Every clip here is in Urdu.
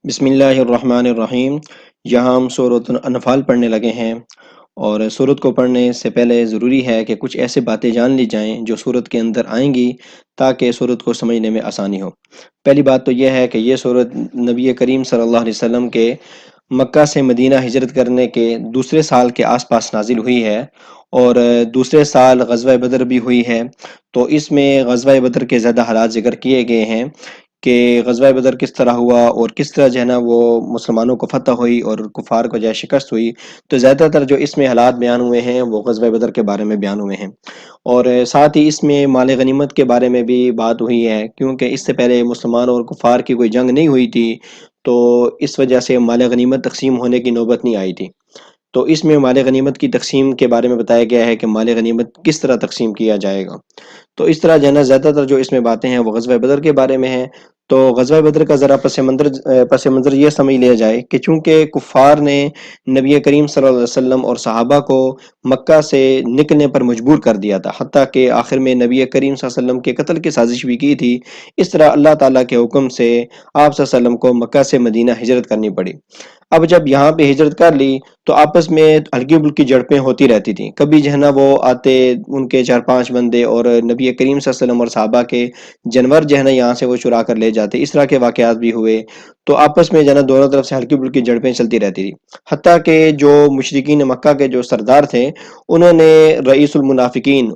بسم اللہ الرحمن الرحیم۔ یہاں ہم سورۃ الانفال پڑھنے لگے ہیں، اور سورت کو پڑھنے سے پہلے ضروری ہے کہ کچھ ایسے باتیں جان لی جائیں جو سورت کے اندر آئیں گی تاکہ سورت کو سمجھنے میں آسانی ہو۔ پہلی بات تو یہ ہے کہ یہ سورت نبی کریم صلی اللہ علیہ وسلم کے مکہ سے مدینہ ہجرت کرنے کے دوسرے سال کے آس پاس نازل ہوئی ہے، اور دوسرے سال غزوہ بدر بھی ہوئی ہے۔ تو اس میں غزوہ بدر کے زیادہ حالات ذکر کیے گئے ہیں کہ غزوہ بدر کس طرح ہوا اور کس طرح جو ہے نا وہ مسلمانوں کو فتح ہوئی اور کفار کو جو ہے شکست ہوئی۔ تو زیادہ تر جو اس میں حالات بیان ہوئے ہیں وہ غزوہ بدر کے بارے میں بیان ہوئے ہیں، اور ساتھ ہی اس میں مال غنیمت کے بارے میں بھی بات ہوئی ہے، کیونکہ اس سے پہلے مسلمان اور کفار کی کوئی جنگ نہیں ہوئی تھی، تو اس وجہ سے مال غنیمت تقسیم ہونے کی نوبت نہیں آئی تھی۔ تو اس میں مال غنیمت کی تقسیم کے بارے میں بتایا گیا ہے کہ مال غنیمت کس طرح تقسیم کیا جائے گا۔ تو اس طرح جو ہے نا زیادہ تر جو اس میں باتیں ہیں وہ غزوہ بدر کے بارے میں ہیں۔ تو غزوہ بدر کا ذرا پس منظر یہ سمجھ لیا جائے کہ چونکہ کفار نے نبی کریم صلی اللہ علیہ وسلم اور صحابہ کو مکہ سے نکلنے پر مجبور کر دیا تھا، حتیٰ کہ آخر میں نبی کریم صلی اللہ علیہ وسلم کے قتل کی سازش بھی کی تھی، اس طرح اللہ تعالیٰ کے حکم سے آپ صلی اللہ علیہ وسلم کو مکہ سے مدینہ ہجرت کرنی پڑی۔ اب جب یہاں پہ ہجرت کر لی تو آپس میں ہلکی پھلکی جھڑپیں ہوتی رہتی تھیں، کبھی جو ہے نا وہ آتے ان کے 4-5 بندے اور نبی کریم صلی اللہ علیہ وسلم اور صحابہ کے جانور جو ہے نا یہاں سے وہ چرا کر لے جاتے، اس طرح کے واقعات بھی ہوئے۔ تو آپس میں جو ہے نا دونوں طرف سے ہلکی پھلکی جھڑپیں چلتی رہتی تھی، حتیٰ کہ جو مشرکین مکہ کے جو سردار تھے انہوں نے رئیس المنافقین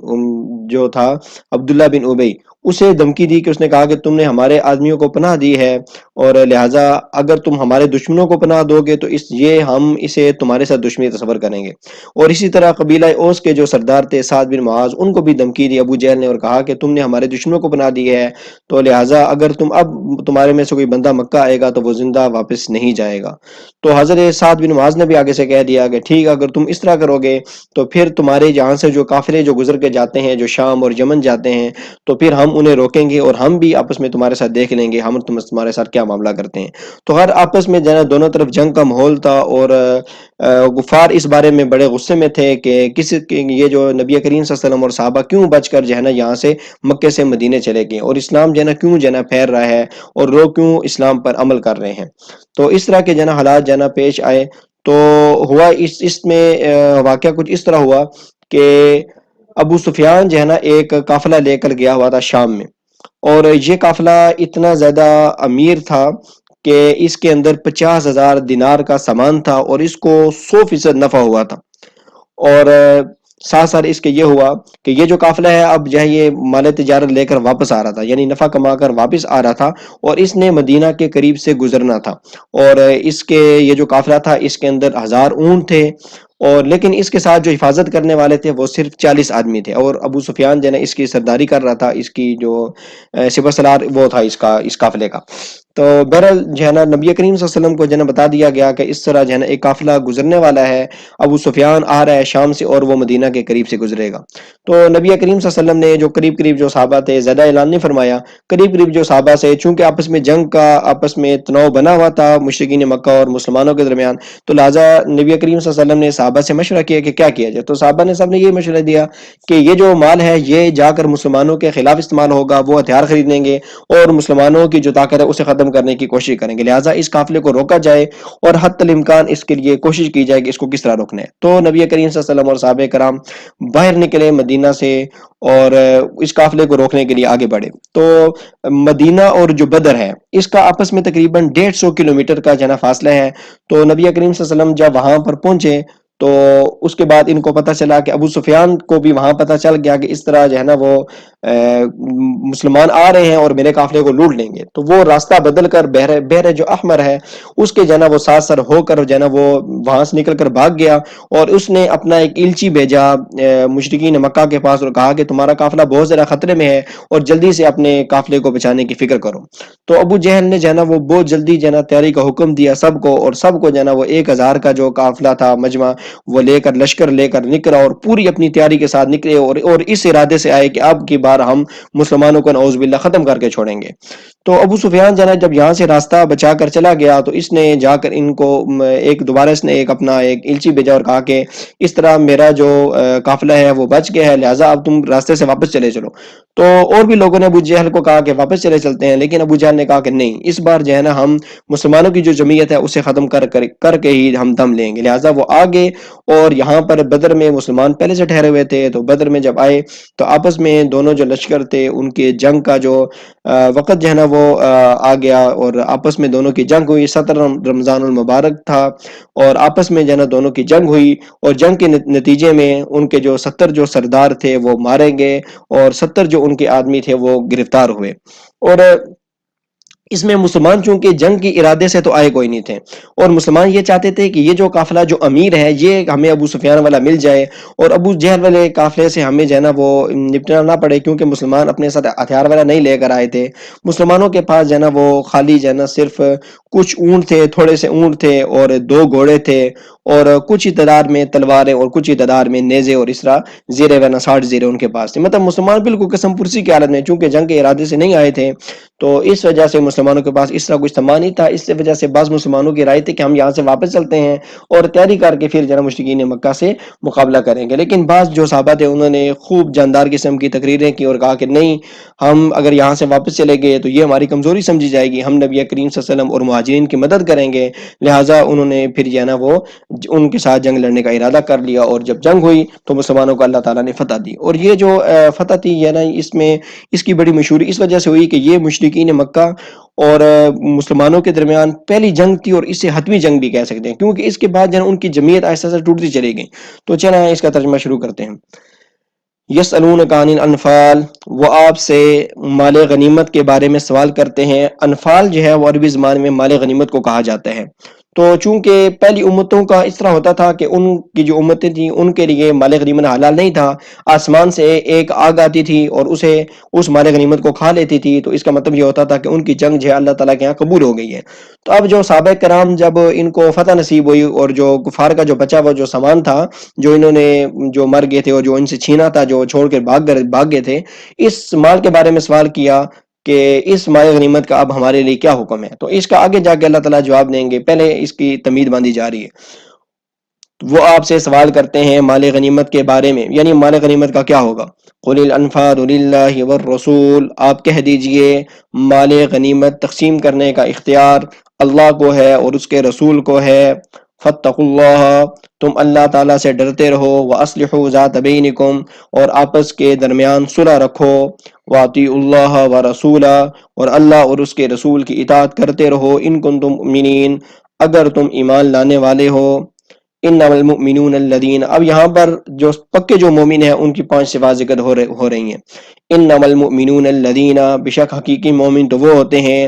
جو تھا عبداللہ بن ابی، اسے دھمکی دی کہ اس نے کہا کہ تم نے ہمارے آدمیوں کو پناہ دی ہے، اور لہٰذا اگر تم ہمارے دشمنوں کو پناہ دو گے تو ہم اسے تمہارے ساتھ دشمنی تصور کریں گے۔ اور اسی طرح قبیلہ اوس کے جو سردار تھے سعد بن معاذ، ان کو بھی دھمکی دی ابو جہل نے اور کہا کہ تم نے ہمارے دشمنوں کو پناہ دی ہے، تو لہٰذا اگر تمہارے میں سے کوئی بندہ مکہ آئے گا تو وہ زندہ واپس نہیں جائے گا۔ تو حضرت سعد بن معاذ نے بھی آگے سے کہہ دیا کہ ٹھیک، اگر تم اس طرح کرو گے تو پھر تمہارے یہاں سے جو قافلے جو گزر کے جاتے ہیں، جو شام اور یمن جاتے ہیں، تو پھر ہم انہیں روکیں گے اور ہم بھی آپس میں تمہارے ساتھ دیکھ لیں گے ہم تمہارے ساتھ کیا معاملہ کرتے ہیں۔ تو ہر آپس میں جو ہے نا دونوں طرف جنگ کا ماحول تھا، اور غفار اس بارے میں بڑے غصے میں تھے کہ یہ جو نبی کریم صلی اللہ علیہ وسلم اور صحابہ کیوں بچ کر جو ہے نا یہاں سے مکے سے مدینے چلے گئے، اور اسلام جو ہے نا کیوں جو ہے نا پھیل رہا ہے اور لوگ کیوں اسلام پر عمل کر رہے ہیں۔ تو اس طرح کے جو ہے نا حالات جو ہے نا پیش آئے۔ تو ہوا اس میں واقعہ کچھ اس طرح ہوا کہ ابو سفیان جو ہے نا ایک قافلہ لے کر گیا ہوا تھا شام میں، اور یہ قافلہ اتنا زیادہ امیر تھا کہ اس کے اندر 50,000 دینار کا سامان تھا، اور اس کو 100% نفع ہوا تھا۔ اور ساتھ ساتھ اس کے یہ ہوا کہ یہ جو قافلہ ہے اب جو ہے یہ مال تجارت لے کر واپس آ رہا تھا، یعنی نفع کما کر واپس آ رہا تھا، اور اس نے مدینہ کے قریب سے گزرنا تھا، اور اس کے یہ جو قافلہ تھا اس کے اندر 1000 اونٹ تھے، اور لیکن اس کے ساتھ جو حفاظت کرنے والے تھے وہ صرف 40 آدمی تھے، اور ابو سفیان جو ہے نا اس کی سرداری کر رہا تھا، اس کی جو سپہ سالار وہ تھا اس قافلے کا۔ تو بہرحال جو ہے نا نبی کریم صلی اللہ علیہ وسلم کو جو ہے نا بتا دیا گیا کہ اس طرح جو ہے نا ایک قافلہ گزرنے والا ہے، ابو سفیان آ رہا ہے شام سے اور وہ مدینہ کے قریب سے گزرے گا۔ تو نبی کریم صلی اللہ علیہ وسلم نے جو قریب جو صحابہ تھے، زیادہ اعلان نہیں فرمایا، قریب جو صحابہ سے، چونکہ آپس میں جنگ کا آپس میں تناؤ بنا ہوا تھا مشرکین مکہ اور مسلمانوں کے درمیان، تو لہٰذا نبی کریم صلی اللہ علیہ وسلم نے صحابہ سے مشورہ کیا کہ کیا کیا جائے۔ تو صحابہ نے سب نے یہ مشورہ دیا کہ یہ جو مال ہے یہ جا کر مسلمانوں کے خلاف استعمال ہوگا، وہ ہتھیار خریدیں گے اور مسلمانوں کی جو طاقت ہے اسے ختم کرنے کی کوشش کریں گے، لہٰذا اس قافلے کو روکا جائے اور حتی الامکان اس کے لیے کوشش کی جائے کہ اس کو کس طرح روکنا ہے۔ تو نبی کریم صلی اللہ علیہ وسلم اور صحابہ کرام باہر نکلے مدینہ سے اور اس قافلے کو روکنے کے لیے آگے بڑھے۔ تو مدینہ اور جو بدر ہے اس کا آپس میں تقریباً 150 کلومیٹر کا جو ہے نا فاصلہ ہے۔ تو نبی کریم صلی اللہ علیہ وسلم جب وہاں پر پہنچے تو اس کے بعد ان کو پتہ چلا کہ ابو سفیان کو بھی وہاں پتہ چل گیا کہ اس طرح جو ہے نا وہ مسلمان آ رہے ہیں اور میرے قافلے کو لوٹ لیں گے، تو وہ راستہ بدل کر بحر جو احمر ہے اس کے جو ہے نا وہ ساتھ سر ہو کر جو ہے نا وہ وہاں سے نکل کر بھاگ گیا، اور اس نے اپنا ایک الچی بھیجا مشرکین مکہ کے پاس اور کہا کہ تمہارا قافلہ بہت زیادہ خطرے میں ہے اور جلدی سے اپنے قافلے کو بچانے کی فکر کرو۔ تو ابو جہل نے جو ہے نا وہ بہت جلدی جو ہے نا تیاری کا حکم دیا سب کو، اور سب کو جو ہے نا وہ 1000 کا جو قافلہ تھا مجمع وہ لے کر لشکر لے کر نکلا اور پوری اپنی تیاری کے ساتھ نکلے اور اس ارادے سے آئے کہ اب کی بار ہم مسلمانوں کو نعوذ باللہ ختم کر کے چھوڑیں گے۔ تو ابو سفیان جب یہاں سے راستہ بچا کر چلا گیا تو اس نے جا کر ان کو ایک دوبارہ اس نے اپنا ایک الچی بھیجا اور کہا کہ اس طرح میرا جو قافلہ ہے وہ بچ گیا ہے، لہٰذا اب تم راستے سے واپس چلے چلو۔ تو اور بھی لوگوں نے ابو جہل کو کہا کہ واپس چلتے ہیں، لیکن ابو جہل نے کہا کہ نہیں، اس بار جو ہے نا ہم مسلمانوں کی جو جمعیت ہے اسے ختم کر کے ہی ہم دم لیں گے۔ لہٰذا وہ آگے اور یہاں پر بدر میں مسلمان پہلے سے ٹھہرے ہوئے تھے، تو بدر میں جب آئے تو آپس میں دونوں جو لشکر تھے ان کے جنگ کا جو وقت جو ہے نا وہ آ گیا اور آپس میں دونوں کی جنگ ہوئی۔ 17 رمضان المبارک تھا اور آپس میں جو ہے نا دونوں کی جنگ ہوئی اور جنگ کے نتیجے میں ان کے جو 70 جو سردار تھے وہ مارے گئے اور 70 جو ان کے آدمی تھے وہ گرفتار ہوئے۔ اور اس میں مسلمان چونکہ جنگ کی ارادے سے تو آئے کوئی نہیں تھے، اور مسلمان یہ چاہتے تھے کہ یہ جو قافلہ جو امیر ہے یہ ہمیں ابو سفیان والا مل جائے اور ابو جہل والے قافلے سے ہمیں جو ہے نا وہ نپٹنا نہ پڑے، کیونکہ مسلمان اپنے ساتھ ہتھیار والا نہیں لے کر آئے تھے۔ مسلمانوں کے پاس جو ہے نا وہ خالی جو ہے نا صرف کچھ اونٹ تھے، تھوڑے سے اونٹ تھے اور 2 گھوڑے تھے اور کچھ ہی تعداد میں تلواریں اور کچھ ہی تعداد میں نیزے اور اس طرح زیرے و 60 زیرے ان کے پاس تھے۔ مطلب مسلمان بالکل قسم پرسی کی حالت میں، چونکہ جنگ کے ارادے سے نہیں آئے تھے تو اس وجہ سے مسلمانوں کے پاس اس طرح کچھ سامان نہیں تھا۔ اس وجہ سے بعض مسلمانوں کی رائے تھی کہ ہم یہاں سے واپس چلتے ہیں اور تیاری کر کے پھر جناب مشرکین مکہ سے مقابلہ کریں گے، لیکن بعض جو صحابہ تھے انہوں نے خوب جاندار قسم کی تقریریں کی اور کہا کہ نہیں، ہم اگر یہاں سے واپس چلے گئے تو یہ ہماری کمزوری سمجھی جائے گی، ہم نبی کریم صلی اللہ علیہ وسلم اور مہاجرین کی مدد کریں گے۔ لہٰذا انہوں نے پھر جو ہے نا وہ ان کے ساتھ جنگ لڑنے کا ارادہ کر لیا اور جب جنگ ہوئی تو مسلمانوں کو اللہ تعالیٰ نے فتح دی۔ اور یہ جو فتح تھی یہ نا اس میں اس کی بڑی مشہوری اس وجہ سے ہوئی کہ یہ مشرکین مکہ اور مسلمانوں کے درمیان پہلی جنگ تھی اور اسے حتمی جنگ بھی کہہ سکتے ہیں، کیونکہ اس کے بعد جو ہے ان کی جمعیت آہستہ آہستہ ٹوٹتی چلی گئی۔ تو چلیں اس کا ترجمہ شروع کرتے ہیں۔ یسألونک عن الانفال، وہ آپ سے مال غنیمت کے بارے میں سوال کرتے ہیں۔ انفال جو ہے وہ عربی زبان میں مال غنیمت کو کہا جاتا ہے۔ تو چونکہ پہلی امتوں کا اس طرح ہوتا تھا کہ ان کی جو امتیں تھیں ان کے لیے مال غنیمت حلال نہیں تھا، آسمان سے ایک آگ آتی تھی اور اسے اس مال غنیمت کو کھا لیتی تھی، تو اس کا مطلب یہ ہوتا تھا کہ ان کی جنگ جو ہے اللہ تعالیٰ کے یہاں قبول ہو گئی ہے۔ تو اب جو صحابہ کرام جب ان کو فتح نصیب ہوئی اور جو کفار کا جو بچا ہوا جو سامان تھا جو انہوں نے جو مر گئے تھے اور جو ان سے چھینا تھا، جو چھوڑ کے بھاگ گئے تھے، اس مال کے بارے میں سوال کیا کہ اس مال غنیمت کا اب ہمارے لیے کیا حکم ہے۔ تو اس کا آگے جا کے اللہ تعالیٰ جواب دیں گے، پہلے اس کی تمہید باندھی جا رہی ہے۔ وہ آپ سے سوال کرتے ہیں مال غنیمت کے بارے میں، یعنی مال غنیمت کا کیا ہوگا۔ قل الانفال للہ والرسول، آپ کہہ دیجئے مال غنیمت تقسیم کرنے کا اختیار اللہ کو ہے اور اس کے رسول کو ہے۔ فاتقوا اللہ، تم اللہ تعالیٰ سے ڈرتے رہو۔ واصلحوا ذات بینکم، اور آپس کے درمیان صلح رکھو۔ واطیعوا اللہ ورسولہ، اور اللہ اور اس کے رسول کی اطاعت کرتے رہو۔ ان کنتم مؤمنین، اگر تم ایمان لانے والے ہو۔ انما المؤمنون الذین، اب یہاں پر جو پکے جو مومن ہیں ان کی 5 صفات ذکر ہو رہی ہیں۔ انما المؤمنون الذین، بشک حقیقی مومن تو وہ ہوتے ہیں،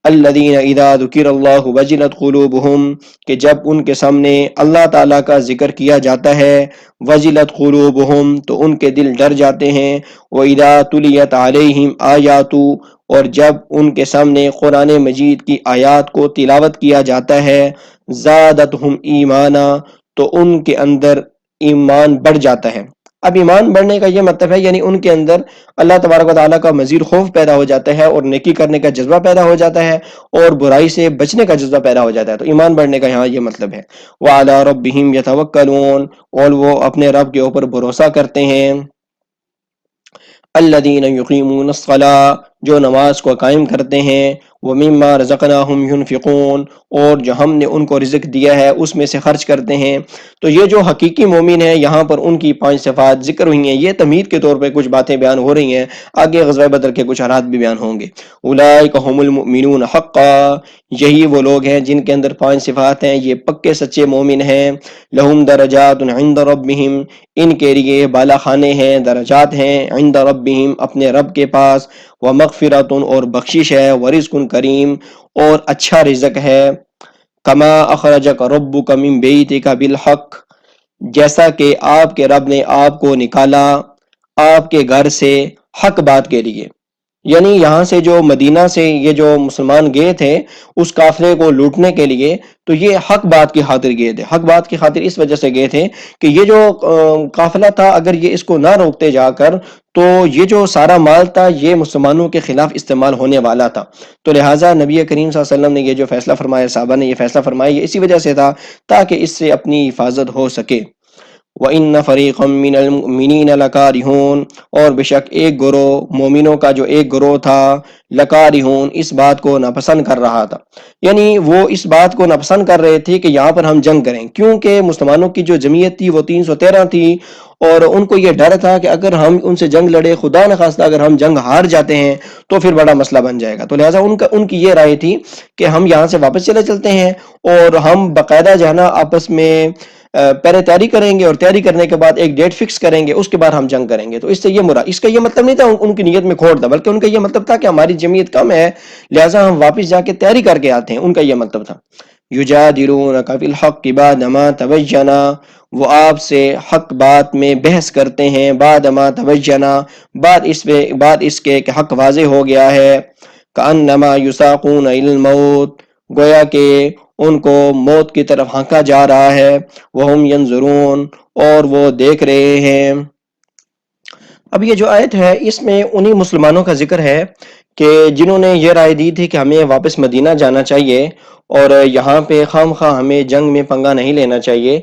الذین اذا ذکر اللہ وجلت قلوبہم، کہ جب ان کے سامنے اللہ تعالیٰ کا ذکر کیا جاتا ہے، وجلت قلوبہم، تو ان کے دل ڈر جاتے ہیں، وَإِذَا تُلِيَتْ عَلَيْهِمْ آیَاتُ، اور جب ان کے سامنے قرآن مجید کی آیات کو تلاوت کیا جاتا ہے، زادتہم ایمانا، تو ان کے اندر ایمان بڑھ جاتا ہے۔ اب ایمان بڑھنے کا یہ مطلب ہے یعنی ان کے اندر اللہ تبارک و تعالیٰ کا مزید خوف پیدا ہو جاتا ہے اور نیکی کرنے کا جذبہ پیدا ہو جاتا ہے اور برائی سے بچنے کا جذبہ پیدا ہو جاتا ہے۔ تو ایمان بڑھنے کا یہاں یہ مطلب ہے۔ وَعَلَىٰ رَبِّهِمْ يَتَوَكَّلُونَ، اور وہ اپنے رب کے اوپر بھروسہ کرتے ہیں۔ الذین یقیمون الصلاۃ، جو نماز کو قائم کرتے ہیں، ومما رزقناہم ینفقون، اور جو ہم نے ان کو رزق دیا ہے اس میں سے خرچ کرتے ہیں۔ تو یہ جو حقیقی مومن ہے یہاں پر ان کی 5 صفات ذکر ہوئی ہیں۔ یہ تمہید کے طور پہ کچھ باتیں بیان ہو رہی ہیں، آگے غزوہ بدر کے کچھ حالات بھی بیان ہوں گے۔ اولئک هم المؤمنون حقا، یہی وہ لوگ ہیں جن کے اندر 5 صفات ہیں، یہ پکے سچے مومن ہیں۔ لہم درجات عند ربہم، ان کے لیے بالا خانے ہیں، درجات ہیں، عند ربہم، اپنے رب کے پاس، ومغفرۃ، اور بخشش ہے، ورزق کریم، اور اچھا رزق ہے۔ کما اخرجک ربک من بیتک بالحق، جیسا کہ آپ کے رب نے آپ کو نکالا آپ کے گھر سے حق بات کے لیے، یعنی یہاں سے جو مدینہ سے یہ جو مسلمان گئے تھے اس قافلے کو لوٹنے کے لیے، تو یہ حق بات کی خاطر گئے تھے، حق بات کی خاطر اس وجہ سے گئے تھے کہ یہ جو قافلہ تھا، اگر یہ اس کو نہ روکتے جا کر تو یہ جو سارا مال تھا یہ مسلمانوں کے خلاف استعمال ہونے والا تھا۔ تو لہٰذا نبی کریم صلی اللہ علیہ وسلم نے یہ جو فیصلہ فرمایا، صحابہ نے یہ فیصلہ فرمایا، یہ اسی وجہ سے تھا تاکہ اس سے اپنی حفاظت ہو سکے۔ وَإِنَّ فَرِيقًا مِّنَ الْمُؤْمِنِينَ لَكَارِهُونَ، اور بے شک ایک گروہ مومنوں کا جو ایک گروہ تھا، لَكَارِهُونَ، اس بات کو ناپسند کر رہا تھا، یعنی وہ اس بات کو ناپسند کر رہے تھے کہ یہاں پر ہم جنگ کریں، کیونکہ مسلمانوں کی جو جمعیت تھی وہ 313 تھی، اور ان کو یہ ڈر تھا کہ اگر ہم ان سے جنگ لڑے، خدا نخواستہ اگر ہم جنگ ہار جاتے ہیں تو پھر بڑا مسئلہ بن جائے گا۔ تو لہٰذا ان کی یہ رائے تھی کہ ہم یہاں سے واپس چلتے ہیں، اور ہم باقاعدہ جو ہے نا آپس میں پہلے تیاری کریں گے، اور تیاری کرنے کے بعد ایک ڈیٹ فکس کریں گے، اس کے بعد ہم جنگ کریں گے۔ تو اس سے یہ مراد، اس کا یہ مطلب نہیں تھا ان کی نیت میں کھوٹ تھا، بلکہ ان کا یہ مطلب تھا کہ ہماری جمعیت کم ہے، لہٰذا ہم واپس جا کے تیاری کر کے آتے ہیں، ان کا یہ مطلب تھا۔ یجادلونک فی الحق بعد ما تبین، وہ آپ سے حق بات میں بحث کرتے ہیں، بعد ما تبین، بعد اس کے کہ حق واضح ہو گیا ہے، کأنما یساقون الی الموت، گویا کہ ان کو موت کی طرف ہانکا جا رہا ہے، وہم ینظرون، اور وہ دیکھ رہے ہیں۔ اب یہ جو آیت ہے اس میں انہی مسلمانوں کا ذکر ہے کہ جنہوں نے یہ رائے دی تھی کہ ہمیں واپس مدینہ جانا چاہیے، اور یہاں پہ خام خواہ ہمیں جنگ میں پنگا نہیں لینا چاہیے،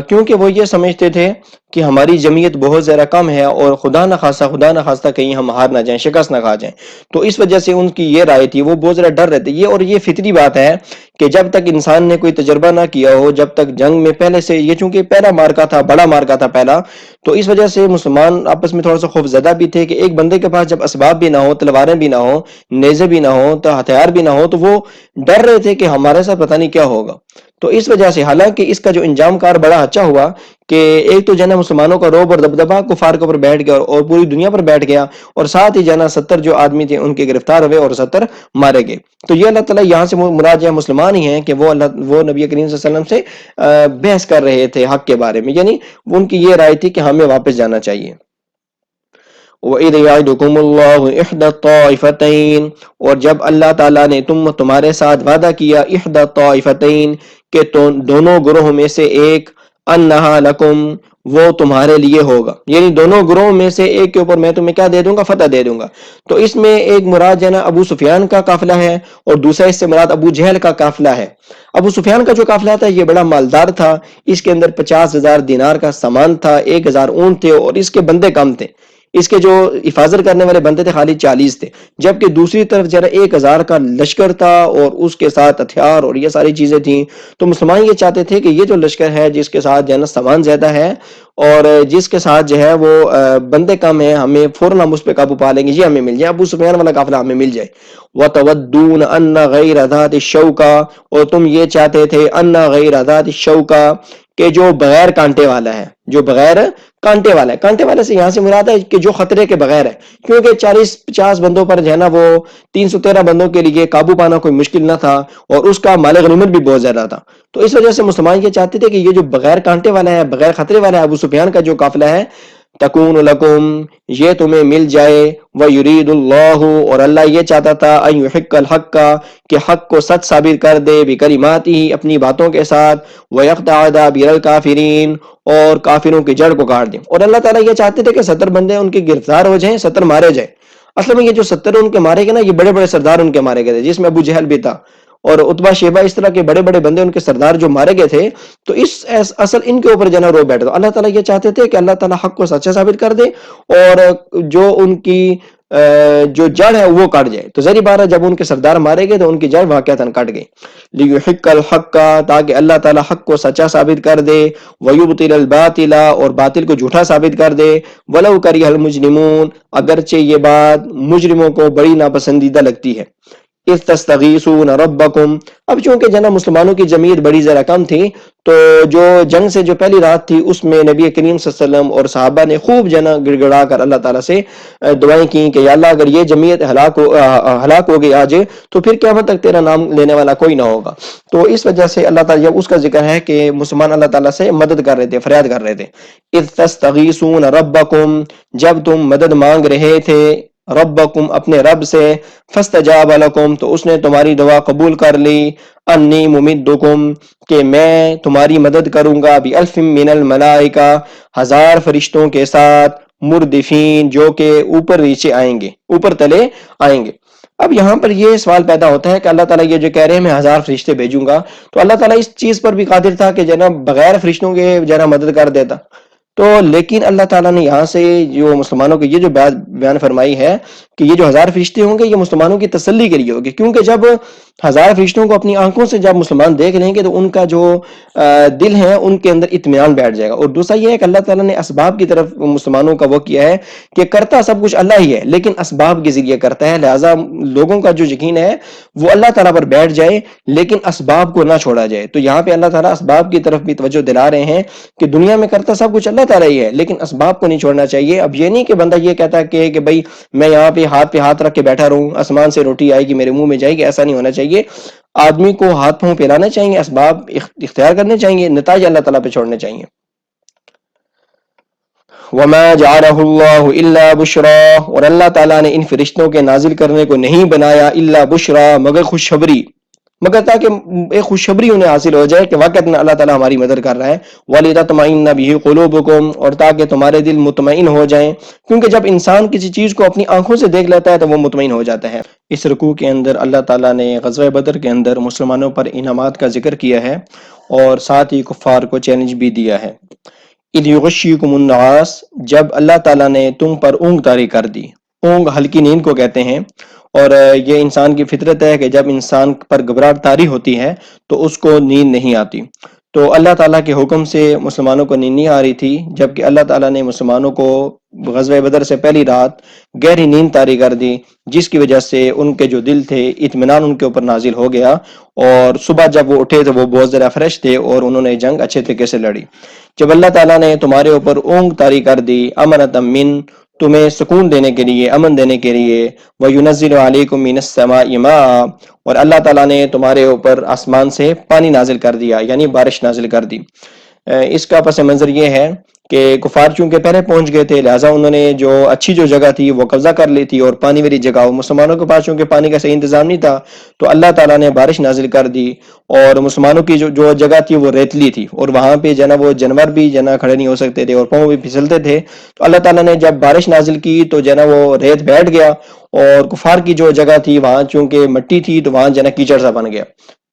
کیونکہ وہ یہ سمجھتے تھے کہ ہماری جمعیت بہت زیادہ کم ہے، اور خدا نخواستہ کہیں ہم ہار نہ جائیں، شکست نہ کھا جائیں۔ تو اس وجہ سے ان کی یہ رائے تھی، وہ بہت زیادہ ڈر رہتے یہ، اور یہ فطری بات ہے کہ جب تک انسان نے کوئی تجربہ نہ کیا ہو، جب تک جنگ میں پہلے سے، یہ چونکہ پہلا مارکا تھا، بڑا مارکا تھا پہلا، تو اس وجہ سے مسلمان آپس میں تھوڑا سا خوف زدہ بھی تھے کہ ایک بندے کے پاس جب اسباب بھی نہ ہو، تلواریں بھی نہ ہو، نیزے بھی نہ ہو، تو ہتھیار بھی نہ ہو، تو وہ ڈر رہے تھے کہ ہمارے ساتھ پتہ نہیں کیا ہوگا۔ تو اس وجہ سے حالانکہ اس کا جو انجام کار بڑا اچھا ہوا کہ ایک تو جنا مسلمانوں کا روب اور دبدبہ کفار کے اوپر بیٹھ گیا، اور پوری دنیا پر بیٹھ گیا، اور ساتھ ہی جنا 70 جو آدمی تھے ان کے گرفتار ہوئے اور 70 مارے گئے۔ تو یہ اللہ تعالیٰ یہاں سے مراد جو مسلمان ہی ہیں کہ وہ نبی کریم صلی اللہ علیہ وسلم سے بحث کر رہے تھے حق کے بارے میں، یعنی ان کی یہ رائے تھی کہ ہمیں واپس جانا چاہیے۔ وَإِذْ يَعِدُكُمُ اللَّهُ إِحْدَى الطَّائِفَتَيْنِ، اور جب اللہ تعالیٰ نے تمہارے ساتھ وعدہ کیا، احدى الطائفتین، کہ دونوں گروہوں میں سے ایک، انہا لکم، وہ تمہارے لیے ہوگا، یعنی دونوں گروہوں میں سے ایک کے اوپر میں تمہیں کیا دے دوں گا؟ فتح دے دوں گا۔ تو اس میں ایک مراد جو ہے نا ابو سفیان کا قافلہ ہے، اور دوسرا اس سے مراد ابو جہل کا قافلہ ہے۔ ابو سفیان کا جو قافلہ تھا یہ بڑا مالدار تھا، اس کے اندر 50,000 دینار کا سامان تھا، 1,000 اونٹ تھے، اور اس کے بندے کم تھے، اس کے جو حفاظت کرنے والے بندے تھے خالی 40 تھے، جبکہ دوسری طرف ذرا 1,000 کا لشکر تھا، اور اس کے ساتھ ہتھیار اور یہ ساری چیزیں تھیں۔ تو مسلمان یہ چاہتے تھے کہ یہ جو لشکر ہے جس کے ساتھ جو ہے نا سامان زیادہ ہے، اور جس کے ساتھ جو ہے وہ بندے کم ہیں، ہمیں فوراً ہم اس پہ قابو پا لیں گے، یہ ہمیں مل جائے، ابو سفیان والا قافلہ ہمیں مل جائے۔ وَتَوَدُّونَ أَنَّ غَيْرَ ذَاتِ الشَّوْكَةِ، اور تم یہ چاہتے تھے، أَنَّ غَيْرَ ذَاتِ الشَّوْكَةِ، کہ جو بغیر کانٹے والا ہے، جو بغیر کانٹے والا ہے۔ کانٹے والے سے یہاں سے مراد ہے کہ جو خطرے کے بغیر ہے، کیونکہ 40-50 بندوں پر جو ہے نا وہ 313 بندوں کے لیے قابو پانا کوئی مشکل نہ تھا، اور اس کا مال غنیمت بھی بہت زیادہ تھا۔ تو اس وجہ سے مسلمان یہ چاہتے تھے کہ یہ جو بغیر کانٹے والا ہے، بغیر خطرے والا ہے، ابو سفیان کا جو قافلہ ہے، تکون لکم، یہ تمہیں مل جائے، وَيُرِيدُ اللَّهُ، اور اللہ یہ چاہتا تھا، أَن يُحِقَّ الْحَقَّ، کہ حق کو سچ ثابت کر دے، بِكَلِمَاتِهِ، اپنی باتوں کے ساتھ، وَيَقْطَعَ دَابِرَ الْكَافِرِينَ، اور کافروں کی جڑ کو کاٹ دیں۔ اور اللہ تعالیٰ یہ چاہتے تھے کہ 70 بندے ان کے گرفتار ہو جائیں، 70 مارے جائیں۔ اصل میں یہ جو 70 ان کے مارے گئے نا، یہ بڑے بڑے سردار ان کے مارے گئے تھے، جس میں ابو جہل بھی تھا، اور عتبہ شیبہ، اس طرح کے بڑے بڑے بندے ان کے سردار جو مارے گئے تھے۔ تو اصل ان کے اوپر جنا رو بیٹھا تھا۔ اللہ تعالیٰ یہ چاہتے تھے کہ اللہ تعالیٰ حق کو سچا ثابت کر دے، اور جو ان کی جو جڑ ہے وہ کٹ جائے۔ تو ظاہر بات ہے جب ان کے سردار مارے گئے تو ان کی جڑ واقعتاً کٹ گئی۔ لیحق الحق، تاکہ اللہ تعالیٰ حق کو سچا ثابت کر دے، ویبطل الباطل، اور باطل کو جھوٹا ثابت کر دے، ولو کرہ المجرمون، اگرچہ یہ بات مجرموں کو بڑی ناپسندیدہ لگتی ہے۔ اذ تستغیثون ربکم، اب چونکہ جنا مسلمانوں کی جمعیت بڑی ذرا کم تھی، تو جو جنگ سے جو پہلی رات تھی اس میں نبی کریم صلی اللہ علیہ وسلم اور صحابہ نے خوب جنا گڑ گڑا کر اللہ تعالیٰ سے دعائیں کی کہ یا اللہ اگر یہ جمعیت ہلاک ہو گئی آج، تو پھر قیامت تک تیرا نام لینے والا کوئی نہ ہوگا۔ تو اس وجہ سے اللہ تعالیٰ اس کا ذکر ہے کہ مسلمان اللہ تعالیٰ سے مدد کر رہے تھے، فریاد کر رہے تھے۔ اذ تستغیثون ربکم، جب تم مدد مانگ رہے تھے ربکم اپنے رب سے، فاستجاب لکم تو اس نے تمہاری دعا قبول کر لی، انی ممدکم کہ میں تمہاری مدد کروں گا، بالف من الملائکہ 1000 فرشتوں کے ساتھ، مردفین جو کہ اوپر نیچے آئیں گے، اوپر تلے آئیں گے۔ اب یہاں پر یہ سوال پیدا ہوتا ہے کہ اللہ تعالیٰ یہ جو کہہ رہے ہیں میں 1000 فرشتے بھیجوں گا، تو اللہ تعالیٰ اس چیز پر بھی قادر تھا کہ جناب بغیر فرشتوں کے جناب مدد کر دیتا۔ تو لیکن اللہ تعالیٰ نے یہاں سے جو مسلمانوں کی یہ جو بات بیان فرمائی ہے کہ یہ جو 1000 فرشتے ہوں گے یہ مسلمانوں کی تسلی کے لیے ہوگی، کیونکہ جب 1000 فرشتوں کو اپنی آنکھوں سے جب مسلمان دیکھ لیں گے تو ان کا جو دل ہے ان کے اندر اطمینان بیٹھ جائے گا۔ اور دوسرا یہ ہے کہ اللہ تعالیٰ نے اسباب کی طرف مسلمانوں کا وہ کیا ہے کہ کرتا سب کچھ اللہ ہی ہے لیکن اسباب کے ذریعے کرتا ہے، لہٰذا لوگوں کا جو یقین ہے وہ اللہ تعالیٰ پر بیٹھ جائے لیکن اسباب کو نہ چھوڑا جائے۔ تو یہاں پہ اللہ تعالیٰ اسباب کی طرف بھی توجہ دلا رہے ہیں کہ دنیا میں کرتا سب کچھ اللہ تعالیٰ ہی ہے لیکن اسباب کو نہیں چھوڑنا چاہیے۔ اب یہ نہیں کہ بندہ یہ کہتا کہ بھائی میں یہاں پہ ہاتھ رکھ کے بیٹھا رہوں، آسمان سے روٹی آئے گی میرے منہ میں جائے گی، ایسا نہیں ہونا چاہیے۔ آدمی کو ہاتھ پاؤں پھیلانا چاہیے، اسباب اختیار کرنے چاہیے، نتائج اللہ تعالیٰ پہ چھوڑنے چاہیے۔ وما جعلہ اللہ الا بشرا، اور اللہ تعالیٰ نے ان فرشتوں کے نازل کرنے کو نہیں بنایا الا بشرا مگر خوشخبری، مگر تاکہ ایک خوشخبری انہیں حاصل ہو جائے کہ واقعی اللہ تعالیٰ ہماری مدد کر رہا ہے، وَلِتَطْمَئِنَّ بِهِ قُلُوبُكُمْ اور تاکہ تمہارے دل مطمئن ہو جائیں، کیونکہ جب انسان کسی چیز کو اپنی آنکھوں سے دیکھ لیتا ہے تو وہ مطمئن ہو جاتا ہے۔ اس رکوع کے اندر اللہ تعالیٰ نے غزوہ بدر کے اندر مسلمانوں پر انعامات کا ذکر کیا ہے اور ساتھ ہی کفار کو چیلنج بھی دیا ہے۔ اِذْ يُغَشِّيكُمُ النُّعَاسُ جب اللہ تعالیٰ نے تم پر اونگ طاری کر دی، اونگ ہلکی نیند کو کہتے ہیں، اور یہ انسان کی فطرت ہے کہ جب انسان پر گھبراہٹ طاری ہوتی ہے تو اس کو نیند نہیں آتی۔ تو اللہ تعالیٰ کے حکم سے مسلمانوں کو نیند نہیں آ رہی تھی، جبکہ اللہ تعالیٰ نے مسلمانوں کو غزوہ بدر سے پہلی رات گہری نیند طاری کر دی، جس کی وجہ سے ان کے جو دل تھے اطمینان ان کے اوپر نازل ہو گیا، اور صبح جب وہ اٹھے تو وہ بہت زیادہ فریش تھے اور انہوں نے جنگ اچھے طریقے سے لڑی۔ جب اللہ تعالیٰ نے تمہارے اوپر اونگ طاری کر دی، امنۃ من تمہیں سکون دینے کے لیے، امن دینے کے لیے، وَيُنَزِّلُ عَلَيْكُم مِّنَ السَّمَاءِ مَاءً اور اللہ تعالیٰ نے تمہارے اوپر آسمان سے پانی نازل کر دیا، یعنی بارش نازل کر دی۔ اس کا پس منظر یہ ہے کہ کفار چونکہ پہلے پہنچ گئے تھے لہٰذا انہوں نے جو اچھی جو جگہ تھی وہ قبضہ کر لی تھی، اور پانی والی جگہ مسلمانوں کے پاس چونکہ پانی کا صحیح انتظام نہیں تھا تو اللہ تعالیٰ نے بارش نازل کر دی، اور مسلمانوں کی جو جگہ تھی وہ ریتلی تھی اور وہاں پہ جنا وہ جانور بھی جنا کھڑے نہیں ہو سکتے تھے اور پاؤں بھی پھسلتے تھے، تو اللہ تعالیٰ نے جب بارش نازل کی تو جنا وہ ریت بیٹھ گیا، اور کفار کی جو جگہ تھی وہاں چونکہ مٹی تھی تو وہاں جنا کیچڑ سا بن گیا۔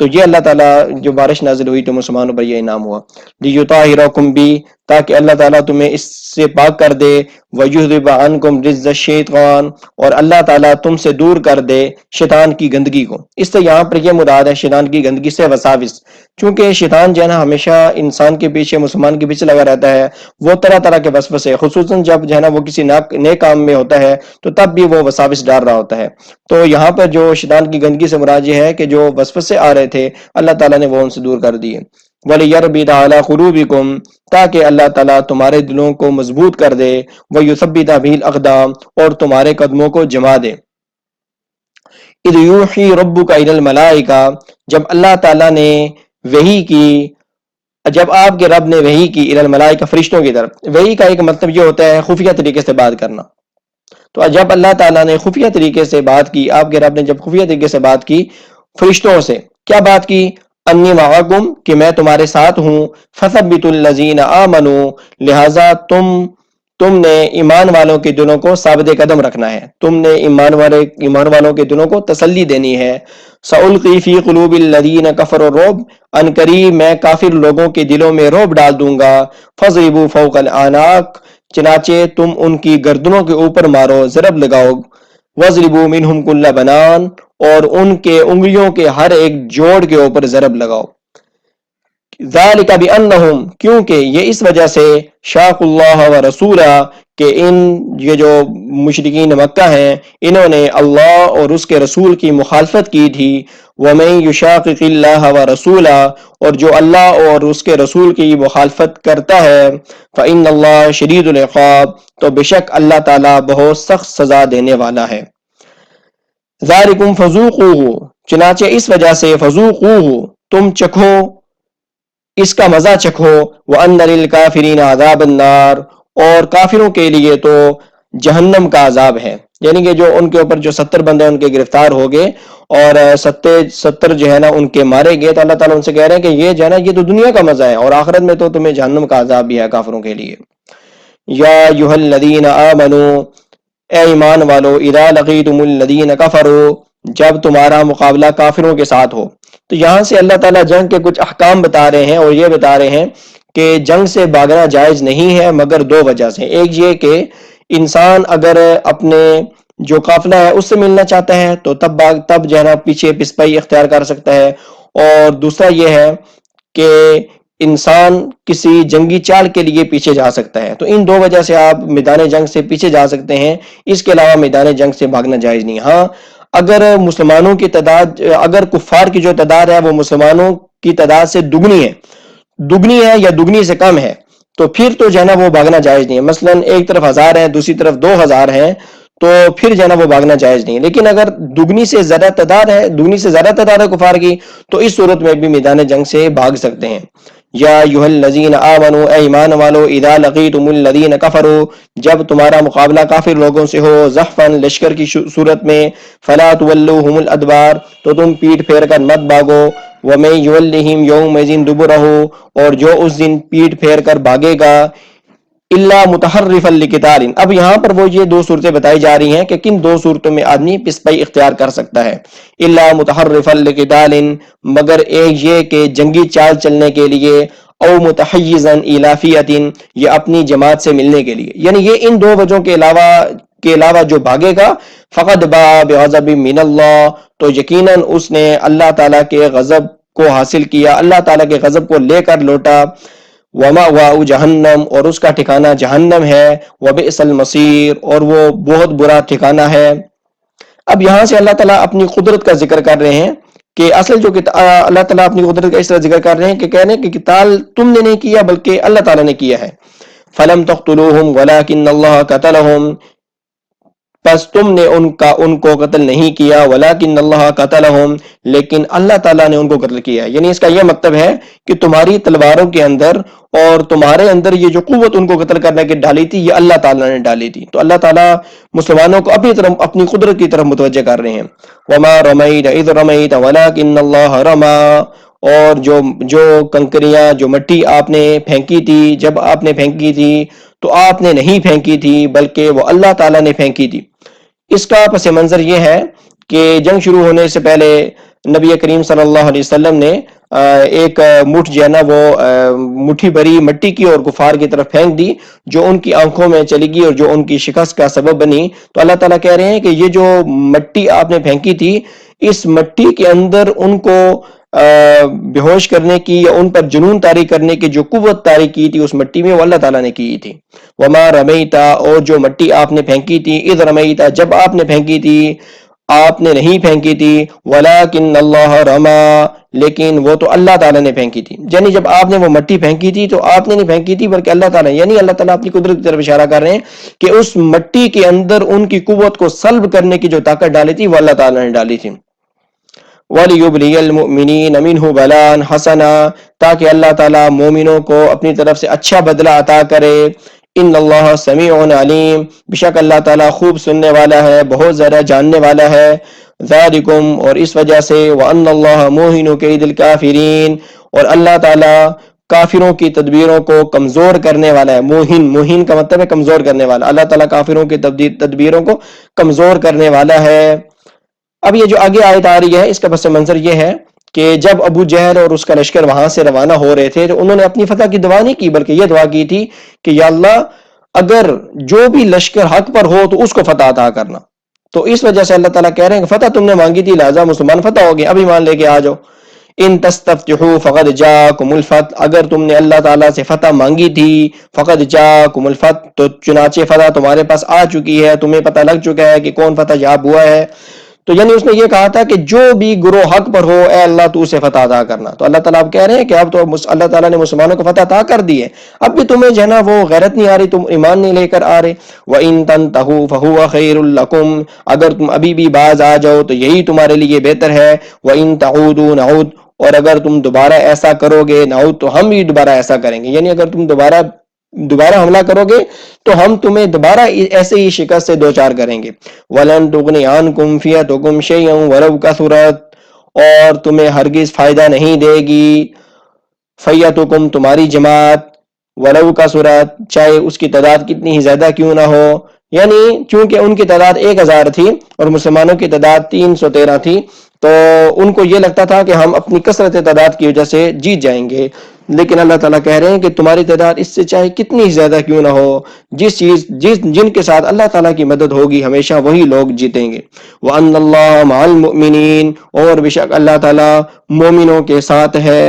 تو یہ اللہ تعالیٰ جو بارش نازل ہوئی تو مسلمانوں پر یہ انعام ہوا، لِيُطَهِّرَكُمْ بِهِ تاکہ اللہ تعالیٰ تمہیں اس سے پاک کر دے، وَيُذْهِبَ عَنْكُمْ رِجْزَ الشَّيْطَانِ اور اللہ تعالیٰ تم سے دور کر دے شیطان کی گندگی کو۔ اس سے یہاں پر یہ مراد ہے شیطان کی گندگی سے وساوس، چونکہ شیطان جو ہے نا ہمیشہ انسان کے پیچھے، مسلمان کے پیچھے لگا رہتا ہے، وہ طرح طرح کے وسوسے، خصوصاً جب جو ہے نا وہ کسی نیک کام میں ہوتا ہے تو تب بھی وہ وساوس ڈال رہا ہوتا ہے۔ تو یہاں پر جو شیطان کی گندگی سے مراد یہ ہے کہ جو وسوسے آ رہے تھے اللہ تعالیٰ نے وہ ان سے دور کر دیے۔ وَلِيَرْبِطَ عَلَىٰ قُلُوبِكُمْ تاکہ اللہ تعالیٰ تمہارے دلوں کو مضبوط کر دے، وَيُثَبِّتَ بِهِ الْأَقْدَامَ اور تمہارے قدموں کو جما دے۔ اِذْ يُوحِي رَبُّكَ إِلَى الْمَلَائِكَةِ جب اللہ تعالیٰ نے وحی کی، جب آپ کے رب نے وحی کی الی الملائکہ فرشتوں کی طرف۔ وحی کا ایک مطلب یہ ہوتا ہے خفیہ طریقے سے بات کرنا، تو جب اللہ تعالیٰ نے خفیہ طریقے سے بات کی، آپ کے رب نے جب خفیہ طریقے سے بات کی فرشتوں سے، کیا بات کی؟ انی معکم کہ میں تمہارے ساتھ ہوں، فثبتوا الذین آمنوا لہذا تم نے ایمان والوں کے دلوں کو ثابت قدم رکھنا ہے، تم نے ایمان والوں کے دلوں کو تسلی دینی ہے۔ سألقی فی قلوب الذین کفروا الرعب ان قریب میں کافر لوگوں کے دلوں میں رعب ڈال دوں گا، فضربوا فوق الاعناق چنانچہ تم ان کی گردنوں کے اوپر مارو، ضرب لگاؤ، وضربوا منہم کل بنان اور ان کے انگلیوں کے ہر ایک جوڑ کے اوپر ضرب لگاؤ۔ ذالک بانہم کیونکہ یہ اس وجہ سے شاق اللہ و رسولہ کہ یہ جو مشرکین مکہ ہیں انہوں نے اللہ اور اس کے رسول کی مخالفت کی تھی، وَمَن يُشَاقِقِ اللَّهَ وَرَسُولَهُ اور جو اللہ اور اس کے رسول کی مخالفت کرتا ہے، فَإِنَّ اللَّهَ شَدِيدُ الْعِقَابِ تو بے شک اللہ تعالیٰ بہت سخت سزا دینے والا ہے۔ ذَلِكُمْ فَذُوقُوهُ چنانچہ اس وجہ سے فَذُوقُوهُ تم چکھو، اس کا مزہ چکھو، وَأَنَّ لِلْكَافِرِينَ عَذَابَ النَّارِ اور کافروں کے لیے تو جہنم کا عذاب ہے، یعنی کہ جو ان کے اوپر جو 70 بندے ان کے گرفتار ہو گئے اور 70 جو ہے نا ان کے مارے گئے، تو اللہ تعالیٰ ان سے کہہ رہے ہیں کہ یہ جو ہے نا یہ تو دنیا کا مزہ ہے، اور آخرت میں تو تمہیں جہنم کا عذاب بھی ہے کافروں کے لیے۔ یا ایھا الذین آمنو، اے ایمان والو، اذا لقیتم الذین کفروا، جب تمہارا مقابلہ کافروں کے ساتھ ہو۔ تو یہاں سے اللہ تعالیٰ جنگ کے کچھ احکام بتا رہے ہیں، اور یہ بتا رہے ہیں کہ جنگ سے بھاگنا جائز نہیں ہے مگر دو وجہ سے۔ ایک یہ کہ انسان اگر اپنے جو قافلہ ہے اس سے ملنا چاہتا ہے تو تب جو ہے نا پیچھے پسپائی اختیار کر سکتا ہے، اور دوسرا یہ ہے کہ انسان کسی جنگی چال کے لیے پیچھے جا سکتا ہے۔ تو ان دو وجہ سے آپ میدان جنگ سے پیچھے جا سکتے ہیں، اس کے علاوہ میدان جنگ سے بھاگنا جائز نہیں۔ ہاں، اگر مسلمانوں کی تعداد، اگر کفار کی جو تعداد ہے وہ مسلمانوں کی تعداد سے دگنی ہے یا دگنی سے کم ہے، تو پھر تو جو ہے نا وہ بھاگنا جائز نہیں ہے۔ مثلا ایک طرف 1000 ہے، دوسری طرف 2000 ہیں، تو پھر جو ہے نا وہ بھاگنا جائز نہیں ہے۔ لیکن اگر دگنی سے زیادہ تعداد ہے کفار کی، تو اس صورت میں بھی میدان جنگ سے بھاگ سکتے ہیں۔ یا ایھا الذین آمنوا، اے ایمان والو، اذا لقیتم الذین کفروا، جب تمہارا مقابلہ کافر لوگوں سے ہو، زحفا، لشکر کی صورت میں، فلا تولوہم الادبار، تو تم پیٹ پھیر کر مت بھاگو، ومن یولہم یومئذ دبرہ، اور جو اس دن پیٹ پھیر کر بھاگے گا، الا متحرفا لقتال۔ اب یہاں پر وہ یہ دو صورتیں بتائی جا رہی ہیں کہ کن دو صورتوں میں آدمی پسپائی اختیار کر سکتا ہے۔ الا متحرفا لقتال، مگر ایک یہ کہ جنگی چال چلنے کے لیے، او متحیزا الی فئۃ، یہ اپنی جماعت سے ملنے کے لیے، یعنی یہ ان دو وجہوں کے علاوہ جو بھاگے گا، فقد باء بغضب من اللہ، تو یقیناً اس نے اللہ تعالیٰ کے غضب کو حاصل کیا، اللہ تعالیٰ کے غضب کو لے کر لوٹا۔ ومأواہ جہنم، اور اس کا ٹھکانہ جہنم ہے، وبئس المصیر، اور وہ بہت برا ٹھکانہ ہے۔ اب یہاں سے اللہ تعالیٰ اپنی قدرت کا ذکر کر رہے ہیں کہ اصل جو اللہ تعالیٰ اپنی قدرت کا اس طرح ذکر کر رہے ہیں کہ کہہ رہے ہیں کہ قتال تم نے نہیں کیا بلکہ اللہ تعالیٰ نے کیا ہے۔ فلم تقتلوہم ولکن اللہ قتلہم، پس تم نے ان کو قتل نہیں کیا، ولکن اللہ قتلہم، لیکن اللہ تعالیٰ نے ان کو قتل کیا۔ یعنی اس کا یہ مطلب ہے کہ تمہاری تلواروں کے اندر اور تمہارے اندر یہ جو قوت ان کو قتل کرنے کی ڈالی تھی، یہ اللہ تعالیٰ نے ڈالی تھی۔ تو اللہ تعالیٰ مسلمانوں کو اپنی طرف، اپنی قدرت کی طرف متوجہ کر رہے ہیں۔ وما رمیت اذ رمیت ولکن اللہ رما، اور جو کنکریاں، جو مٹی آپ نے پھینکی تھی، جب آپ نے پھینکی تھی تو آپ نے نہیں پھینکی تھی بلکہ وہ اللہ تعالیٰ نے پھینکی تھی۔ اس کا پس منظر یہ ہے کہ جنگ شروع ہونے سے پہلے نبی کریم صلی اللہ علیہ وسلم نے ایک مٹھ جو ہے نا وہ مٹھی بھری مٹی کی اور کفار کی طرف پھینک دی، جو ان کی آنکھوں میں چلی گئی اور جو ان کی شکست کا سبب بنی۔ تو اللہ تعالیٰ کہہ رہے ہیں کہ یہ جو مٹی آپ نے پھینکی تھی، اس مٹی کے اندر ان کو بے ہوش کرنے کی یا ان پر جنون طاری کرنے کی جو قوت طاری کی تھی اس مٹی میں، وہ اللہ تعالیٰ نے کی تھی۔ وما رمیتا، اور جو مٹی آپ نے پھینکی تھی، اذ رمیتا، جب آپ نے پھینکی تھی، آپ نے نہیں پھینکی تھی، ولکن اللہ رما، لیکن وہ تو اللہ تعالیٰ نے پھینکی تھی۔ یعنی جب آپ نے وہ مٹی پھینکی تھی تو آپ نے نہیں پھینکی تھی بلکہ اللہ تعالیٰ، یعنی اللہ تعالیٰ اپنی قدرت کی طرف اشارہ کر رہے ہیں کہ اس مٹی کے اندر ان کی قوت کو سلب کرنے کی جو طاقت ڈالی تھی وہ اللہ تعالیٰ نے ڈالی تھی۔ وَلِيُبْلِيَ الْمُؤْمِنِينَ مِنْهُ بَلَاءً حَسَنًا، تاکہ اللہ تعالیٰ مومنوں کو اپنی طرف سے اچھا بدلہ عطا کرے۔ ان اللہ سمیع علیم، بے شک اللہ تعالیٰ خوب سننے والا ہے، بہت زیادہ جاننے والا ہے۔ ذالکم، اور اس وجہ سے، وَأَنَّ اللَّهَ مُوهِنُ كَيْدِ الْكَافِرِينَ، اور اللہ تعالیٰ کافروں کی تدبیروں کو کمزور کرنے والا ہے۔ موہن کا مطلب ہے کمزور کرنے والا، اللہ تعالیٰ کافروں کی تدبیروں کو کمزور کرنے والا ہے۔ اب یہ جو آگے آیت آ رہی ہے اس کا پس منظر یہ ہے کہ جب ابو جہل اور اس کا لشکر وہاں سے روانہ ہو رہے تھے تو انہوں نے اپنی فتح کی دعا نہیں کی بلکہ یہ دعا کی تھی کہ یا اللہ، اگر جو بھی لشکر حق پر ہو تو اس کو فتح عطا کرنا۔ تو اس وجہ سے اللہ تعالیٰ کہہ رہے ہیں کہ فتح تم نے مانگی تھی لہذا مسلمان فتح ہو گئے، اب ایمان لے کے آ جاؤ۔ ان تستفتحوا فقد جاءکم الفتح، اگر تم نے اللہ تعالیٰ سے فتح مانگی تھی، فقد جاءکم الفتح، تو چنانچہ فتح تمہارے پاس آ چکی ہے، تمہیں پتہ لگ چکا ہے کہ کون فتح یاب ہوا ہے۔ تو یعنی اس نے یہ کہا تھا کہ جو بھی گروہ حق پر ہو، اے اللہ تو اسے فتح عطا کرنا۔ تو اللہ تعالیٰ اب کہہ رہے ہیں کہ اب تو اللہ تعالیٰ نے مسلمانوں کو فتح عطا کر دی ہے، اب بھی تمہیں جو ہے نا وہ غیرت نہیں آ رہی، تم ایمان نہیں لے کر آ رہے۔ وَإِن تَنْتَهُوا فَهُوَ خَيْرٌ لَكُمْ، اگر تم ابھی بھی باز آ جاؤ تو یہی تمہارے لیے بہتر ہے۔ وَإِن تَعُودُوا نَعُودْ، اور اگر تم دوبارہ ایسا کرو گے، نعود، تو ہم بھی دوبارہ ایسا کریں گے، یعنی اگر تم دوبارہ دوبارہ حملہ کرو گے تو ہم تمہیں دوبارہ ایسے ہی شکست سے دوچار کریں گے. وَلَن تُغْنِ عَنْكُمْ فِئَتُكُمْ شَيْئًا وَلَوْ كَثُرَتْ، اور تمہیں ہرگز فائدہ نہیں دے گی فیتکم تمہاری جماعت، ولو کثرت چاہے اس کی تعداد کتنی ہی زیادہ کیوں نہ ہو. یعنی چونکہ ان کی تعداد 1000 تھی اور مسلمانوں کی تعداد 313 تھی، تو ان کو یہ لگتا تھا کہ ہم اپنی کثرت تعداد کی وجہ سے جیت جائیں گے. لیکن اللہ تعالیٰ کہہ رہے ہیں کہ تمہاری تعداد اس سے چاہے کتنی ہی زیادہ کیوں نہ ہو، جن کے ساتھ اللہ تعالیٰ کی مدد ہوگی ہمیشہ وہی لوگ جیتیں گے. وَأَنَّ اللَّهَ مَعَ الْمُؤْمِنِينَ، اور بے شک اللہ تعالیٰ مومنوں کے ساتھ ہے.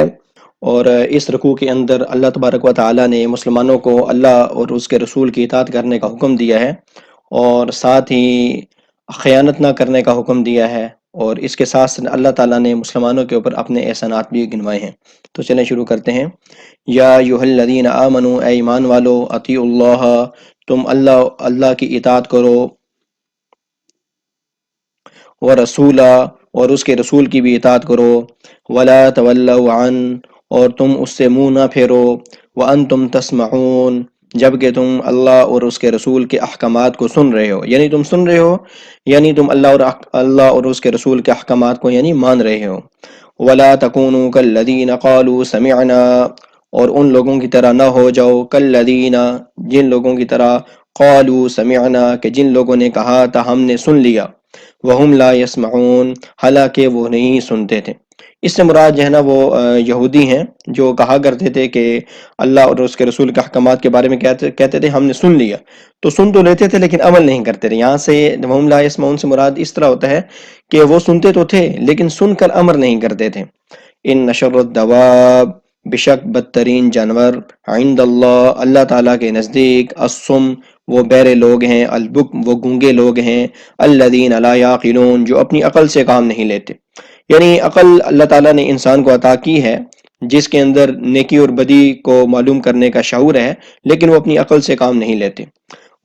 اور اس رکوع کے اندر اللہ تبارک و تعالیٰ نے مسلمانوں کو اللہ اور اس کے رسول کی اطاعت کرنے کا حکم دیا ہے، اور ساتھ ہی خیانت نہ کرنے کا حکم دیا ہے، اور اس کے ساتھ اللہ تعالیٰ نے مسلمانوں کے اوپر اپنے احسانات بھی گنوائے ہیں. تو چلیں شروع کرتے ہیں. یا ایھا الذین آمنوا، اے ایمان والو، اطیعوا اللہ، تم اللہ کی اطاعت کرو، ورسولہ، اور اس کے رسول کی بھی اطاعت کرو، ولا تولوا عنہ، اور تم اس سے منہ نہ پھیرو، وانتم تسمعون، جبکہ تم اللہ اور اس کے رسول کے احکامات کو سن رہے ہو. یعنی تم سن رہے ہو، یعنی تم اللہ اور اس کے رسول کے احکامات کو یعنی مان رہے ہو. ولا تکونوا کالذین قالوا سمعنا، اور ان لوگوں کی طرح نہ ہو جاؤ، کالذین، جن لوگوں کی طرح، قالوا سمعنا، کہ جن لوگوں نے کہا تھا ہم نے سن لیا، وہم لا یسمعون، حالانکہ وہ نہیں سنتے تھے. اس سے مراد جو ہے نا وہ یہودی ہیں جو کہا کرتے تھے کہ اللہ اور اس کے رسول کے احکامات کے بارے میں کہتے تھے ہم نے سن لیا، تو سن تو لیتے تھے لیکن عمل نہیں کرتے تھے. یہاں سے وہم لا یسمعون سے مراد اس طرح ہوتا ہے کہ وہ سنتے تو تھے لیکن سن کر عمل نہیں کرتے تھے. ان شر الدواب، بشک بدترین جانور، عند اللہ، اللہ تعالیٰ کے نزدیک، الصم، وہ بہرے لوگ ہیں، البکم، وہ گونگے لوگ ہیں، الذین لا یعقلون، جو اپنی عقل سے کام نہیں لیتے. یعنی عقل اللہ تعالیٰ نے انسان کو عطا کی ہے جس کے اندر نیکی اور بدی کو معلوم کرنے کا شعور ہے، لیکن وہ اپنی عقل سے کام نہیں لیتے.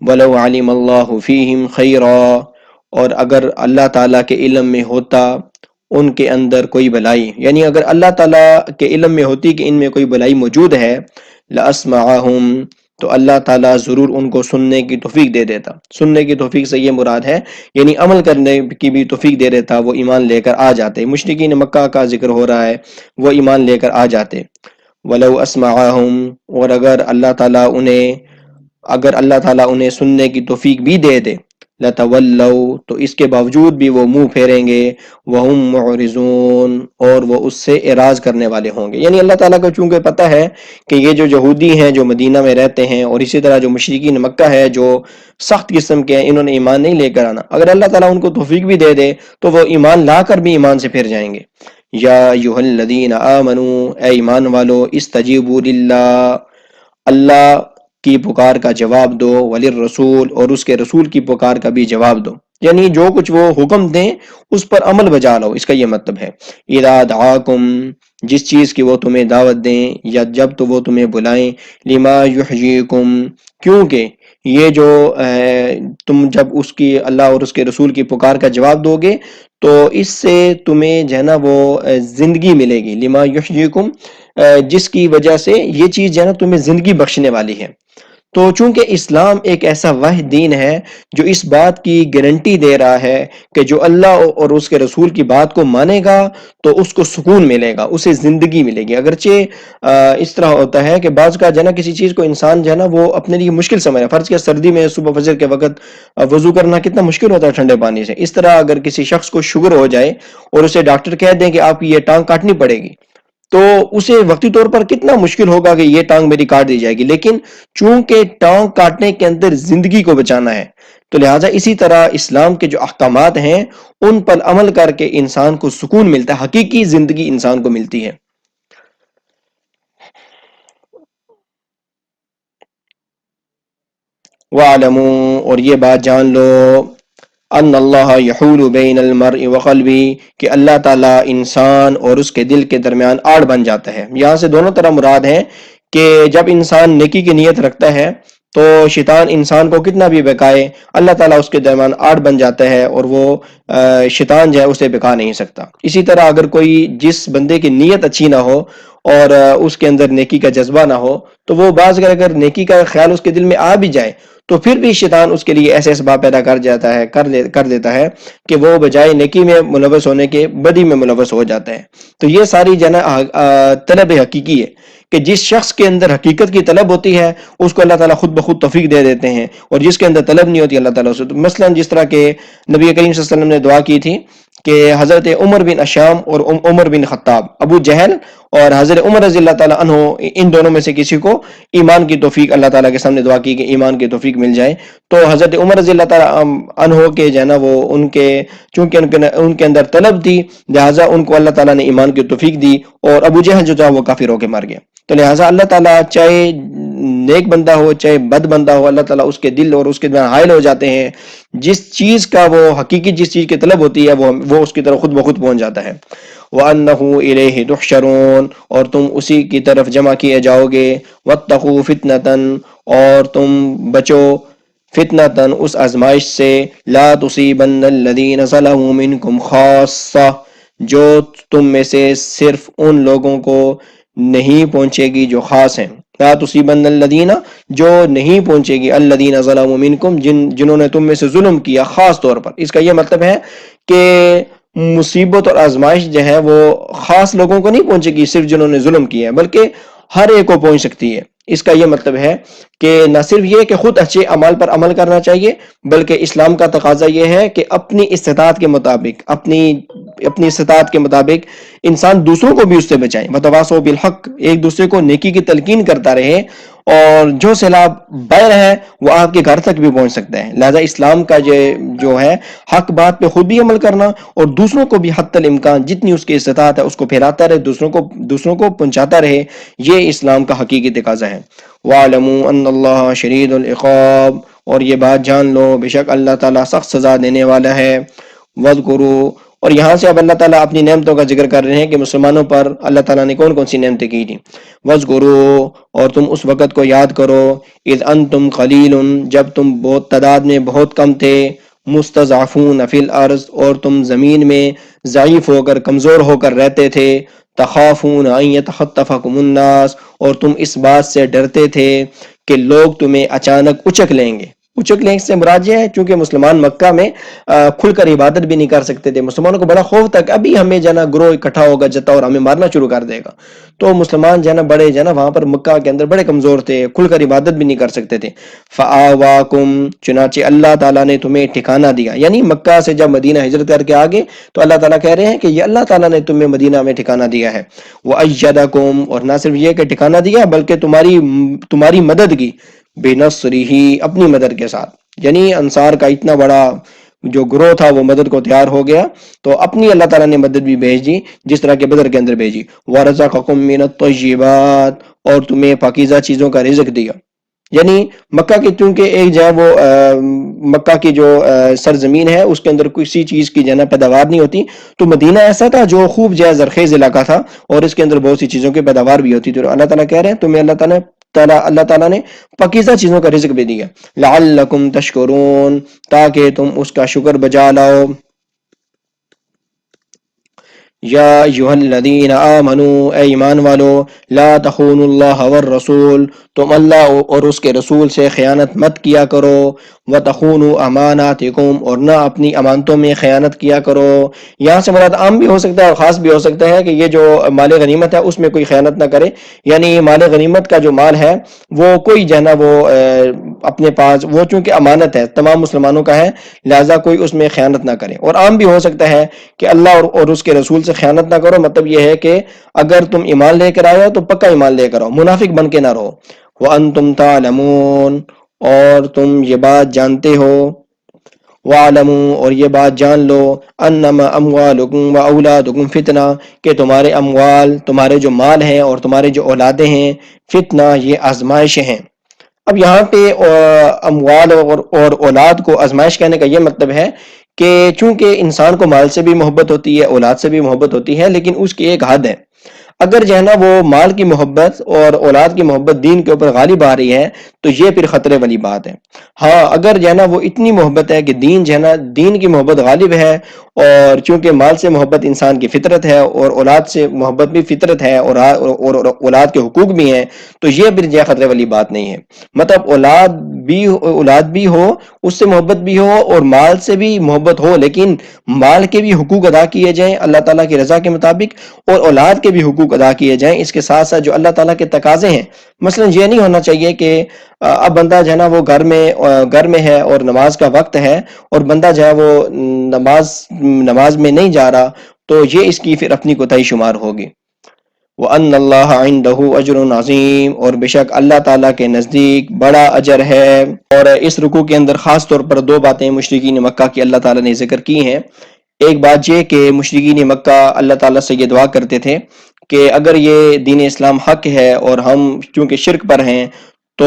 وَلَوْ عَلِمَ اللَّهُ فِيهِمْ خَيْرًا، اور اگر اللہ تعالیٰ کے علم میں ہوتا ان کے اندر کوئی بلائی، یعنی اگر اللہ تعالیٰ کے علم میں ہوتی کہ ان میں کوئی بلائی موجود ہے، لَأَسْمَعَهُمْ، تو اللہ تعالیٰ ضرور ان کو سننے کی توفیق دے دیتا. سننے کی توفیق سے یہ مراد ہے یعنی عمل کرنے کی بھی توفیق دے دیتا، وہ ایمان لے کر آ جاتے. مشرکین مکہ کا ذکر ہو رہا ہے، وہ ایمان لے کر آ جاتے. وَلَوْ أَسْمَعَهُمْ، اور اگر اللہ تعالیٰ انہیں سننے کی توفیق بھی دے دے، لَتَوَلَّوْا، تو اس کے باوجود بھی وہ منہ پھیریں گے، وَهُمْ مُعْرِضُونَ، اور وہ اس سے اعراض کرنے والے ہوں گے. یعنی اللہ تعالیٰ کو چونکہ پتہ ہے کہ یہ جو یہودی ہیں جو مدینہ میں رہتے ہیں، اور اسی طرح جو مشرکین مکہ ہے جو سخت قسم کے ہیں، انہوں نے ایمان نہیں لے کر آنا، اگر اللہ تعالیٰ ان کو توفیق بھی دے دے تو وہ ایمان لا کر بھی ایمان سے پھر جائیں گے. یا ایھا الذین آمنوا، اے ایمان والو، استجیبوا للہ، اللہ کی پکار کا جواب دو، وللرسول، اور اس کے رسول کی پکار کا بھی جواب دو. یعنی جو کچھ وہ حکم دیں اس پر عمل بجا لو، اس کا یہ مطلب ہے. اذا دعاکم، جس چیز کی وہ تمہیں دعوت دیں، یا جب تو وہ تمہیں بلائیں، لما یحییکم، کیونکہ یہ جو تم جب اس کی اللہ اور اس کے رسول کی پکار کا جواب دو گے تو اس سے تمہیں جو ہے نا وہ زندگی ملے گی. لما یحییکم، جس کی وجہ سے یہ چیز جو ہے نا تمہیں زندگی بخشنے والی ہے. تو چونکہ اسلام ایک ایسا واحد دین ہے جو اس بات کی گارنٹی دے رہا ہے کہ جو اللہ اور اس کے رسول کی بات کو مانے گا تو اس کو سکون ملے گا، اسے زندگی ملے گی. اگرچہ اس طرح ہوتا ہے کہ بعض کا جو ہے نا کسی چیز کو انسان جو ہے نا وہ اپنے لیے مشکل سمجھے. فرض کیا سردی میں صبح فجر کے وقت وضو کرنا کتنا مشکل ہوتا ہے ٹھنڈے پانی سے. اس طرح اگر کسی شخص کو شوگر ہو جائے اور اسے ڈاکٹر کہہ دیں کہ آپ کی یہ ٹانگ کاٹنی پڑے گی، تو اسے وقتی طور پر کتنا مشکل ہوگا کہ یہ ٹانگ میری کاٹ دی جائے گی. لیکن چونکہ ٹانگ کاٹنے کے اندر زندگی کو بچانا ہے، تو لہٰذا اسی طرح اسلام کے جو احکامات ہیں ان پر عمل کر کے انسان کو سکون ملتا ہے، حقیقی زندگی انسان کو ملتی ہے. وَاعْلَمُوا، اور یہ بات جان لو، ان اللہ یحول بین المرء وقلبہ، کہ اللہ تعالیٰ انسان اور اس کے دل کے درمیان آڑ بن جاتا ہے. یہاں سے دونوں طرح مراد ہیں کہ جب انسان نیکی کی نیت رکھتا ہے تو شیطان انسان کو کتنا بھی بہکائے، اللہ تعالیٰ اس کے درمیان آڑ بن جاتا ہے، اور وہ شیطان جو ہے اسے بہکا نہیں سکتا۔ اسی طرح اگر کوئی جس بندے کی نیت اچھی نہ ہو اور اس کے اندر نیکی کا جذبہ نہ ہو، تو وہ بعض اگر نیکی کا خیال اس کے دل میں آ بھی جائے تو پھر بھی شیطان اس کے لیے ایسے اسباب پیدا کر جاتا ہے، کر دیتا ہے کہ وہ بجائے نیکی میں ملوث ہونے کے بدی میں ملوث ہو جاتا ہے۔ تو یہ ساری طلب حقیقی ہے کہ جس شخص کے اندر حقیقت کی طلب ہوتی ہے اس کو اللہ تعالیٰ خود بخود توفیق دے دیتے ہیں، اور جس کے اندر طلب نہیں ہوتی اللہ تعالیٰ سے، مثلا جس طرح کہ نبی کریم صلی اللہ علیہ وسلم نے دعا کی تھی کہ حضرت عمر بن اشام اور عمر بن خطاب، ابو جہل اور حضرت عمر رضی اللہ تعالیٰ عنہ، ان دونوں میں سے کسی کو ایمان کی توفیق اللہ تعالیٰ کے سامنے دعا کی کہ ایمان کی توفیق مل جائے، تو حضرت عمر رضی اللہ تعالیٰ عنہ کے جو ہے نا وہ چونکہ ان کے اندر طلب تھی، لہٰذا ان کو اللہ تعالیٰ نے ایمان کی توفیق دی، اور ابو جہل جو تھا وہ کافر ہو کے مر گیا۔ تو لہٰذا اللہ تعالیٰ چاہے نیک بندہ ہو چاہے بد بندہ ہو، اللہ تعالیٰ اس کے دل اور اس کے درمیان حائل ہو جاتے ہیں، جس چیز کا وہ حقیقی جس چیز کی طلب ہوتی ہے وہ اس کی طرف خود بخود پہنچ جاتا ہے۔ وَأَنَّهُ إِلَيْهِ تُحْشَرُونَ، اور تم اسی کی طرف جمع کیے جاؤ گے۔ وَاتَّقُوا فِتْنَةً، اور تم بچو فتنةً اس آزمائش سے، لا تُصِيبَنَّ الَّذِينَ ظَلَمُوا مِنْكُمْ خَاصَّةً، جو تم میں سے صرف ان لوگوں کو نہیں پہنچے گی جو خاص ہیں۔ لا تصیبن الذین، جو نہیں پہنچے گی، الذین ظلموا منکم، جنہوں نے تم میں سے ظلم کیا خاص طور پر۔ اس کا یہ مطلب ہے کہ مصیبت اور آزمائش جو ہے وہ خاص لوگوں کو نہیں پہنچے گی صرف جنہوں نے ظلم کیا ہے، بلکہ ہر ایک کو پہنچ سکتی ہے۔ اس کا یہ مطلب ہے کہ نہ صرف یہ کہ خود اچھے اعمال پر عمل کرنا چاہیے، بلکہ اسلام کا تقاضا یہ ہے کہ اپنی استطاعت کے مطابق اپنی استطاعت کے مطابق انسان دوسروں کو بھی اس سے بچائے، وتواصوا بالحق، ایک دوسرے کو نیکی کی تلقین کرتا رہے، اور جو سیلاب بہہ ہے وہ آپ کے گھر تک بھی پہنچ سکتا ہے۔ لہذا اسلام کا جو ہے حق بات پہ خود بھی عمل کرنا، اور دوسروں کو بھی حتی الامکان جتنی اس کی استطاعت ہے اس کو پھیلاتا رہے، دوسروں کو پہنچاتا رہے، یہ اسلام کا حقیقی تقاضا ہے۔ وَاعْلَمُوا أَنَّ اللَّهَ شَدِيدُ الْعِقَابِ، اور یہ بات جان لو بے شک اللہ تعالیٰ سخت سزا دینے والا ہے۔ وَاذْكُرُوا، اور یہاں سے اب اللہ تعالیٰ اپنی نعمتوں کا ذکر کر رہے ہیں کہ مسلمانوں پر اللہ تعالیٰ نے کون کون سی نعمتیں کی تھیں۔ وَاذْكُرُوا، اور تم اس وقت کو یاد کرو، اذ انتم قلیل، جب تم بہت تعداد میں بہت کم تھے، مستضعفون فی الارض، اور تم زمین میں ضعیف ہو کر کمزور ہو کر رہتے تھے، تخافون ان یتخطفکم الناس، اور تم اس بات سے ڈرتے تھے کہ لوگ تمہیں اچانک اچک لیں گے۔ اچک لیں سے مراد یہ ہے چونکہ مسلمان مکہ میں کھل کر عبادت بھی نہیں کر سکتے تھے، مسلمانوں کو بڑا خوف تھا کہ ابھی ہمیں جانا گروہ اکٹھا ہوگا جتا اور ہمیں مارنا شروع کر دے گا، تو مسلمان جانا بڑے جانا وہاں پر مکہ کے اندر بڑے کمزور تھے، کھل کر عبادت بھی نہیں کر سکتے تھے۔ فآواکم، چنانچہ اللہ تعالیٰ نے تمہیں ٹھکانہ دیا، یعنی مکہ سے جب مدینہ ہجرت کر کے آگے تو اللہ تعالیٰ کہہ رہے ہیں کہ یہ اللہ تعالیٰ نے تمہیں مدینہ میں ٹھکانہ دیا ہے۔ وَأَيَّدَكُمْ، اور نہ صرف یہ کہ ٹھکانہ دیا بلکہ تمہاری مدد کی، بِنَصْرِهِ، اپنی مدد کے ساتھ، یعنی انصار کا اتنا بڑا جو گروہ تھا وہ مدد کو تیار ہو گیا، تو اپنی اللہ تعالیٰ نے مدد بھی بھیج دی جس طرح کہ بدر کے اندر بھیجی۔ وَرَزَقَكُم مِّنَ الطَّيِّبَاتِ، اور تمہیں پاکیزہ چیزوں کا رزق دیا، یعنی مکہ کی چونکہ ایک جو ہے وہ مکہ کی جو سرزمین ہے اس کے اندر کسی چیز کی جو ہے نا پیداوار نہیں ہوتی، تو مدینہ ایسا تھا جو خوب جو ہے زرخیز علاقہ تھا اور اس کے اندر بہت سی چیزوں کی پیداوار بھی ہوتی تھی، تو اللہ تعالیٰ کہہ رہے ہیں تمہیں اللہ تعالیٰ نے پاکیزہ چیزوں کا رزق بھی دیا، لعلکم تشکرون، تاکہ تم اس کا شکر بجا لاؤ۔ یا ایھا الذین آمنوا، اے ایمان والو، لا تخونوا اللہ والرسول، تم اللہ اور اس کے رسول سے خیانت مت کیا کرو، وتخونوا اماناتکم، اور نہ اپنی امانتوں میں خیانت کیا کرو۔ یہاں سے مراد عام بھی ہو سکتا ہے اور خاص بھی ہو سکتا ہے کہ یہ جو مال غنیمت ہے اس میں کوئی خیانت نہ کرے، یعنی مال غنیمت کا جو مال ہے وہ کوئی جو ہے نا وہ اپنے پاس، وہ چونکہ امانت ہے تمام مسلمانوں کا ہے، لہذا کوئی اس میں خیانت نہ کرے۔ اور عام بھی ہو سکتا ہے کہ اللہ اور اس کے رسول سے خیانت نہ کرو، مطلب یہ ہے کہ اگر تم ایمان لے کر آئے ہو تو پکا ایمان لے کر آؤ، منافق بن کے نہ رہو۔ وَأَنْتُمْ تَعْلَمُونَ، اور تم یہ بات جانتے ہو، وَاعْلَمُوا، اور یہ بات جان لو، انما اموالکم واولادکم فتنہ، کہ تمہارے اموال، تمہارے جو مال ہیں اور تمہارے جو اولادیں ہیں، فتنہ، یہ آزمائشیں ہیں۔ اب یہاں پہ اموال اور اولاد کو آزمائش کہنے کا یہ مطلب ہے کہ چونکہ انسان کو مال سے بھی محبت ہوتی ہے، اولاد سے بھی محبت ہوتی ہے، لیکن اس کی ایک حد ہے۔ اگر جو ہے نا وہ مال کی محبت اور اولاد کی محبت دین کے اوپر غالب آ رہی ہے تو یہ پھر خطرے والی بات ہے۔ ہاں اگر جو ہے نا وہ اتنی محبت ہے کہ دین جو ہے نا دین کی محبت غالب ہے، اور چونکہ مال سے محبت انسان کی فطرت ہے اور اولاد سے محبت بھی فطرت ہے، اور اولاد کے حقوق بھی ہیں، تو یہ پھر جو خطرے والی بات نہیں ہے۔ مطلب اولاد بھی ہو، اس سے محبت بھی ہو، اور مال سے بھی محبت ہو، لیکن مال کے بھی حقوق ادا کیے جائیں اللہ تعالیٰ کی رضا کے مطابق، اور اولاد کے بھی حقوق ادا کیے جائیں اس کے ساتھ ساتھ جو اللہ تعالیٰ کے تقاضے ہیں۔ مثلا یہ نہیں ہونا چاہیے کہ اب بندہ جو ہے نا وہ گھر میں ہے اور نماز کا وقت ہے، اور بندہ جو ہے وہ نماز میں نہیں جا رہا، تو یہ اس کی پھر اپنی کوتاہی شمار ہوگی۔ وَأَنَّ اللَّهَ عِندَهُ أَجْرٌ عَظِيمٌ، اور بے شک اللہ تعالیٰ کے نزدیک بڑا اجر ہے۔ اور اس رکوع کے اندر خاص طور پر دو باتیں مشرکین مکہ کی اللہ تعالیٰ نے ذکر کی ہیں۔ ایک بات یہ کہ مشرکین مکہ اللہ تعالیٰ سے یہ دعا کرتے تھے کہ اگر یہ دین اسلام حق ہے اور ہم چونکہ شرک پر ہیں، تو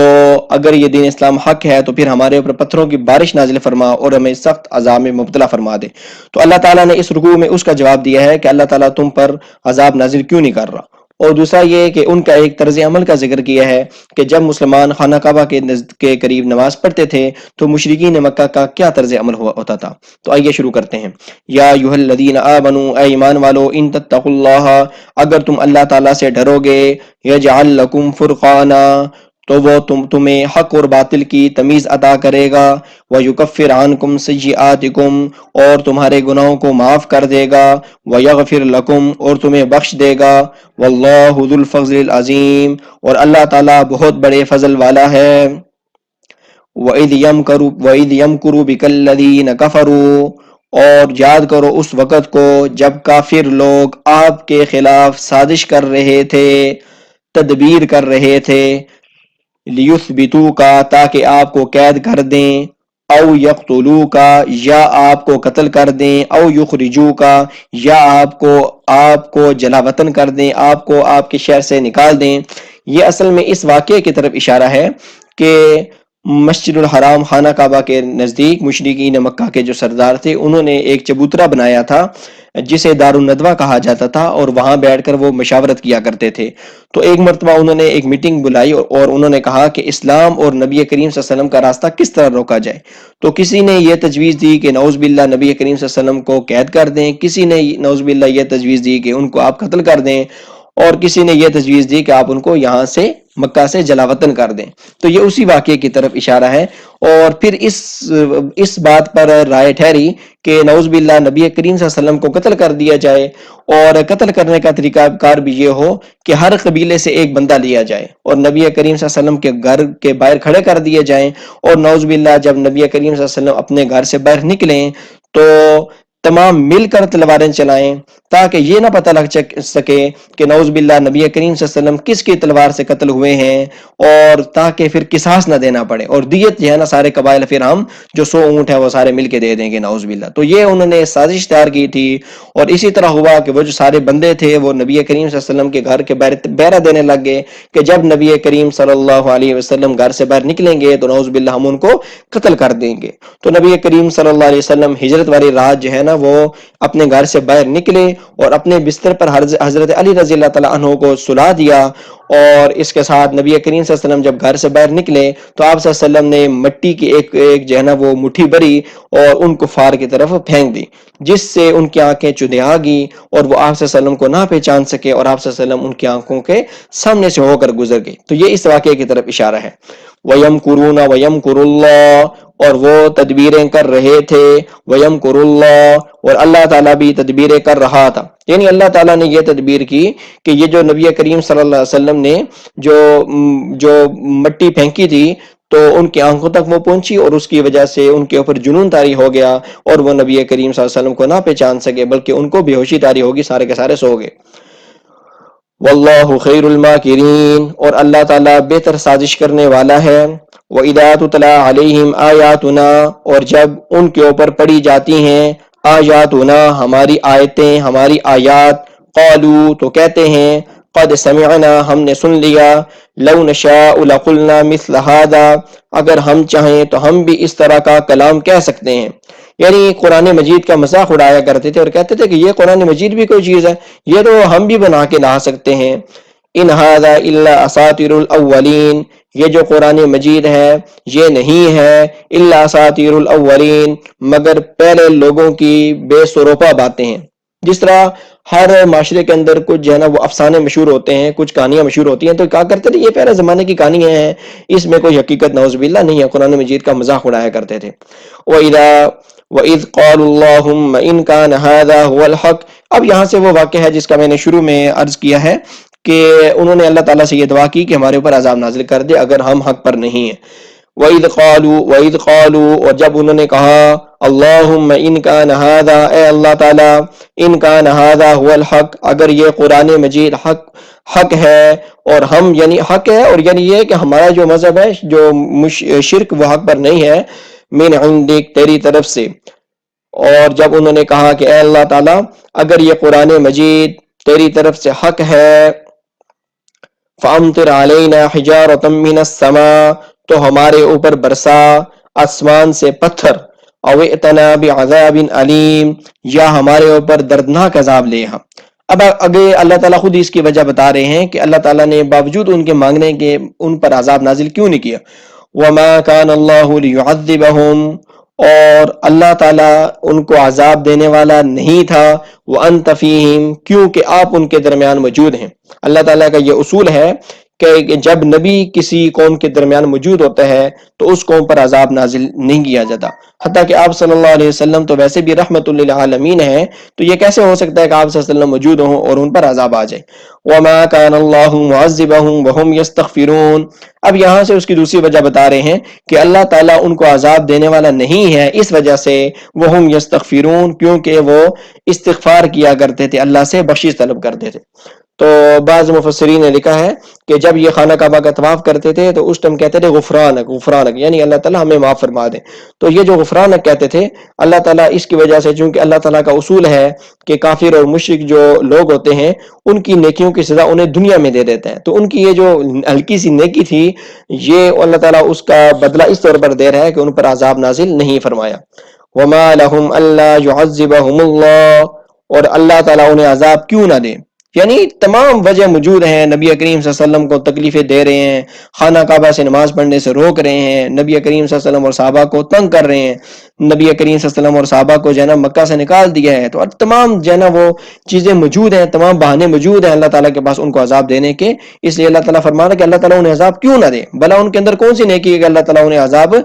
اگر یہ دین اسلام حق ہے تو پھر ہمارے اوپر پتھروں کی بارش نازل فرما اور ہمیں سخت عذاب میں مبتلا فرما دے۔ تو اللہ تعالیٰ نے اس رکوع میں اس کا جواب دیا ہے کہ اللہ تعالیٰ تم پر عذاب نازل کیوں نہیں کر رہا۔ اور دوسرا یہ کہ ان کا ایک طرز عمل کا ذکر کیا ہے کہ جب مسلمان خانہ کعبہ کے قریب نماز پڑھتے تھے تو مشرکین مکہ کا کیا طرز عمل ہوتا تھا۔ تو آئیے شروع کرتے ہیں۔ یا ایھا الذین آمنوا، اے ایمان والو، ان تتقوا اللہ، اگر تم اللہ تعالیٰ سے ڈرو گے، یجعل لکم فرقانا، تو وہ تمہیں حق اور باطل کی تمیز عطا کرے گا، وَيُكَفِّرْ عَنْكُمْ سَيِّئَاتِكُمْ، اور تمہارے گناہوں کو معاف کر دے گا، وَيَغْفِرْ لَكُمْ، اور تمہیں بخش دے گا، وَاللَّهُ ذُو الْفَضْلِ الْعَظِيمِ، اور اللہ تعالیٰ بہت بڑے فضل والا ہے۔ وَإِذْ يَمْكُرُ بِكَ الَّذِينَ كَفَرُوا، اور یاد کرو اس وقت کو جب کافر لوگ آپ کے خلاف سازش کر رہے تھے، تدبیر کر رہے تھے، لیثبتوک، تاکہ آپ کو قید کر دیں، او یقتلوک، یا آپ کو قتل کر دیں، او یخرجوک، یا آپ کو جلا وطن کر دیں، آپ کو آپ کے شہر سے نکال دیں۔ یہ اصل میں اس واقعے کی طرف اشارہ ہے کہ مسجد الحرام خانہ کعبہ کے نزدیک مشرکین مکہ کے جو سردار تھے انہوں نے ایک چبوترا بنایا تھا جسے دار الندوہ کہا جاتا تھا، اور وہاں بیٹھ کر وہ مشاورت کیا کرتے تھے۔ تو ایک مرتبہ انہوں نے ایک میٹنگ بلائی اور انہوں نے کہا کہ اسلام اور نبی کریم صلی اللہ علیہ وسلم کا راستہ کس طرح روکا جائے۔ تو کسی نے یہ تجویز دی کہ نعوذ باللہ نبی کریم صلی اللہ علیہ وسلم کو قید کر دیں، کسی نے نعوذ باللہ یہ تجویز دی کہ ان کو آپ قتل کر دیں، اور کسی نے یہ تجویز دی کہ آپ ان کو یہاں سے مکہ سے جلا وطن کر دیں۔ تو یہ اسی واقعے کی طرف اشارہ ہے، اور پھر اس بات پر رائے ٹھہری کہ نعوذ باللہ نبی کریم صلی اللہ علیہ وسلم کو قتل کر دیا جائے، اور قتل کرنے کا طریقہ کار بھی یہ ہو کہ ہر قبیلے سے ایک بندہ لیا جائے اور نبی کریم صلی اللہ علیہ وسلم کے گھر کے باہر کھڑے کر دیے جائیں، اور نعوذ باللہ جب نبی کریم صلی اللہ علیہ وسلم اپنے گھر سے باہر نکلیں تو تمام مل کر تلواریں چلائیں، تاکہ یہ نہ پتہ لگ سکے کہ نعوذ باللہ نبی کریم صلی اللہ علیہ وسلم کس کی تلوار سے قتل ہوئے ہیں، اور تاکہ پھر قصاص نہ دینا پڑے، اور دیت جو ہے نا سارے قبائل پھر ہم جو 100 اونٹ ہیں وہ سارے مل کے دے دیں گے نعوذ باللہ۔ تو یہ انہوں نے سازش تیار کی تھی، اور اسی طرح ہوا کہ وہ جو سارے بندے تھے وہ نبی کریم صلی اللہ علیہ وسلم کے گھر کے بیرہ دینے لگ گئے کہ جب نبی کریم صلی اللہ علیہ وسلم گھر سے باہر نکلیں گے تو نعوذ باللہ ہم ان کو قتل کر دیں گے۔ تو نبی کریم صلی اللہ علیہ وسلم ہجرت والی رات جو ہے نا وہ اپنے گھر سے باہر نکلے اور اپنے بستر پر حضرت علی رضی اللہ تعالیٰ عنہ کو سلا دیا، اور اس کے ساتھ نبی کریم صلی اللہ علیہ وسلم جب گھر سے باہر نکلے تو آپ صلی اللہ علیہ وسلم نے مٹی کی ایک جو ہے نا وہ مٹھی بھری اور ان کفار کی طرف پھینک دی، جس سے ان کی آنکھیں چدھیا گئی اور وہ آپ صلی اللہ علیہ وسلم کو نہ پہچان سکے، اور آپ صلی اللہ علیہ وسلم ان کی آنکھوں کے سامنے سے ہو کر گزر گئے۔ تو یہ اس واقعے کی طرف اشارہ ہے۔ وَيَمْكُرُونَ وَيَمْكُرُ اللَّهُ، اور وہ تدبیریں کر رہے تھے، وَيَمْكُرُ اللَّهُ، اور اللہ تعالیٰ بھی تدبیریں کر رہا تھا۔ یعنی اللہ تعالیٰ نے یہ تدبیر کی کہ یہ جو نبی کریم صلی اللہ علیہ وسلم نے جو مٹی پھینکی تھی تو ان کی آنکھوں تک وہ پہنچی، اور اس کی وجہ سے ان کے اوپر جنون طاری ہو گیا، اور وہ نبی کریم صلی اللہ علیہ وسلم کو نہ پہچان سکے، بلکہ ان کو بے ہوشی طاری ہوگی، سارے کے سارے سو گئے۔ واللہ خیر الماکرین، اور اللہ تعالیٰ بہتر سازش کرنے والا ہے۔ وَإِذَا تُتْلَىٰ عَلَيْهِمْ آیاتنا، اور جب ان کے اوپر پڑھی جاتی ہیں آیاتنا ہماری آیتیں، ہماری آیات، قالوا تو کہتے ہیں قد سمعنا ہم نے سن لیا، لو نشاء لقلنا مثل هذا اگر ہم چاہیں تو ہم بھی اس طرح کا کلام کہہ سکتے ہیں۔ یعنی قرآن مجید کا مذاق اڑایا کرتے تھے اور کہتے تھے کہ یہ قرآن مجید بھی کوئی چیز ہے، یہ تو ہم بھی بنا کے لا سکتے ہیں۔ ان ھذا الا اساطیر الاولین، یہ جو قرآن مجید ہے یہ نہیں ہے الا اساطیر الاولین مگر پہلے لوگوں کی بے سروپا باتیں ہیں۔ جس طرح ہر معاشرے کے اندر کچھ جو ہے نا وہ افسانے مشہور ہوتے ہیں، کچھ کہانیاں مشہور ہوتی ہیں، تو کہا کرتے تھے یہ پہلے زمانے کی کہانیاں ہیں، اس میں کوئی حقیقت نعوذ باللہ نہیں ہے، قرآن مجید کا مذاق اڑایا کرتے تھے۔ وَإِذْ قَالُوا اللَّهُمَّ إِنْ كَانَ هَذَا هُوَ الْحَقُّ، اب یہاں سے وہ واقعہ ہے جس کا میں نے شروع میں عرض کیا ہے کہ انہوں نے اللہ تعالیٰ سے یہ دعا کی کہ ہمارے اوپر عذاب نازل کر دے اگر ہم حق پر نہیں ہیں۔ وَإِذْ قَالُوا اور جب انہوں نے کہا اللہم ان کان ھذا، اے اللہ تعالیٰ ان کان ھذا هو الحق، اگر یہ قرآن مجید حق ہے اور ہم یعنی حق ہے اور یعنی یہ کہ ہمارا جو مذہب ہے جو شرک وہ حق پر نہیں ہے، من عندک تیری طرف سے۔ اور جب انہوں نے کہا کہ اے اللہ تعالیٰ اگر یہ قرآن مجید تیری طرف سے حق ہے فَأَمْطِرْ عَلَيْنَا حِجَارَةً مِّنَ السَّمَاءِ، تو ہمارے اوپر برسا آسمان سے پتھر، او ائتنا بعذاب علیم، یا ہمارے اوپر دردناک عذاب لے آ۔ اب آگے اللہ تعالیٰ خود اس کی وجہ بتا رہے ہیں کہ اللہ تعالیٰ نے باوجود ان کے مانگنے کے ان پر عذاب نازل کیوں نہیں کیا۔ وَمَا كَانَ اللَّهُ لِيُعَذِّبَهُمْ، اور اللہ تعالیٰ ان کو عذاب دینے والا نہیں تھا، وَأَنْتَ فِيهِمْ، کیونکہ آپ ان کے درمیان موجود ہیں۔ اللہ تعالیٰ کا یہ اصول ہے کہ جب نبی کسی قوم کے درمیان موجود ہوتا ہے تو اس قوم پر عذاب نازل نہیں کیا جاتا، حتیٰ کہ آپ صلی اللہ علیہ وسلم تو ویسے بھی رحمت للعالمین ہیں، تو یہ کیسے ہو سکتا ہے کہ آپ صلی اللہ علیہ وسلم موجود ہوں اور ان پر عذاب آ جائے۔ وَمَا كَانَ اللَّهُ مُعَذِّبَهُمْ وَهُمْ يَسْتَغْفِرُونَ، اب یہاں سے اس کی دوسری وجہ بتا رہے ہیں کہ اللہ تعالیٰ ان کو عذاب دینے والا نہیں ہے اس وجہ سے وَهُمْ يَسْتَغْفِرُونَ، کیونکہ وہ استغفار کیا کرتے تھے، اللہ سے بخشش طلب کرتے تھے۔ تو بعض مفسرین نے لکھا ہے کہ جب یہ خانہ کعبہ کا طواف کرتے تھے تو اس ٹائم کہتے تھے غفرانک غفرانک، یعنی اللہ تعالیٰ ہمیں معاف فرما دے۔ تو یہ جو غفرانک کہتے تھے اللہ تعالیٰ اس کی وجہ سے، چونکہ اللہ تعالیٰ کا اصول ہے کہ کافر اور مشرک جو لوگ ہوتے ہیں ان کی نیکیوں کی سزا انہیں دنیا میں دے دیتا ہے، تو ان کی یہ جو ہلکی سی نیکی تھی یہ اللہ تعالیٰ اس کا بدلہ اس طور پر دے رہا ہے کہ ان پر عذاب نازل نہیں فرمایا۔ وما لهم الا يعذبهم اللہ، اور اللہ تعالیٰ انہیں عذاب کیوں نہ دے، یعنی تمام وجہ موجود ہیں، نبی کریم صلی اللہ علیہ وسلم کو تکلیفیں دے رہے ہیں، خانہ کعبہ سے نماز پڑھنے سے روک رہے ہیں، نبی کریم صلی اللہ علیہ وسلم اور صحابہ کو تنگ کر رہے ہیں، نبی کریم صلی اللہ علیہ وسلم اور صحابہ کو جو ہے نا مکہ سے نکال دیا ہے، تو تمام جو ہے نا وہ چیزیں موجود ہیں، تمام بہانے موجود ہیں اللہ تعالیٰ کے پاس ان کو عذاب دینے کے، اس لیے اللہ تعالیٰ فرما رہا ہے کہ اللہ تعالیٰ انہیں عذاب کیوں نہ دے، بھلا ان کے اندر کون سی نیکی ہے کہ اللہ تعالیٰ انہیں عذاب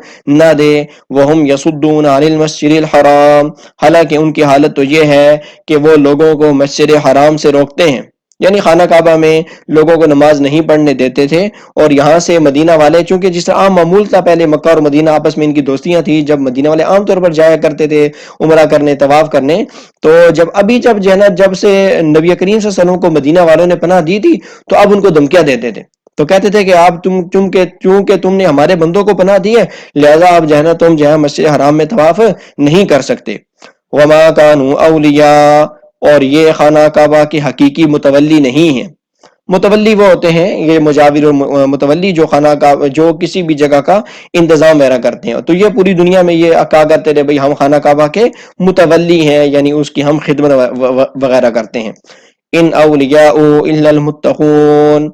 نہ دے۔ وَهُمْ يَصُدُّونَ عَنِ الْمَسْجِدِ الْحَرَامِ، حالانکہ ان کی حالت تو یہ ہے کہ وہ لوگوں کو مسجد حرام سے روکتے ہیں، یعنی خانہ کعبہ میں لوگوں کو نماز نہیں پڑھنے دیتے تھے، اور یہاں سے مدینہ والے، چونکہ جس طرح عام معمول تھا پہلے مکہ اور مدینہ آپس میں ان کی دوستیاں تھی، جب مدینہ والے عام طور پر جایا کرتے تھے عمرہ کرنے، طواف کرنے، تو جب جو ہے نا جب سے نبی کریم صلی اللہ علیہ وسلم کو مدینہ والوں نے پناہ دی تھی تو اب ان کو دھمکیاں دیتے تھے، تو کہتے تھے کہ آپ چونکہ تم نے ہمارے بندوں کو پناہ دی ہے لہذا اب جو ہے نا تم جو ہے مسجد حرام میں طواف نہیں کر سکتے۔ وما كانوا اولیاء، اور یہ خانہ کعبہ کے حقیقی متولی نہیں ہیں۔ متولی وہ ہوتے ہیں یہ مجاور اور متولی جو خانہ کعبہ جو کسی بھی جگہ کا انتظام وغیرہ کرتے ہیں، تو یہ پوری دنیا میں یہ کہا کرتے تھے بھئی ہم خانہ کعبہ کے متولی ہیں، یعنی اس کی ہم خدمت وغیرہ کرتے ہیں۔ ان اولیاء الا المتقون،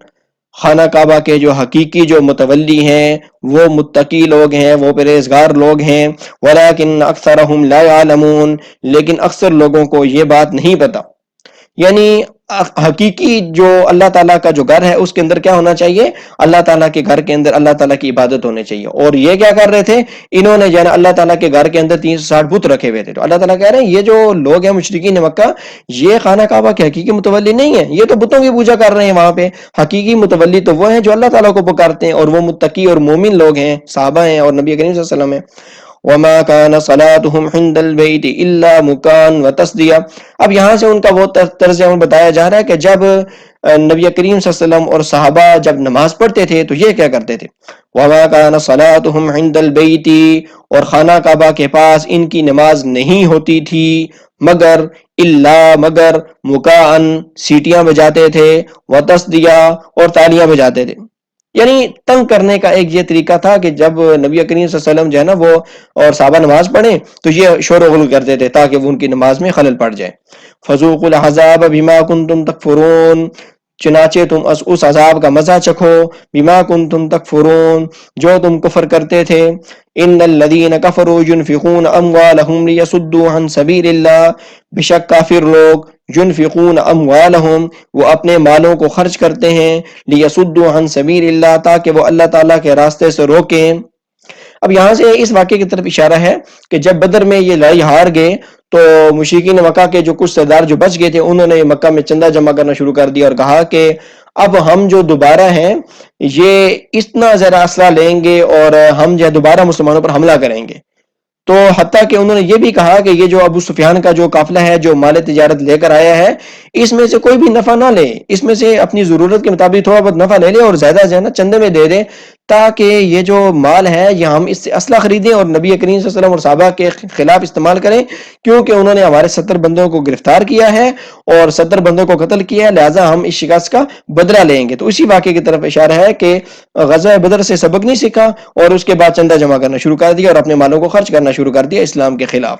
خانہ کعبہ کے جو حقیقی جو متولی ہیں وہ متقی لوگ ہیں، وہ پرہیزگار لوگ ہیں۔ ولیکن اکثرهم لا يعلمون، لیکن اکثر لوگوں کو یہ بات نہیں پتا، یعنی حقیقی جو اللہ تعالیٰ کا جو گھر ہے اس کے اندر کیا ہونا چاہیے، اللہ تعالیٰ کے گھر کے اندر اللہ تعالیٰ کی عبادت ہونے چاہیے، اور یہ کیا کر رہے تھے انہوں نے جو ہے نا اللہ تعالیٰ کے گھر کے اندر 360 بت رکھے ہوئے تھے، تو اللہ تعالیٰ کہہ رہے ہیں یہ جو لوگ ہیں مشرکین مکہ یہ خانہ کعبہ کے حقیقی متولی نہیں ہیں، یہ تو بتوں کی پوجا کر رہے ہیں وہاں پہ، حقیقی متولی تو وہ ہیں جو اللہ تعالیٰ کو پکارتے ہیں، اور وہ متقی اور مومن لوگ ہیں، صحابہ ہیں اور نبی کریم صلی اللہ علیہ وسلم ہیں۔ وما كان صلاتهم عند البيت الا مكاء وتصديا، اب یہاں سے ان کا وہ طرز عمل بتایا جا رہا ہے کہ جب نبی کریم صلی اللہ علیہ وسلم اور صحابہ جب نماز پڑھتے تھے تو یہ کیا کرتے تھے، وما كان صلاتهم عند البيت، اور خانہ کعبہ کے پاس ان کی نماز نہیں ہوتی تھی مگر مگر مکاء، سیٹیاں بجاتے تھے، وتصدیہ، اور تالیاں بجاتے تھے۔ یعنی تنگ کرنے کا ایک یہ طریقہ تھا کہ جب نبی کریم صلی اللہ علیہ وسلم جو ہے نا وہ اور صحابہ نماز پڑھیں تو یہ شور و غل کرتے تھے تاکہ وہ ان کی نماز میں خلل پڑ جائے. فذوقوا العذاب بما کنتم تکفرون، چنانچہ تم اس عذاب کا مزہ چکھو، بما کنتم تکفرون، جو تم کفر کرتے تھے. ان الذین کفروا ينفقون اموالهم لیصدوا عن سبیل اللہ، بے شک کافر لوگ ينفقون اموالهم، وہ اپنے مالوں کو خرچ کرتے ہیں، لیصدوا عن سبیل اللہ، تاکہ وہ اللہ تعالیٰ کے راستے سے روکیں. اب یہاں سے اس واقعے کی طرف اشارہ ہے کہ جب بدر میں یہ لڑائی ہار گئے تو مشرکین مکہ کے جو کچھ سردار جو بچ گئے تھے انہوں نے مکہ میں چندہ جمع کرنا شروع کر دیا اور کہا کہ اب ہم جو دوبارہ ہیں یہ اتنا ذرا اسلحہ لیں گے اور ہم جو دوبارہ مسلمانوں پر حملہ کریں گے. تو حتیٰ کہ انہوں نے یہ بھی کہا کہ یہ جو ابو سفیان کا جو قافلہ ہے جو مال تجارت لے کر آیا ہے اس میں سے کوئی بھی نفع نہ لے، اس میں سے اپنی ضرورت کے مطابق تھوڑا بہت نفع لے لے اور زیادہ جو ہے نا چندے میں دے دے، تاکہ یہ جو مال ہے یہ ہم اس سے اسلحہ خریدیں اور نبی کریم صلی اللہ علیہ وسلم اور صحابہ کے خلاف استعمال کریں، کیونکہ انہوں نے ہمارے 70 بندوں کو گرفتار کیا ہے اور 70 بندوں کو قتل کیا ہے، لہٰذا ہم اس شکست کا بدلہ لیں گے. تو اسی واقعے کی طرف اشارہ ہے کہ غزوہ بدر سے سبق نہیں سیکھا اور اس کے بعد چندہ جمع کرنا شروع کر دیا اور اپنے مالوں کو خرچ کرنا شروع کر دیا اسلام کے خلاف.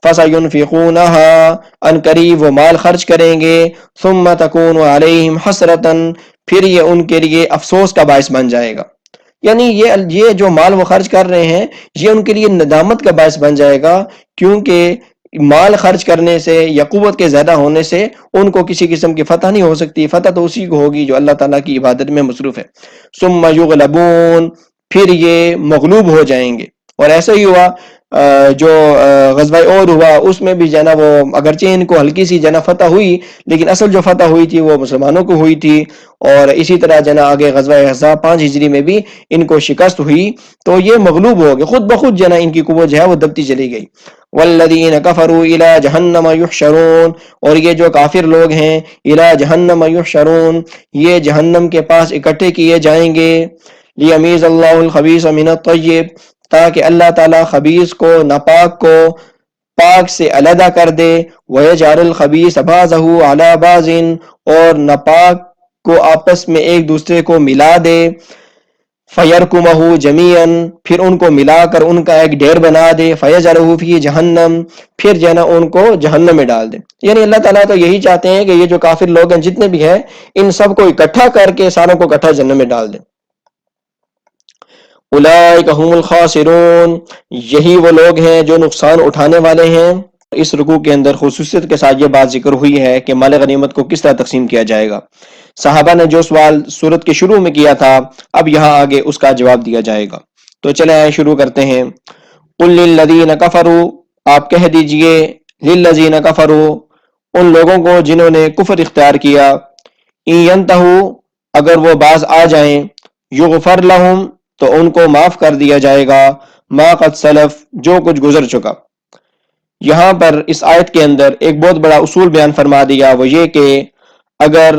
فَسَيُنْفِقُونَهَا، ان قریب وہ مال خرچ کریں گے، ثُمَّ تَكُونُ عَلَيْهِمْ حَسْرَةً، پھر یہ ان کے لیے افسوس کا باعث بن جائے گا. یعنی یہ جو مال وہ خرچ کر رہے ہیں یہ ان کے لیے ندامت کا باعث بن جائے گا، کیونکہ مال خرچ کرنے سے یا قوت کے زیادہ ہونے سے ان کو کسی قسم کی فتح نہیں ہو سکتی، فتح تو اسی کو ہوگی جو اللہ تعالیٰ کی عبادت میں مصروف ہے. ثم یغلبون، پھر یہ مغلوب ہو جائیں گے. اور ایسا ہی ہوا جو غزوہ اور ہوا اس میں بھی جو ہے نا وہ اگرچہ ان کو ہلکی سی جو ہے نا فتح ہوئی لیکن اصل جو فتح ہوئی تھی وہ مسلمانوں کو ہوئی تھی. اور اسی طرح جو ہے نا آگے غزوہ احزاب 5 ہجری میں بھی ان کو شکست ہوئی تو یہ مغلوب ہو گئے، خود بخود جو ہے نا ان کی قوت جو ہے وہ دبتی چلی گئی. والذین کفروا الی جہنم یحشرون، اور یہ جو کافر لوگ ہیں الی جہنم یحشرون، یہ جہنم کے پاس اکٹھے کیے جائیں گے. لیمیز اللہ الخبیث من الطیب، تاکہ اللہ تعالیٰ خبیث کو ناپاک کو پاک سے علیحدہ کر دے. وَيَجْعَلُ الْخَبِيثَ بَعْضَهُ عَلَى بَعْضٍ، اور ناپاک کو آپس میں ایک دوسرے کو ملا دے. فَيَرْكُمَهُ جَمِيعًا، پھر ان کو ملا کر ان کا ایک ڈھیر بنا دے. فَيَجْعَلُهُ فِي جَهَنَّمَ، پھر جو ہے نا ان کو جہنم میں ڈال دے. یعنی اللہ تعالیٰ تو یہی چاہتے ہیں کہ یہ جو کافر لوگ ہیں جتنے بھی ہیں ان سب کو اکٹھا کر کے ساروں کو اکٹھا جہنم میں ڈال دے. اولئک هم الخاسرون، یہی وہ لوگ ہیں جو نقصان اٹھانے والے ہیں. اس رکوع کے اندر خصوصیت کے ساتھ یہ بات ذکر ہوئی ہے کہ مال غنیمت کو کس طرح تقسیم کیا جائے گا. صحابہ نے جو سوال سورت کے شروع میں کیا تھا اب یہاں آگے اس کا جواب دیا جائے گا. تو چلیں آئے شروع کرتے ہیں. قل للذین کفروا، آپ کہہ دیجئے للذین کفروا، ان لوگوں کو جنہوں نے کفر اختیار کیا، ان ینتہوا، اگر وہ باز آ جائیں، یغفر لہم، تو ان کو معاف کر دیا جائے گا، ما قد سلف، جو کچھ گزر چکا. یہاں پر اس آیت کے اندر ایک بہت بڑا اصول بیان فرما دیا، وہ یہ کہ اگر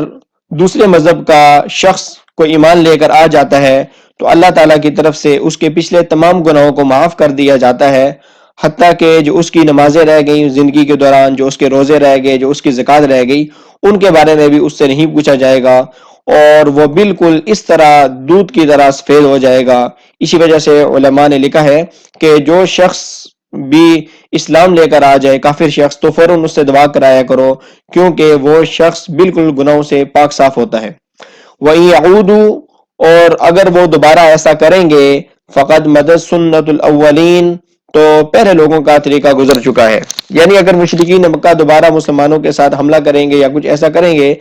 دوسرے مذہب کا شخص کو ایمان لے کر آ جاتا ہے تو اللہ تعالیٰ کی طرف سے اس کے پچھلے تمام گناہوں کو معاف کر دیا جاتا ہے، حتیٰ کہ جو اس کی نمازیں رہ گئیں زندگی کے دوران، جو اس کے روزے رہ گئے، جو اس کی زکوٰۃ رہ گئی، ان کے بارے میں بھی اس سے نہیں پوچھا جائے گا اور وہ بالکل اس طرح دودھ کی طرح سفید ہو جائے گا. اسی وجہ سے علماء نے لکھا ہے کہ جو شخص بھی اسلام لے کر آ جائے کافر شخص تو فوراً اس سے دعا کرایا کرو، کیونکہ وہ شخص بالکل گناہوں سے پاک صاف ہوتا ہے. وَإِن يَعُودُوا، اور اگر وہ دوبارہ ایسا کریں گے، فَقَدْ مَضَتْ سُنَّتُ الْأَوَّلِينَ، تو پہلے لوگوں کا طریقہ گزر چکا ہے. یعنی اگر مشرکین مکہ دوبارہ مسلمانوں کے ساتھ حملہ کریں گے یا کچھ ایسا کریں گے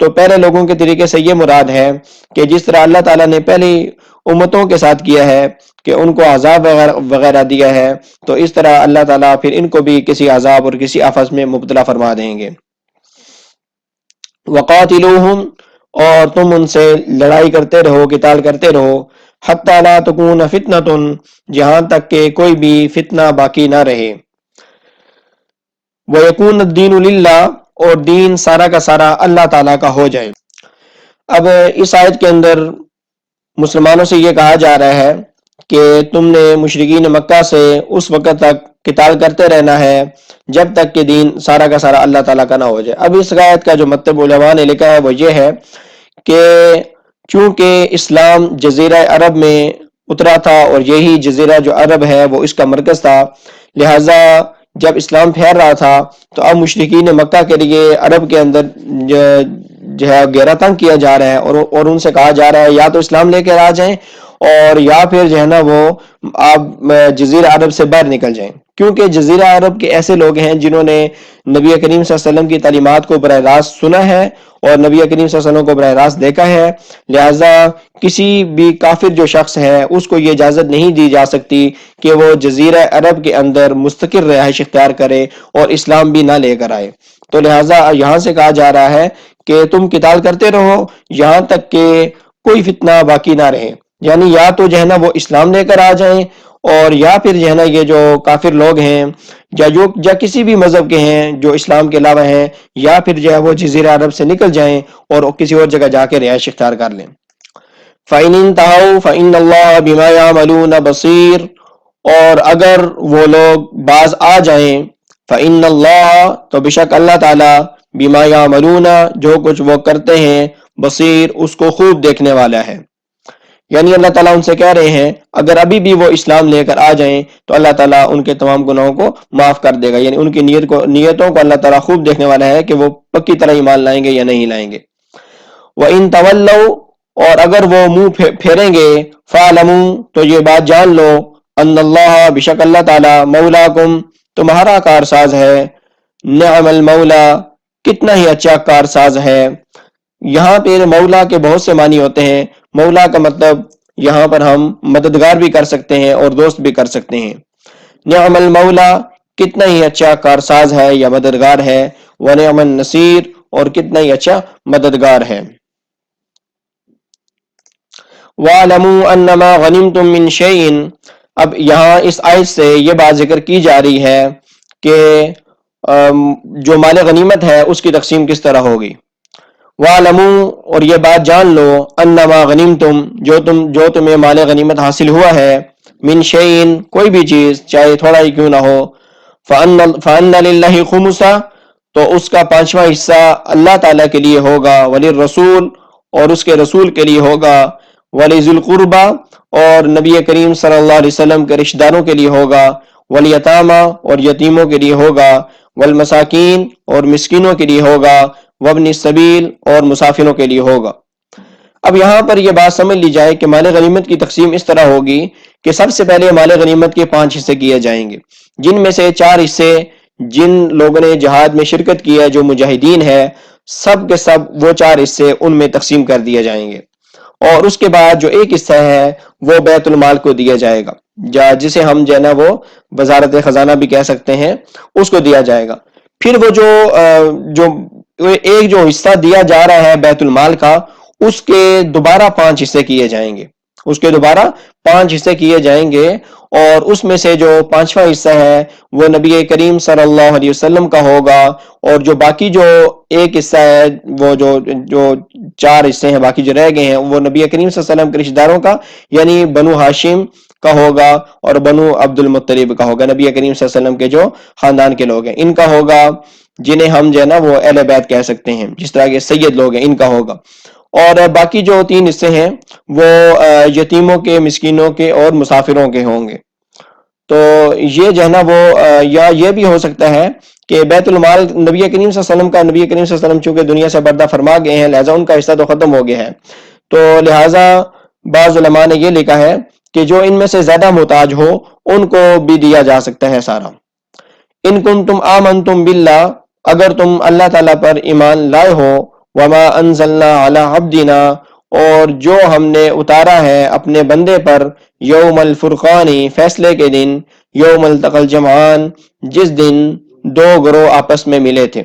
تو پہلے لوگوں کے طریقے سے یہ مراد ہے کہ جس طرح اللہ تعالیٰ نے پہلی امتوں کے ساتھ کیا ہے کہ ان کو عذاب وغیرہ دیا ہے، تو اس طرح اللہ تعالیٰ پھر ان کو بھی کسی عذاب اور کسی آفت میں مبتلا فرما دیں گے. وَقَاتِلُوهُمْ، اور تم ان سے لڑائی کرتے رہو، قتال کرتے رہو، حَتَّى لَا تَكُونَ فِتْنَةٌ، جہاں تک کہ کوئی بھی فتنہ باقی نہ رہے. وَيَكُونَ الدِّينُ لِلَّهِ، اور دین سارا کا سارا اللہ تعالیٰ کا ہو جائے. اب اس آیت کے اندر مسلمانوں سے یہ کہا جا رہا ہے کہ تم نے مشرکین مکہ سے اس وقت تک قتال کرتے رہنا ہے جب تک کہ دین سارا کا سارا اللہ تعالیٰ کا نہ ہو جائے. اب اس آیت کا جو مطلب علماء نے لکھا ہے وہ یہ ہے کہ چونکہ اسلام جزیرہ عرب میں اترا تھا اور یہی جزیرہ جو عرب ہے وہ اس کا مرکز تھا، لہٰذا جب اسلام پھیل رہا تھا تو اب مشرکین مکہ کے لیے عرب کے اندر جو ہے گہرا تنگ کیا جا رہا ہے، اور ان سے کہا جا رہا ہے یا تو اسلام لے کر آ جائیں اور یا پھر جو ہے نا وہ آپ جزیرہ عرب سے باہر نکل جائیں، کیونکہ جزیرہ عرب کے ایسے لوگ ہیں جنہوں نے نبی کریم صلی اللہ علیہ وسلم کی تعلیمات کو براہ راست سنا ہے اور نبی کریم صلی اللہ علیہ وسلم کو براہ راست دیکھا ہے، لہذا کسی بھی کافر جو شخص ہے اس کو یہ اجازت نہیں دی جا سکتی کہ وہ جزیرہ عرب کے اندر مستقر رہائش اختیار کرے اور اسلام بھی نہ لے کر آئے۔ تو لہٰذا یہاں سے کہا جا رہا ہے کہ تم قتال کرتے رہو یہاں تک کہ کوئی فتنہ باقی نہ رہے، یعنی یا تو جو ہے نا وہ اسلام لے کر آ جائیں اور یا پھر جو ہے نا یہ جو کافر لوگ ہیں یا کسی بھی مذہب کے ہیں جو اسلام کے علاوہ ہیں، یا پھر جو ہے وہ جزیرہ عرب سے نکل جائیں اور کسی اور جگہ جا کے رہائش اختیار کر لیں۔ فَإِنِ انْتَهَوْا فَإِنَّ اللَّهَ بِمَا يَعْمَلُونَ بَصِيرٌ، اور اگر وہ لوگ باز آ جائیں، فَإِنَّ اللَّهَ، تو بے شک اللہ تعالیٰ، بِمَا يَعْمَلُونَ، جو کچھ وہ کرتے ہیں، بصیر، اس کو خوب دیکھنے والا ہے۔ یعنی اللہ تعالیٰ ان سے کہہ رہے ہیں اگر ابھی بھی وہ اسلام لے کر آ جائیں تو اللہ تعالیٰ ان کے تمام گناہوں کو معاف کر دے گا، یعنی ان کی نیتوں کو اللہ تعالیٰ خوب دیکھنے والا ہے کہ وہ پکی طرح ایمان لائیں گے یا نہیں لائیں گے۔ وَإِن تَوَلَّوْا، اور اگر وہ منہ پھیریں گے، فَاعْلَمُوا، تو یہ بات جان لو، ان اللہ، بشک اللہ تعالیٰ، مولاکم، تمہارا کارساز ہے، نعم المولا، کتنا ہی اچھا کارساز ہے۔ یہاں پہ مولا کے بہت سے معنی ہوتے ہیں، مولا کا مطلب یہاں پر ہم مددگار بھی کر سکتے ہیں اور دوست بھی کر سکتے ہیں۔ نعم المولا، کتنا ہی اچھا کارساز ہے یا مددگار ہے، ونعم النصیر، اور کتنا ہی اچھا مددگار ہے۔ وَاعْلَمُوا أَنَّمَا غَنِمْتُم مِّن شَيْءٍ، اب یہاں اس آیت سے یہ بات ذکر کی جا رہی ہے کہ جو مال غنیمت ہے اس کی تقسیم کس طرح ہوگی۔ وَاعْلَمُوا، اور یہ بات جان لو، أَنَّمَا غَنِمْتُم، جو تمہیں مال غنیمت حاصل ہوا ہے، من شَيْءٍ، کوئی بھی چیز چاہے تھوڑا ہی کیوں نہ ہو، فَأَنَّ لِلَّهِ خُمُسَهُ، تو اس کا پانچواں حصہ اللہ تعالیٰ کے لیے ہوگا، وَلِلرَّسُولِ، اور اس کے رسول کے لیے ہوگا، وَلِذِي الْقُرْبَى، اور نبی کریم صلی اللہ علیہ وسلم کے رشتہ داروں کے لیے ہوگا، وَالْيَتَامَى، اور یتیموں کے لیے ہوگا، وَالْمَسَاكِينِ، اور مسکینوں کے لیے ہوگا، وَابْنِ السَّبِيلِ، اور مسافروں کے لیے ہوگا۔ اب یہاں پر یہ بات سمجھ لی جائے کہ مال غنیمت کی تقسیم اس طرح ہوگی کہ سب سے پہلے مال غنیمت کے 5 حصے کیے جائیں گے، جن میں سے 4 حصے جن لوگوں نے جہاد میں شرکت کی ہے، جو مجاہدین ہے، سب کے سب وہ 4 حصے ان میں تقسیم کر دیے جائیں گے، اور اس کے بعد جو ایک حصہ ہے وہ بیت المال کو دیا جائے گا، جسے ہم جو ہے نا وہ وزارت خزانہ بھی کہہ سکتے ہیں، اس کو دیا جائے گا۔ پھر وہ جو ایک جو حصہ دیا جا رہا ہے بیت المال کا، اس کے دوبارہ 5 حصے کیے جائیں گے، اس کے دوبارہ 5 حصے کیے جائیں گے، اور اس میں سے جو 5واں حصہ ہے وہ نبی کریم صلی اللہ علیہ وسلم کا ہوگا، اور جو باقی جو ایک حصہ ہے، وہ جو 4 حصے ہیں باقی جو رہ گئے ہیں، وہ نبی کریم صلی اللہ علیہ وسلم کے رشتہ داروں کا، یعنی بنو ہاشم کا ہوگا اور بنو عبد المطلب کا ہوگا، نبی کریم صلی اللہ علیہ وسلم کے جو خاندان کے لوگ ہیں ان کا ہوگا، جنہیں ہم جو ہے نا وہ اہل بیت کہہ سکتے ہیں، جس طرح کے سید لوگ ہیں ان کا ہوگا، اور باقی جو 3 حصے ہیں وہ یتیموں کے، مسکینوں کے اور مسافروں کے ہوں گے۔ تو یہ جو ہے نا وہ یا یہ بھی ہو سکتا ہے کہ بیت المال نبی کریم صلی اللہ علیہ وسلم کا، نبی کریم صلی اللہ علیہ وسلم چونکہ دنیا سے پردہ فرما گئے ہیں، لہٰذا ان کا حصہ تو ختم ہو گیا ہے، تو لہٰذا بعض علماء نے یہ لکھا ہے کہ جو ان میں سے زیادہ محتاج ہو ان کو بھی دیا جا سکتا ہے سارا۔ ان کنتم آمنتم باللہ، اگر تم اللہ تعالیٰ پر ایمان لائے ہو، وما انزلنا علی عبدنا، اور جو ہم نے اتارا ہے اپنے بندے پر، یوم الفرقانی، فیصلے کے دن، یوم التقى الجمعان، جس دن 2 گروہ آپس میں ملے تھے۔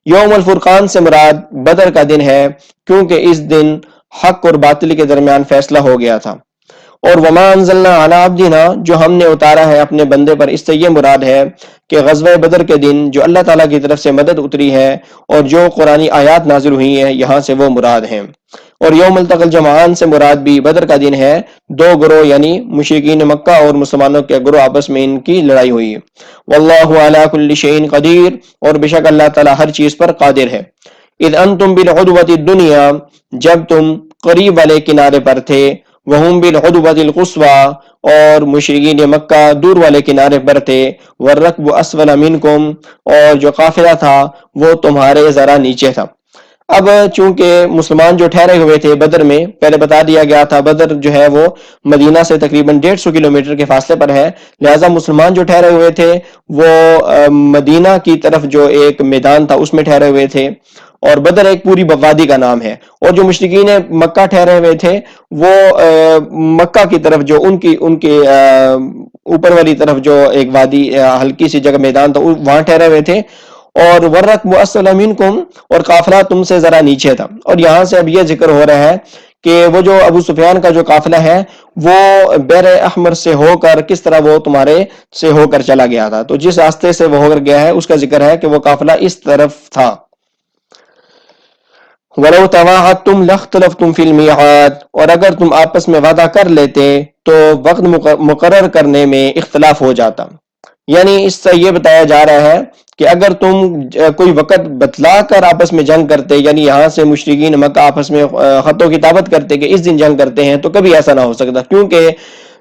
یوم الفرقان سے مراد بدر کا دن ہے، کیونکہ اس دن حق اور باطل کے درمیان فیصلہ ہو گیا تھا۔ اور وما انزلنا علی عبدنا، جو ہم نے اتارا ہے اپنے بندے پر، اس سے یہ مراد ہے کہ غزوہ بدر کے دن جو اللہ تعالیٰ کی طرف سے مدد اتری ہے اور جو قرآنی آیات نازل ہوئی ہیں، یہاں سے وہ مراد ہیں۔ اور یوم التقى الجمعان سے مراد بھی بدر کا دن ہے، 2 گروہ یعنی مشرکین مکہ اور مسلمانوں کے گروہ آپس میں ان کی لڑائی ہوئی ہے۔ واللہ علی کل شیء قدیر، اور بے شک اللہ تعالیٰ ہر چیز پر قادر ہے۔ اذ انتم بالعدوۃ الدنیا، جب تم قریب والے کنارے پر تھے، وہم بالعدوۃ القصوی، اور مشرکین مکہ دور والے کنارے پر تھے، والرکب اسفل منکم، اور جو قافلہ تھا وہ تمہارے ذرا نیچے تھا۔ اب چونکہ مسلمان جو ٹھہرے ہوئے تھے بدر میں، پہلے بتا دیا گیا تھا بدر جو ہے وہ مدینہ سے تقریباً 150 کلومیٹر کے فاصلے پر ہے، لہٰذا مسلمان جو ٹھہرے ہوئے تھے وہ مدینہ کی طرف جو ایک میدان تھا اس میں ٹھہرے ہوئے تھے، اور بدر ایک پوری وادی کا نام ہے، اور جو مشرکین مکہ ٹھہرے ہوئے تھے وہ مکہ کی طرف جو ان کی اوپر والی طرف جو ایک وادی ہلکی سی جگہ میدان تھا وہاں ٹھہرے ہوئے تھے، اور ورق مؤصل منکم، اور قافلہ تم سے ذرا نیچے تھا۔ اور یہاں سے اب یہ ذکر ہو رہا ہے کہ وہ جو ابو سفیان کا جو قافلہ ہے وہ بحر احمر سے ہو کر کس طرح وہ تمہارے سے ہو کر چلا گیا تھا، تو جس راستے سے وہ ہو کر گیا ہے اس کا ذکر ہے کہ وہ قافلہ اس طرف تھا۔ وَلَوْ تَوَاعَدْتُمْ لَاخْتَلَفْتُمْ فِي الْمِيعَادِ، اور اگر تم آپس میں وعدہ کر لیتے تو وقت مقرر کرنے میں اختلاف ہو جاتا۔ یعنی اس سے یہ بتایا جا رہا ہے کہ اگر تم کوئی وقت بتلا کر آپس میں جنگ کرتے، یعنی یہاں سے مشرکین مکہ آپس میں خط و کتابت کرتے کہ اس دن جنگ کرتے ہیں، تو کبھی ایسا نہ ہو سکتا، کیونکہ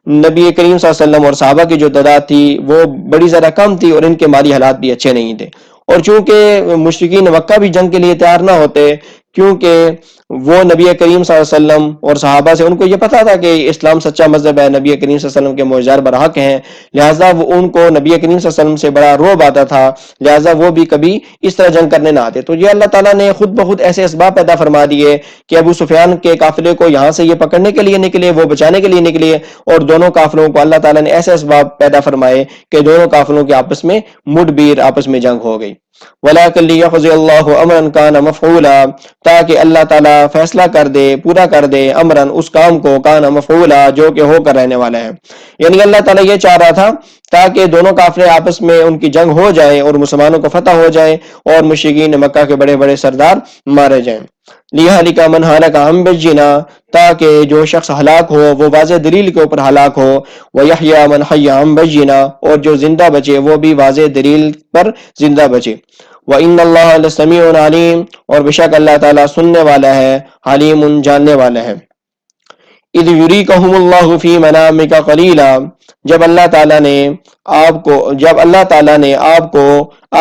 نبی کریم صلی اللہ علیہ وسلم اور صحابہ کی جو تعداد تھی وہ بڑی زیادہ کم تھی، اور ان کے مالی حالات بھی اچھے نہیں تھے، اور چونکہ مشرکین مکہ بھی جنگ کے لیے تیار نہ ہوتے، کیونکہ وہ نبی کریم صلی اللہ علیہ وسلم اور صحابہ سے ان کو یہ پتا تھا کہ اسلام سچا مذہب ہے، نبی کریم صلی اللہ علیہ وسلم کے معجزات برحق ہیں، لہٰذا وہ ان کو نبی کریم صلی اللہ علیہ وسلم سے بڑا رعب آتا تھا، لہٰذا وہ بھی کبھی اس طرح جنگ کرنے نہ آتے۔ تو یہ اللہ تعالیٰ نے خود بخود ایسے اسباب پیدا فرما دیے کہ ابو سفیان کے قافلے کو یہاں سے یہ پکڑنے کے لیے نکلے، وہ بچانے کے لیے نکلے، اور دونوں قافلوں کو اللہ تعالیٰ نے ایسے اسباب پیدا فرمائے کہ دونوں قافلوں کے آپس میں مڈبیر آپس میں جنگ ہو گئی۔ وَلَٰكِن لِيَقْضِيَ اللَّهُ أَمْرًا كَانَ مَفْعُولًا، تاکہ اللہ تعالیٰ فیصلہ کر دے، پورا کر دے، امراً اس کام کو، کان مفعولا جو کہ ہو کر رہنے والا ہے۔ یعنی اللہ تعالیٰ یہ چاہ رہا تھا تاکہ دونوں کافرے آپس میں ان کی جنگ ہو جائے اور مسلمانوں کو فتح ہو جائے اور مشرکین مکہ کے بڑے بڑے سردار مارے جائیں۔ لِيَهْلِكَ مَنْ هَلَكَ عَنْ بَيِّنَةٍ، تاکہ جو شخص ہلاک ہو وہ واضح دلیل کے اوپر ہلاک ہو، وَيَحْيَىٰ مَنْ حَيَّ عَنْ بَيِّنَةٍ، اور جو زندہ بچے وہ بھی واضح دلیل پر زندہ بچے۔ وَإِنَّ اللَّهَ لَسَمِيعٌ عَلِيمٌ، اور بے شک اللہ تعالیٰ سننے والا ہے، حلیم جاننے والا ہے۔ اِذْ يُرِيكَهُمُ اللَّهُ فِي مَنَامِكَ قَلِيلًا، جب اللہ تعالیٰ نے آپ کو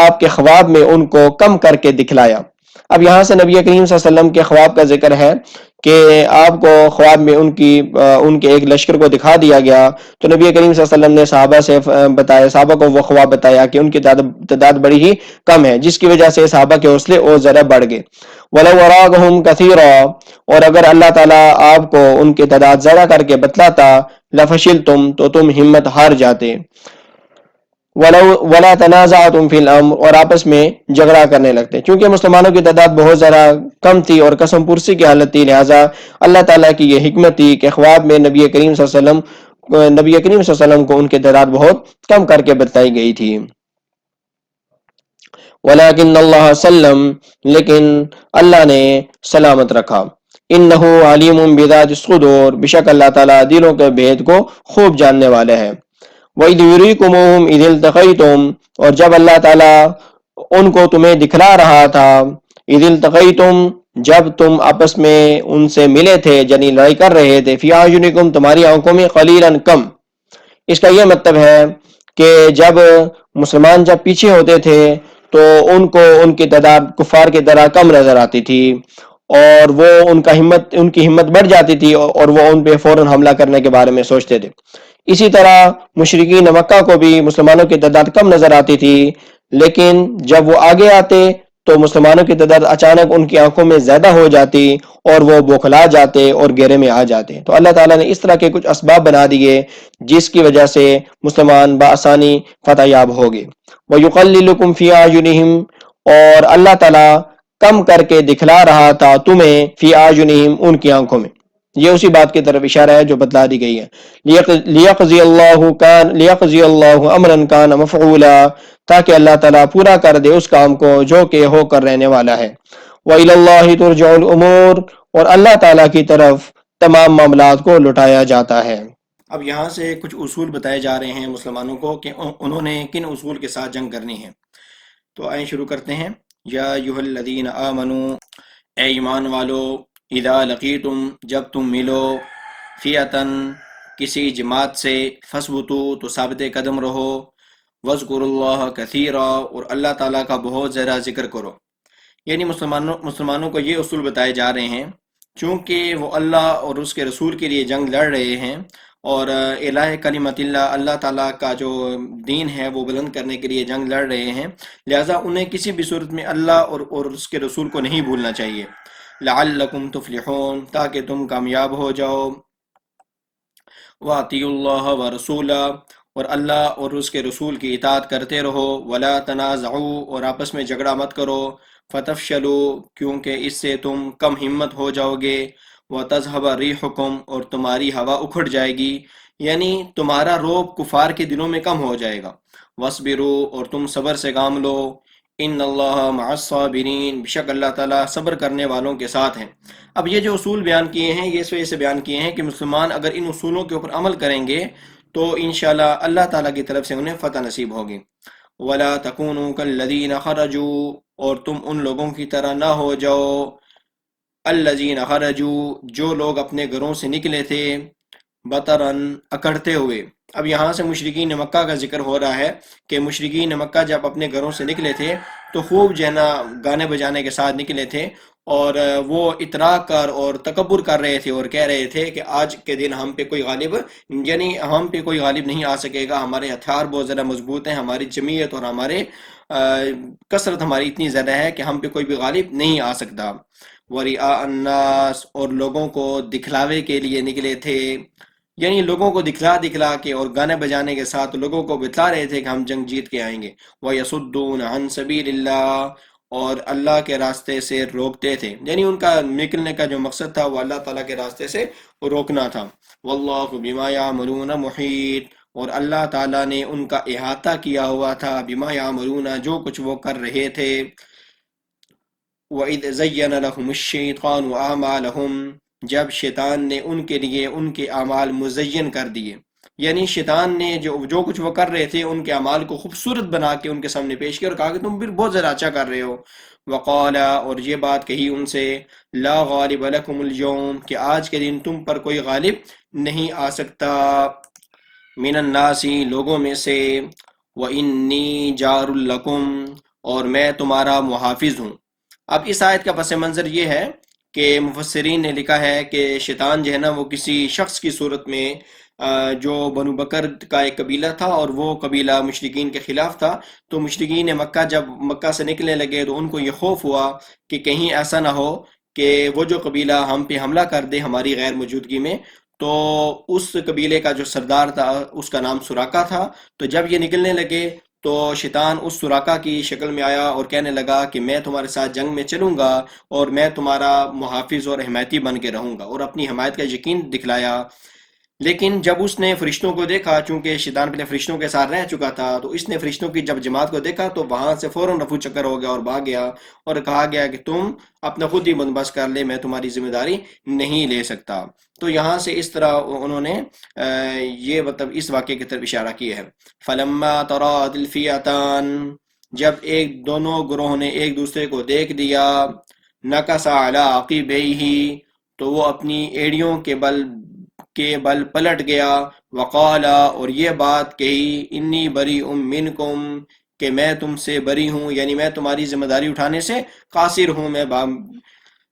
آپ کے خواب میں ان کو کم کر کے دکھلایا۔ اب یہاں سے نبی کریم صلی اللہ علیہ وسلم کے خواب کا ذکر ہے کہ آپ کو خواب میں ان کے ایک لشکر کو دکھا دیا گیا، تو نبی کریم صلی اللہ علیہ وسلم نے صحابہ سے بتایا، صحابہ کو وہ خواب بتایا کہ ان کی تعداد بڑی ہی کم ہے، جس کی وجہ سے صحابہ کے حوصلے اور ذرا بڑھ گئے۔ وَلَوْ أَرَاكَهُمْ كَثِيرًا، اور اگر اللہ تعالیٰ آپ کو ان کی تعداد ذرا کر کے بتلاتا، لَفَشِلْتُمْ، تو تم ہمت ہار جاتے، وَلَا تَنَازَعْتُمْ فِي الْأَمْرِ، اور آپس میں جھگڑا کرنے لگتے، چونکہ مسلمانوں کی تعداد بہت ذرا کم تھی اور قسم پرسی کی حالت تھی، لہٰذا اللہ تعالیٰ کی یہ حکمت تھی کہ خواب میں نبی کریم صلی اللہ علیہ وسلم کو ان کی تعداد بہت کم کر کے بتائی گئی تھی۔ وَلَٰكِنَّ اللَّهَ سَلَّمَ، لیکن اللہ نے سلامت رکھا۔ إِنَّهُ عَلِيمٌ بِذَاتِ الصُّدُورِ، بے شک اللہ تعالیٰ دلوں کے بھید کو خوب جاننے والا ہے۔ وَإِذْ يُرِيكُمُوهُمْ إِذِ الْتَقَيْتُمْ، اور جب اللہ تعالیٰ ان کو تمہیں دکھلا رہا تھا، إِذِ الْتَقَيْتُمْ، جب تم آپس میں ان سے ملے تھے، یعنی لڑائی کر رہے تھے، فِي أَعْيُنِكُمْ، تمہاری آنکھوں میں، قَلِيلًا کم۔ اس کا یہ مطلب ہے کہ جب مسلمان جب پیچھے ہوتے تھے تو ان کو ان کی تعداد کفار کی طرح کم نظر آتی تھی، اور وہ ان کی ہمت بڑھ جاتی تھی، اور وہ ان پہ فوراً حملہ کرنے کے بارے میں سوچتے تھے۔ اسی طرح مشرکین مکہ کو بھی مسلمانوں کی تعداد کم نظر آتی تھی، لیکن جب وہ آگے آتے تو مسلمانوں کی تعداد اچانک ان کی آنکھوں میں زیادہ ہو جاتی اور وہ بوکھلا جاتے اور گھیرے میں آ جاتے۔ تو اللہ تعالیٰ نے اس طرح کے کچھ اسباب بنا دیے جس کی وجہ سے مسلمان بآسانی فتح یاب ہو گئے۔ وَيُقَلِّلُكُمْ فِي أَعْيُنِهِمْ، اور اللہ تعالیٰ کم کر کے دکھلا رہا تھا تمہیں، فی اعینہم، ان کی آنکھوں میں۔ یہ اسی بات کی طرف اشارہ ہے جو بتلا دی گئی ہے۔ لیقضی اللہ امرا کان مفعولا، تاکہ اللہ تعالیٰ پورا کر دے اس کام کو جو کہ ہو کر رہنے والا ہے۔ وَإِلَى اللَّهِ تُرْجَعُ الْأُمُورُ، اور اللہ تعالیٰ کی طرف تمام معاملات کو لوٹایا جاتا ہے۔ اب یہاں سے کچھ اصول بتائے جا رہے ہیں مسلمانوں کو کہ انہوں نے کن اصول کے ساتھ جنگ کرنی ہے۔ تو آئیں شروع کرتے ہیں۔ یا ایھا الذین آمنوا، اے ایمان والو، اذا لقیتم جب تم ملو فیعتن کسی جماعت سے فثبتو تو ثابت قدم رہو وذکروا اللہ کثیرا اور اللہ تعالیٰ کا بہت زیادہ ذکر کرو. یعنی مسلمانوں کو یہ اصول بتائے جا رہے ہیں چونکہ وہ اللہ اور اس کے رسول کے لیے جنگ لڑ رہے ہیں اور الہ کلمت اللہ اللہ تعالیٰ کا جو دین ہے وہ بلند کرنے کے لیے جنگ لڑ رہے ہیں، لہٰذا انہیں کسی بھی صورت میں اللہ اور اس کے رسول کو نہیں بھولنا چاہیے. لعلکم تفلحون تاکہ تم کامیاب ہو جاؤ. وَأَطِیعُوا اللَّهَ وَرَسُولَهُ اور اللہ اور اس کے رسول کی اطاعت کرتے رہو. وَلَا تَنَازَعُوا اور آپس میں جھگڑا مت کرو. فَتَفْشَلُوا کیونکہ اس سے تم کم ہمت ہو جاؤ گے. وَتَذْهَبَ رِيحُكُمْ اور تمہاری ہوا اکھڑ جائے گی، یعنی تمہارا روب کفار کے دلوں میں کم ہو جائے گا. وَاصْبِرُوا اور تم صبر سے کام لو. ان اللہ مع الصابرین بشک اللہ تعالیٰ صبر کرنے والوں کے ساتھ ہیں. اب یہ جو اصول بیان کیے ہیں یہ اس وجہ سے بیان کیے ہیں کہ مسلمان اگر ان اصولوں کے اوپر عمل کریں گے تو انشاءاللہ اللہ تعالیٰ کی طرف سے انہیں فتح نصیب ہوگی. وَلَا تَكُونُوا كَالَّذِينَ خَرَجُوا اور تم ان لوگوں کی طرح نہ ہو جاؤ الَّذِينَ خَرَجُوا جو لوگ اپنے گھروں سے نکلے تھے بطرن اکڑتے ہوئے. اب یہاں سے مشرکین مکہ کا ذکر ہو رہا ہے کہ مشرکین مکہ جب اپنے گھروں سے نکلے تھے تو خوب جو ہے نا گانے بجانے کے ساتھ نکلے تھے اور وہ اطراء کر اور تکبر کر رہے تھے اور کہہ رہے تھے کہ آج کے دن ہم پہ کوئی غالب یعنی ہم پہ کوئی غالب نہیں آ سکے گا، ہمارے ہتھیار بہت زیادہ مضبوط ہیں، ہماری جمعیت اور ہمارے کثرت ہماری اتنی زیادہ ہے کہ ہم پہ کوئی بھی غالب نہیں آ سکتا. وَرِئَاءَ النَّاسِ اور لوگوں کو دکھلاوے کے لیے نکلے تھے، یعنی لوگوں کو دکھلا دکھلا کے اور گانے بجانے کے ساتھ لوگوں کو بتلا رہے تھے کہ ہم جنگ جیت کے آئیں گے. وَيَصُدُّونَ عَن سَبِيلِ اللَّهِ اور اللہ کے راستے سے روکتے تھے، یعنی ان کا نکلنے کا جو مقصد تھا وہ اللہ تعالیٰ کے راستے سے روکنا تھا. وَاللَّهُ بِمَا يَعْمَلُونَ مُحِيطٌ اور اللہ تعالیٰ نے ان کا احاطہ کیا ہوا تھا بِمَا يَعْمَلُونَ جو کچھ وہ کر رہے تھے. وَإِذْ زَيَّنَ لَهُمُ الشَّيْطَانُ أَعْمَالَهُمْ جب شیطان نے ان کے لیے ان کے اعمال مزین کر دیے، یعنی شیطان نے جو کچھ وہ کر رہے تھے ان کے اعمال کو خوبصورت بنا کے ان کے سامنے پیش کیا اور کہا کہ تم پھر بہت زیادہ اچھا کر رہے ہو. وقال اور یہ بات کہی ان سے لا غالب لکم اليوم کہ آج کے دن تم پر کوئی غالب نہیں آ سکتا من الناس لوگوں میں سے وانی جار لکم اور میں تمہارا محافظ ہوں. اب اس آیت کا پس منظر یہ ہے کہ مفسرین نے لکھا ہے کہ شیطان جو ہے نا وہ کسی شخص کی صورت میں جو بنو بکر کا ایک قبیلہ تھا اور وہ قبیلہ مشرکین کے خلاف تھا، تو مشرکین مکہ جب مکہ سے نکلنے لگے تو ان کو یہ خوف ہوا کہ کہیں ایسا نہ ہو کہ وہ جو قبیلہ ہم پہ حملہ کر دے ہماری غیر موجودگی میں. تو اس قبیلے کا جو سردار تھا اس کا نام سراقہ تھا. تو جب یہ نکلنے لگے تو شیطان اس سراقہ کی شکل میں آیا اور کہنے لگا کہ میں تمہارے ساتھ جنگ میں چلوں گا اور میں تمہارا محافظ اور حمایتی بن کے رہوں گا، اور اپنی حمایت کا یقین دکھلایا. لیکن جب اس نے فرشتوں کو دیکھا، چونکہ شیطان پہلے فرشتوں کے ساتھ رہ چکا تھا، تو اس نے فرشتوں کی جب جماعت کو دیکھا تو وہاں سے فوراً رفو چکر ہو گیا اور بھاگ گیا اور کہا گیا کہ تم اپنا خود ہی بندوبست کر لے، میں تمہاری ذمہ داری نہیں لے سکتا. تو یہاں سے اس طرح انہوں نے یہ مطلب اس واقعے کی طرف اشارہ کیا ہے. فلما تراءت الفئتان جب دونوں گروہوں نے ایک دوسرے کو دیکھ دیا نکص علی عقبیہ تو وہ اپنی ایڑیوں کے بل پلٹ گیا. وقالا اور یہ بات کہی انی بریء منکم کہ میں تم سے بری ہوں، یعنی میں تمہاری ذمہ داری اٹھانے سے قاصر ہوں.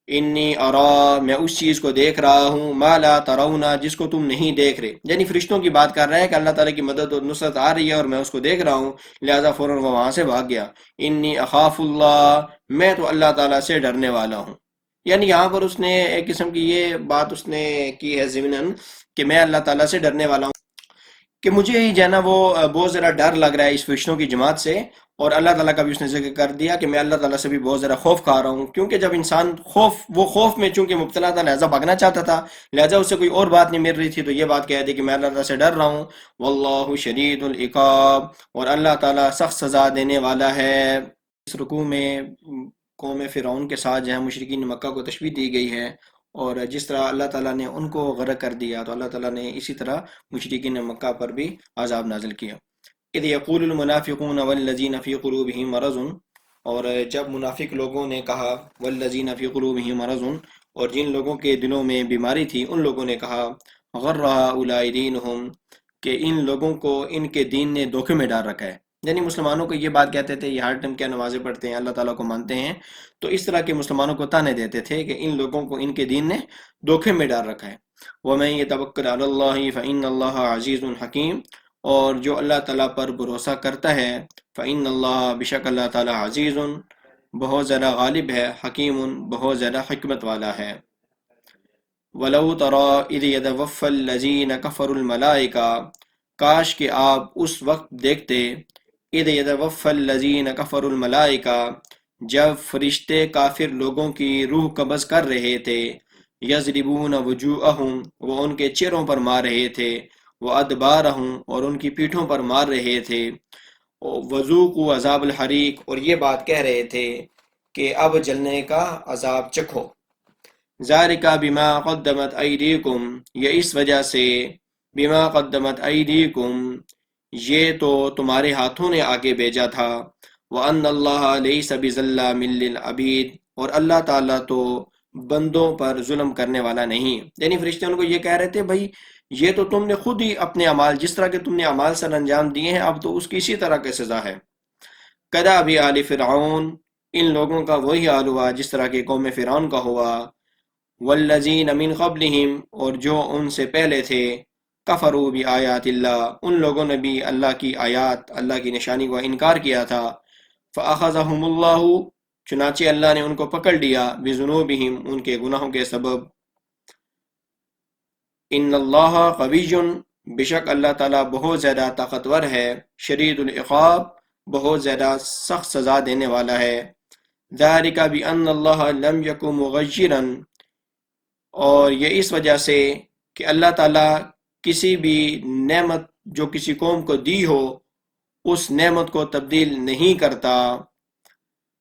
انی ارا میں اس چیز کو دیکھ رہا ہوں ما لا ترون جس کو تم نہیں دیکھ رہے، یعنی فرشتوں کی بات کر رہا ہے کہ اللہ تعالیٰ کی مدد اور نصرت آ رہی ہے اور میں اس کو دیکھ رہا ہوں، لہذا فوراً وہ وہاں سے بھاگ گیا. انی اخاف اللہ میں تو اللہ تعالیٰ سے ڈرنے والا ہوں. یعنی یہاں پر اس نے ایک قسم کی یہ بات اس نے کی ہے ضمناً کہ میں اللہ تعالیٰ سے ڈرنے والا ہوں کہ مجھے ہی جو ہے نا وہ بہت زیادہ ڈر لگ رہا ہے اس فرشتوں کی جماعت سے. اور اللہ تعالیٰ کا بھی اس نے ذکر کر دیا کہ میں اللہ تعالیٰ سے بھی بہت زیادہ خوف کھا رہا ہوں، کیونکہ جب انسان وہ خوف میں چونکہ مبتلا تھا لہذا بھاگنا چاہتا تھا، لہذا اسے کوئی اور بات نہیں مل رہی تھی تو یہ بات کہہ دی کہ میں اللہ تعالیٰ سے ڈر رہا ہوں. واللہ شدید العقاب اور اللہ تعالیٰ سخت سزا دینے والا ہے. اس رکوع میں قوم فرعون کے ساتھ جو ہے مشرکین مکہ کو تشبیہ دی گئی ہے، اور جس طرح اللہ تعالیٰ نے ان کو غرق کر دیا تو اللہ تعالیٰ نے اسی طرح مشرکین مکہ پر بھی عذاب نازل کیا. اذ یقول المنافقون والذین فی قلوبہم مرض اور جب منافق لوگوں نے کہا والذین فی قلوبہم مرض اور جن لوگوں کے دلوں میں بیماری تھی ان لوگوں نے کہا غر اولئک دینہم، کہ ان لوگوں کو ان کے دین نے دھوکے میں ڈال رکھا ہے، یعنی مسلمانوں کو یہ بات کہتے تھے، یہ ہر ٹائم کیا نمازیں پڑھتے ہیں، اللہ تعالیٰ کو مانتے ہیں، تو اس طرح کے مسلمانوں کو تانے دیتے تھے کہ ان لوگوں کو ان کے دین نے دھوکے میں ڈال رکھا ہے۔ وَمَن يَتَوَكَّلْ عَلَى اللَّهِ فَإِنَّ اللَّهَ عَزِيزٌ حَكِيمٌ، اور جو اللہ تعالیٰ پر بھروسہ کرتا ہے فَإِنَّ اللَّهَ، بشک اللہ تعالیٰ عزیز، بہت زیادہ غالب ہے، حکیم، بہت زیادہ حکمت والا ہے۔ وَلَوْ تَرَى إِذْ يَتَوَفَّى الَّذِينَ كَفَرُوا الْمَلَائِكَةَ، کاش کہ آپ اس وقت دیکھتے، اِذْ يَتَوَفَّى الَّذِينَ كَفَرُوا الْمَلَائِكَةَ، جب فرشتے کافر لوگوں کی روح قبض کر رہے تھے، یضربون وجوہہم، وہ ان کے چہروں پر مار رہے تھے، وادبارہم، اور ان کی پیٹھوں پر مار رہے تھے، وذوقوا عذاب الحریق، اور یہ بات کہہ رہے تھے کہ اب جلنے کا عذاب چکھو۔ ذالک بما قدمت ایدیکم، یہ اس وجہ سے، بما قدمت ایدیکم، یہ تو تمہارے ہاتھوں نے آگے بھیجا تھا، وَأَنَّ اللَّهَ لَيْسَ بِظَلَّامٍ لِّلْعَبِيدِ، اور اللہ تعالیٰ تو بندوں پر ظلم کرنے والا نہیں۔ یعنی فرشتے ان کو یہ کہہ رہے تھے بھائی یہ تو تم نے خود ہی اپنے اعمال، جس طرح کے تم نے اعمال سر انجام دیے ہیں، اب تو اس کی اسی طرح کی سزا ہے۔ کداب آل فرعون، ان لوگوں کا وہی حال ہوا جس طرح کے قوم فرعون کا ہوا، والذین من قبلہم، اور جو ان سے پہلے تھے، کفروا بآیات اللہ، ان لوگوں نے بھی اللہ کی آیات، اللہ کی نشانی کا انکار کیا تھا، فأخذہم اللہ، چنانچہ اللہ نے ان کو پکڑ لیا، بذنوبہم، ان کے گناہوں کے سبب۔ ان اللہ قوی، بشک اللہ تعالیٰ بہت زیادہ طاقتور ہے، شدید العقاب، بہت زیادہ سخت سزا دینے والا ہے۔ ذالک بأن اللہ لم یک مغیرا، اور یہ اس وجہ سے کہ اللہ تعالیٰ کسی بھی نعمت جو کسی قوم کو دی ہو اس نعمت کو تبدیل نہیں کرتا،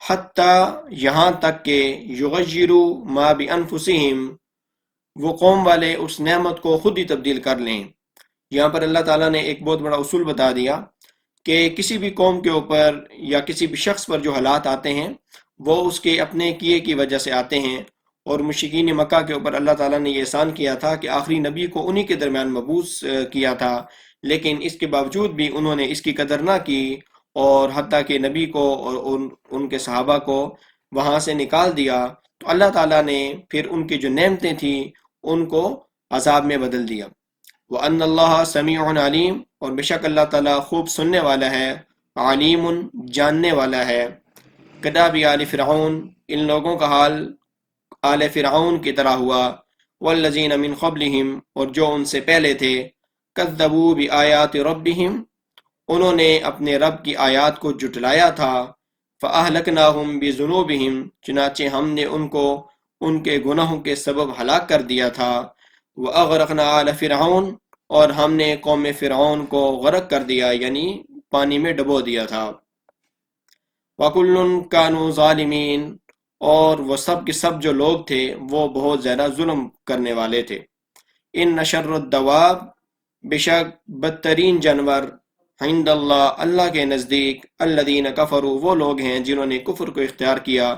حتیٰ یہاں تک کہ یغیروا ما بانفسہم، وہ قوم والے اس نعمت کو خود ہی تبدیل کر لیں۔ یہاں پر اللہ تعالیٰ نے ایک بہت بڑا اصول بتا دیا کہ کسی بھی قوم کے اوپر یا کسی بھی شخص پر جو حالات آتے ہیں وہ اس کے اپنے کیے کی وجہ سے آتے ہیں، اور مشرکین مکہ کے اوپر اللہ تعالیٰ نے یہ احسان کیا تھا کہ آخری نبی کو انہی کے درمیان مبعوث کیا تھا، لیکن اس کے باوجود بھی انہوں نے اس کی قدر نہ کی، اور حتیٰ کہ نبی کو اور ان کے صحابہ کو وہاں سے نکال دیا، تو اللہ تعالیٰ نے پھر ان کی جو نعمتیں تھیں ان کو عذاب میں بدل دیا۔ وَأَنَّ اللَّهَ سَمِيعٌ عَلِيمٌ، اور بشک اللہ تعالیٰ خوب سننے والا ہے، علیم، جاننے والا ہے۔ کداب آل فرعون، ان لوگوں کا حال آل فرعون کی طرح ہوا، والذین من قبلہم، اور جو ان سے پہلے تھے، کذبوا بآیات ربہم، انہوں نے اپنے رب کی آیات کو جھٹلایا تھا، فأہلکناہم بذنوبہم، چنانچہ ہم نے ان کو ان کے گناہوں کے سبب ہلاک کر دیا تھا، وأغرقنا آل فرعون، اور ہم نے قوم فرعون کو غرق کر دیا، یعنی پانی میں ڈبو دیا تھا۔ وَكُلٌّ كَانُوا ظَالِمِينَ، اور وہ سب کے سب جو لوگ تھے وہ بہت زیادہ ظلم کرنے والے تھے۔ ان شر الدواب، بشک بدترین جانور، عند اللہ، اللہ کے نزدیک، الذین کفروا، وہ لوگ ہیں جنہوں نے کفر کو اختیار کیا،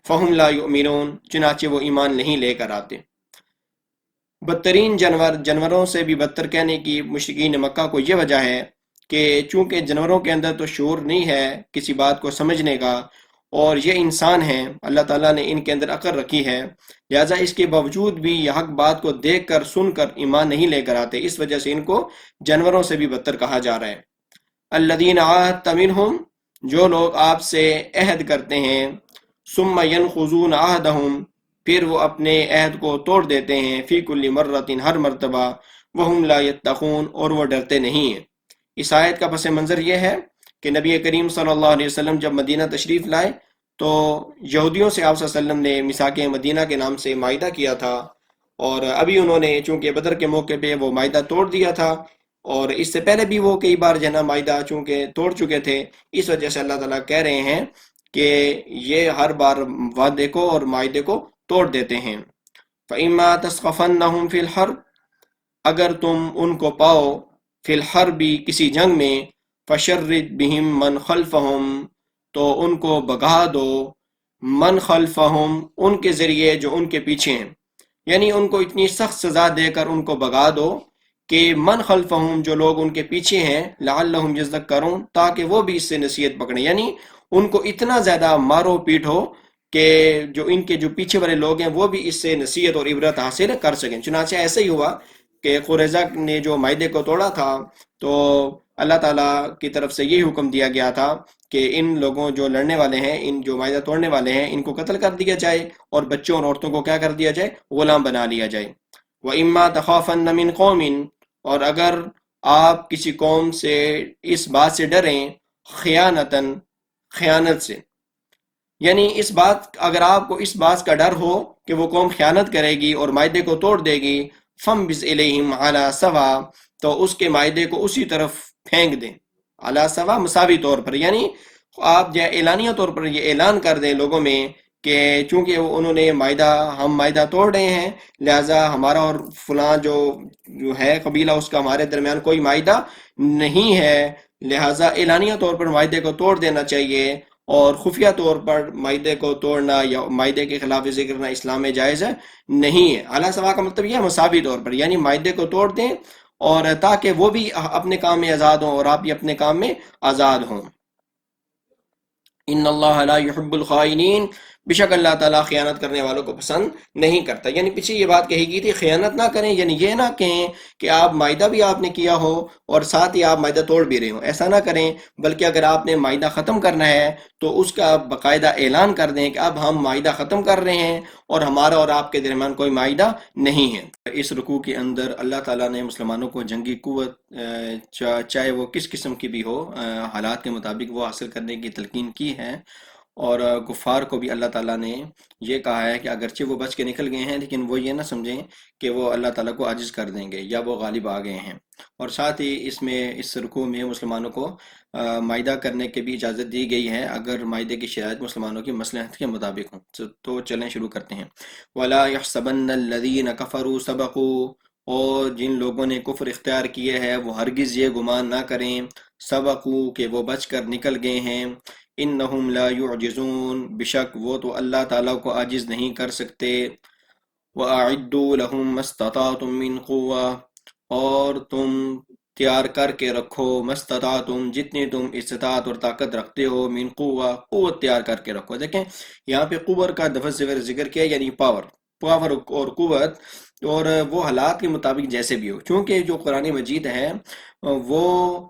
فہم لا یؤمنون، چنانچہ وہ ایمان نہیں لے کر آتے۔ بدترین جانور، جانوروں سے بھی بدتر کہنے کی مشرکین مکہ کو یہ وجہ ہے کہ چونکہ جانوروں کے اندر تو شعور نہیں ہے کسی بات کو سمجھنے کا، اور یہ انسان ہیں، اللہ تعالیٰ نے ان کے اندر عقل رکھی ہے، لہٰذا اس کے باوجود بھی یہ حق بات کو دیکھ کر سن کر ایمان نہیں لے کر آتے، اس وجہ سے ان کو جانوروں سے بھی بدتر کہا جا رہا ہے۔ الذین عاہدت منہم، جو لوگ آپ سے عہد کرتے ہیں، ثم ینقضون عہدہم، پھر وہ اپنے عہد کو توڑ دیتے ہیں، فی کل مرۃ، ہر مرتبہ، وہم لا یتقون، اور وہ ڈرتے نہیں ہیں۔ اس آیت کا پس منظر یہ ہے کہ نبی کریم صلی اللہ علیہ وسلم جب مدینہ تشریف لائے تو یہودیوں سے آپ صلی اللہ علیہ وسلم نے میثاق مدینہ کے نام سے معاہدہ کیا تھا، اور ابھی انہوں نے چونکہ بدر کے موقع پہ وہ معاہدہ توڑ دیا تھا، اور اس سے پہلے بھی وہ کئی بار جنا معاہدہ چونکہ توڑ چکے تھے، اس وجہ سے اللہ تعالیٰ کہہ رہے ہیں کہ یہ ہر بار وعدے کو اور معاہدے کو توڑ دیتے ہیں۔ فَإِمَّا تَثْقَفَنَّهُمْ فِي الْحَرْبِ، اگر تم ان کو پاؤ، فی الحرب، کسی جنگ میں، فشرد بہم من خلفہم، تو ان کو بگا دو، من خلفہم، ان کے ذریعے جو ان کے پیچھے ہیں، یعنی ان کو اتنی سخت سزا دے کر ان کو بھگا دو کہ من خلفہم، جو لوگ ان کے پیچھے ہیں، لعلہم یذکرون، تاکہ وہ بھی اس سے نصیحت پکڑیں، یعنی ان کو اتنا زیادہ مارو پیٹو کہ جو ان کے جو پیچھے والے لوگ ہیں وہ بھی اس سے نصیحت اور عبرت حاصل کر سکیں۔ چنانچہ ایسے ہی ہوا کہ قریظہ نے جو معاہدے کو توڑا تھا، تو اللہ تعالیٰ کی طرف سے یہ حکم دیا گیا تھا کہ ان لوگوں جو لڑنے والے ہیں، ان جو معاہدہ توڑنے والے ہیں، ان کو قتل کر دیا جائے، اور بچوں اور عورتوں کو کیا کر دیا جائے؟ غلام بنا لیا جائے۔ وَإِمَّا تَخَافَنَّ مِنْ قَوْمٍ، اور اگر آپ کسی قوم سے اس بات سے ڈریں، خیانتاً، خیانت سے، یعنی اس بات، اگر آپ کو اس بات کا ڈر ہو کہ وہ قوم خیانت کرے گی اور معاہدے کو توڑ دے گی، فَانبِذْ إِلَيْهِمْ عَلَى سَوَاءٍ، تو اس کے معاہدے کو اسی طرف پھینک دیں، علی سوا، مساوی طور پر، یعنی آپ جو اعلانیہ طور پر یہ اعلان کر دیں لوگوں میں کہ چونکہ انہوں نے ہم معاہدہ توڑ رہے ہیں، لہٰذا ہمارا اور فلاں جو ہے قبیلہ، اس کا ہمارے درمیان کوئی معاہدہ نہیں ہے، لہٰذا اعلانیہ طور پر معاہدے کو توڑ دینا چاہیے، اور خفیہ طور پر معاہدے کو توڑنا یا معاہدے کے خلاف ورزی کرنا اسلام میں جائز ہے نہیں ہے۔ اعلیٰ سوا کا مطلب یہ ہے مساوی طور پر، یعنی معاہدے کو توڑ دیں، اور تاکہ وہ بھی اپنے کام میں آزاد ہوں اور آپ بھی اپنے کام میں آزاد ہوں۔ ان اللہ لا يحب الخائنین، بے شک اللہ تعالیٰ خیانت کرنے والوں کو پسند نہیں کرتا۔ یعنی پیچھے یہ بات کہی گئی تھی خیانت نہ کریں، یعنی یہ نہ کہیں کہ آپ معاہدہ بھی آپ نے کیا ہو اور ساتھ ہی آپ معاہدہ توڑ بھی رہے ہو، ایسا نہ کریں، بلکہ اگر آپ نے معاہدہ ختم کرنا ہے تو اس کا باقاعدہ اعلان کر دیں کہ اب ہم معاہدہ ختم کر رہے ہیں اور ہمارا اور آپ کے درمیان کوئی معاہدہ نہیں ہے۔ اس رکوع کے اندر اللہ تعالیٰ نے مسلمانوں کو جنگی قوت چاہے وہ کس قسم کی بھی ہو، حالات کے مطابق وہ حاصل کرنے کی تلقین کی ہے، اور کفار کو بھی اللہ تعالیٰ نے یہ کہا ہے کہ اگرچہ وہ بچ کے نکل گئے ہیں لیکن وہ یہ نہ سمجھیں کہ وہ اللہ تعالیٰ کو عاجز کر دیں گے یا وہ غالب آ گئے ہیں۔ اور ساتھ ہی اس رکوع میں مسلمانوں کو معاہدہ کرنے کی بھی اجازت دی گئی ہے اگر معاہدے کی شرائط مسلمانوں کی مصلحت کے مطابق ہوں۔ تو چلیں شروع کرتے ہیں۔ وَلَا يَحْسَبَنَّ الَّذِينَ كَفَرُوا سَبَقُوا، اور جن لوگوں نے کفر اختیار کیے ہے وہ ہرگز یہ گمان نہ کریں، سبقوا، کہ وہ بچ کر نکل گئے ہیں، انہم لا یعجزون، بشک وہ تو اللہ تعالیٰ کو عاجز نہیں کر سکتے، وَأَعِدُّوا لَهُم مَّا اسْتَطَعْتُم مِّن قُوَّةٍ، اور تم تیار کر کے رکھو، مستطاعتم، جتنی تم استطاعت اور طاقت رکھتے ہو، من قوہ، قوت تیار کر کے رکھو۔ دیکھیں یہاں پہ قوت کا دفعہ سے ذکر کیا، یعنی پاور اور قوت، اور وہ حالات کے مطابق جیسے بھی ہو، چونکہ جو قرآن مجید ہے وہ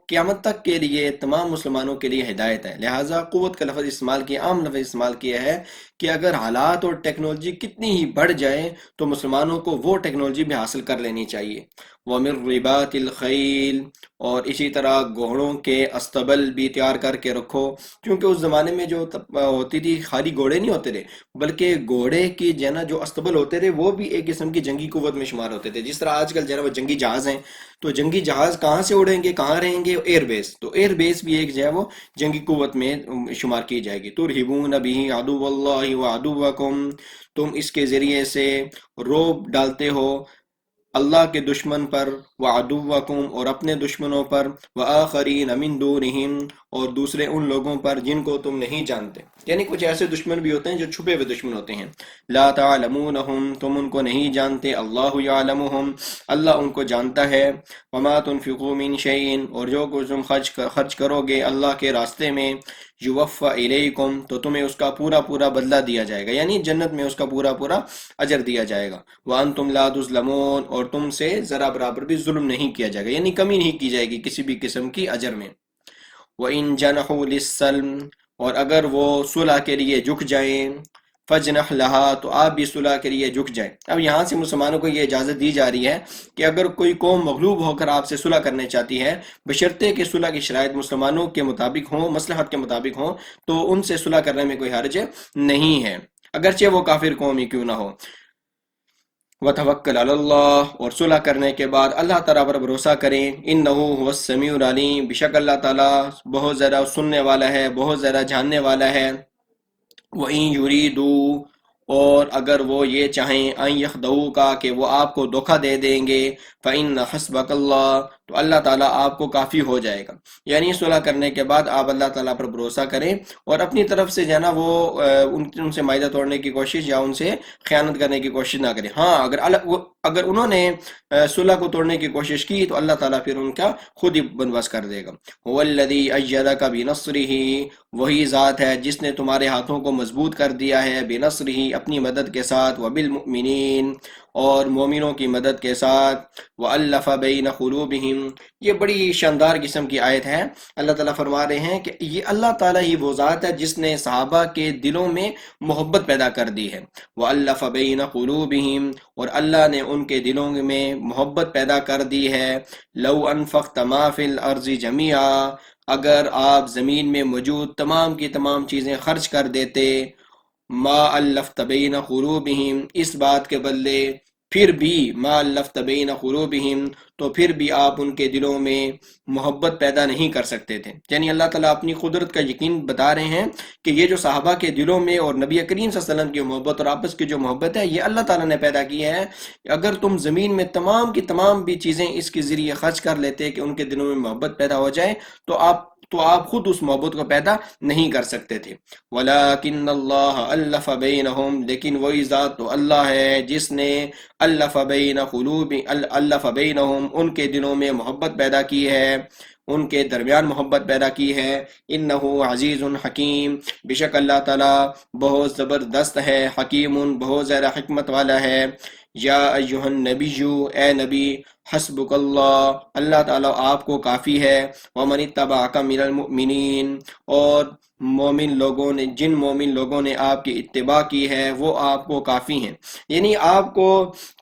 قیامت تک کے لیے تمام مسلمانوں کے لیے ہدایت ہے، لہٰذا قوت کا لفظ استعمال کیا، عام لفظ استعمال کیا ہے کہ اگر حالات اور ٹیکنالوجی کتنی ہی بڑھ جائے تو مسلمانوں کو وہ ٹیکنالوجی بھی حاصل کر لینی چاہیے۔ وَمِن رِبَاطِ الْخَيْلِ، اور اسی طرح گھوڑوں کے استبل بھی تیار کر کے رکھو، کیونکہ اس زمانے میں جو ہوتی تھی خالی گھوڑے نہیں ہوتے تھے، بلکہ گھوڑے کی جو استبل ہوتے تھے وہ بھی ایک قسم کی جنگی قوت میں شمار ہوتے تھے۔ جس طرح آج کل وہ جنگی جہاز ہیں، تو جنگی جہاز کہاں سے اڑیں گے، کہاں رہیں گے؟ ایئر بیس، تو ایئر بیس بھی ایک وہ جنگی قوت میں شمار کی جائے گی۔ تُرْهِبُونَ بِهِ عَدُوَّ اللَّهِ وَعَدُوَّكُمْ، تم اس کے ذریعے سے روب ڈالتے ہو اللہ کے دشمن پر، وَعَدُوَّكُمْ، اور اپنے دشمنوں پر، وَآخَرِينَ مِن دُونِهِمْ، اور دوسرے ان لوگوں پر جن کو تم نہیں جانتے، یعنی کچھ ایسے دشمن بھی ہوتے ہیں جو چھپے ہوئے دشمن ہوتے ہیں۔ لَا تَعْلَمُونَهُمْ، تم ان کو نہیں جانتے، اللَّهُ يَعْلَمُهُمْ، اللہ ان کو جانتا ہے۔ وَمَا تُنْفِقُوا مِن شَيْءٍ، اور جو کچھ تم خرچ کرو گے اللہ کے راستے میں، یوفا الیکم، تو تمہیں اس کا پورا پورا بدلہ دیا جائے گا، یعنی جنت میں اس کا پورا پورا اجر دیا جائے گا۔ وانتم لا تظلمون، اور تم سے ذرا برابر بھی ظلم نہیں کیا جائے گا، یعنی کمی نہیں کی جائے گی کسی بھی قسم کی اجر میں۔ وَإِن جَنَحُوا لِلسَّلْمِ، اور اگر وہ صلح کے لیے جھک جائیں، فَجْنَحْ لَهَا، تو آپ بھی صلح کے لیے جھک جائیں۔ اب یہاں سے مسلمانوں کو یہ اجازت دی جا رہی ہے کہ اگر کوئی قوم مغلوب ہو کر آپ سے صلح کرنے چاہتی ہے، بشرطے کہ صلح کی شرائط مسلمانوں کے مطابق ہوں، مصلحت کے مطابق ہوں، تو ان سے صلح کرنے میں کوئی حرج نہیں ہے، اگرچہ وہ کافر قوم ہی کیوں نہ ہو۔ وَتَوَكَّلْ عَلَى اللَّهِ، اور صلح کرنے کے بعد اللہ تعالیٰ پر بھروسہ کریں، إِنَّهُ هُوَ السَّمِيعُ الْعَلِيمُ، بشک اللہ تعالیٰ بہت زیادہ سننے والا ہے، بہت زیادہ جاننے والا ہے۔ وَإِن يُرِيدُوا، اور اگر وہ یہ چاہیں، أَن يَخْدَعُوكَ، کہ وہ آپ کو دھوکہ دے دیں گے، فَإِنَّ حَسْبَكَ اللَّهُ، تو اللہ تعالیٰ آپ کو کافی ہو جائے گا۔ یعنی صلح کرنے کے بعد آپ اللہ تعالیٰ پر بھروسہ کریں اور اپنی طرف سے جو ہے نا وہ ان سے معاہدہ توڑنے کی کوشش یا ان سے خیانت کرنے کی کوشش نہ کریں۔ ہاں اگر انہوں نے صلح کو توڑنے کی کوشش کی تو اللہ تعالیٰ پھر ان کا خود ہی بندوبست کر دے گا۔ هو الذی ایدک بنصرہ، وہی ذات ہے جس نے تمہارے ہاتھوں کو مضبوط کر دیا ہے، بنصرہ اپنی مدد کے ساتھ، وبالمؤمنین اور مومنوں کی مدد کے ساتھ، وَأَلَّفَ بَيْنَ قُلُوبِهِمْ۔ یہ بڑی شاندار قسم کی آیت ہے۔ اللہ تعالیٰ فرما رہے ہیں کہ یہ اللہ تعالیٰ ہی وہ ذات ہے جس نے صحابہ کے دلوں میں محبت پیدا کر دی ہے۔ وَأَلَّفَ بَيْنَ قُلُوبِهِمْ، اور اللہ نے ان کے دلوں میں محبت پیدا کر دی ہے۔ لَوْ أَنفَقْتَ مَا فِي الْأَرْضِ جَمِيعًا، اگر آپ زمین میں موجود تمام کی تمام چیزیں خرچ کر دیتے، ما الفت بین قلوبہم، اس بات کے بدلے پھر بھی ما الفت بین قلوبہم، تو پھر بھی آپ ان کے دلوں میں محبت پیدا نہیں کر سکتے تھے۔ یعنی اللہ تعالیٰ اپنی قدرت کا یقین بتا رہے ہیں کہ یہ جو صحابہ کے دلوں میں اور نبی کریم صلی اللہ علیہ وسلم کی محبت اور آپس کی جو محبت ہے یہ اللہ تعالیٰ نے پیدا کی ہے۔ اگر تم زمین میں تمام کی تمام بھی چیزیں اس کے ذریعے خرچ کر لیتے کہ ان کے دلوں میں محبت پیدا ہو جائے تو آپ خود اس محبت کو پیدا نہیں کر سکتے تھے۔ وَلَكِنَّ اللَّهَ أَلَّفَ بَيْنَهُمْ، لیکن وہی ذات تو اللہ ہے جس نے الف بینہم ان کے دلوں میں محبت پیدا کی ہے، ان کے درمیان محبت پیدا کی ہے۔ انہ عزیز حکیم، بے شک اللہ تعالیٰ بہت زبردست ہے، حکیم بہت زیادہ حکمت والا ہے۔ یا ایہا النبی، اے نبی، حسبک اللہ، اللہ تعالیٰ آپ کو کافی ہے، ومن اتبعک من المؤمنین، اور جن مومن لوگوں نے آپ کی اتباع کی ہے وہ آپ کو کافی ہیں۔ یعنی آپ کو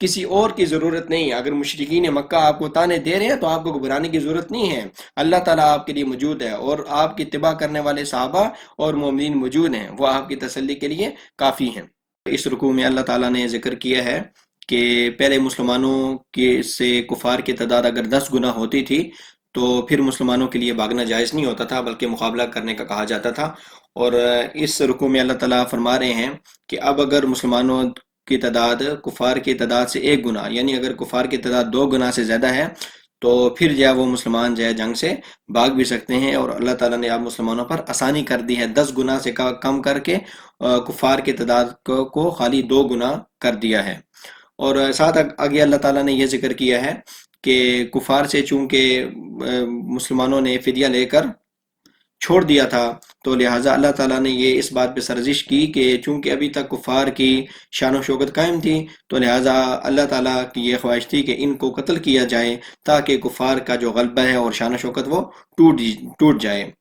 کسی اور کی ضرورت نہیں۔ اگر مشرکین مکہ آپ کو تانے دے رہے ہیں تو آپ کو گھبرانے کی ضرورت نہیں ہے، اللہ تعالیٰ آپ کے لیے موجود ہے، اور آپ کی اتباع کرنے والے صحابہ اور مومنین موجود ہیں، وہ آپ کی تسلی کے لیے کافی ہیں۔ اس رکوع میں اللہ تعالیٰ نے ذکر کیا ہے کہ پہلے مسلمانوں سے کفار کی تعداد اگر 10 گنا ہوتی تھی تو پھر مسلمانوں کے لیے بھاگنا جائز نہیں ہوتا تھا بلکہ مقابلہ کرنے کا کہا جاتا تھا۔ اور اس رکوع میں اللہ تعالیٰ فرما رہے ہیں کہ اب اگر مسلمانوں کی تعداد کفار کی تعداد سے 1 گنا، یعنی اگر کفار کی تعداد 2 گنا سے زیادہ ہے تو پھر جو ہے وہ مسلمان جو ہے جنگ سے بھاگ بھی سکتے ہیں، اور اللہ تعالیٰ نے اب مسلمانوں پر آسانی کر دی ہے، 10 گنا سے کم کر کے کفار کی تعداد کو خالی 2 گنا کر دیا ہے۔ اور ساتھ آگے اللہ تعالیٰ نے یہ ذکر کیا ہے کہ کفار سے چونکہ مسلمانوں نے فدیہ لے کر چھوڑ دیا تھا تو لہٰذا اللہ تعالیٰ نے یہ اس بات پہ سرزش کی کہ چونکہ ابھی تک کفار کی شان و شوکت قائم تھی تو لہٰذا اللہ تعالیٰ کی یہ خواہش تھی کہ ان کو قتل کیا جائے تاکہ کفار کا جو غلبہ ہے اور شان و شوکت وہ ٹوٹ جائے۔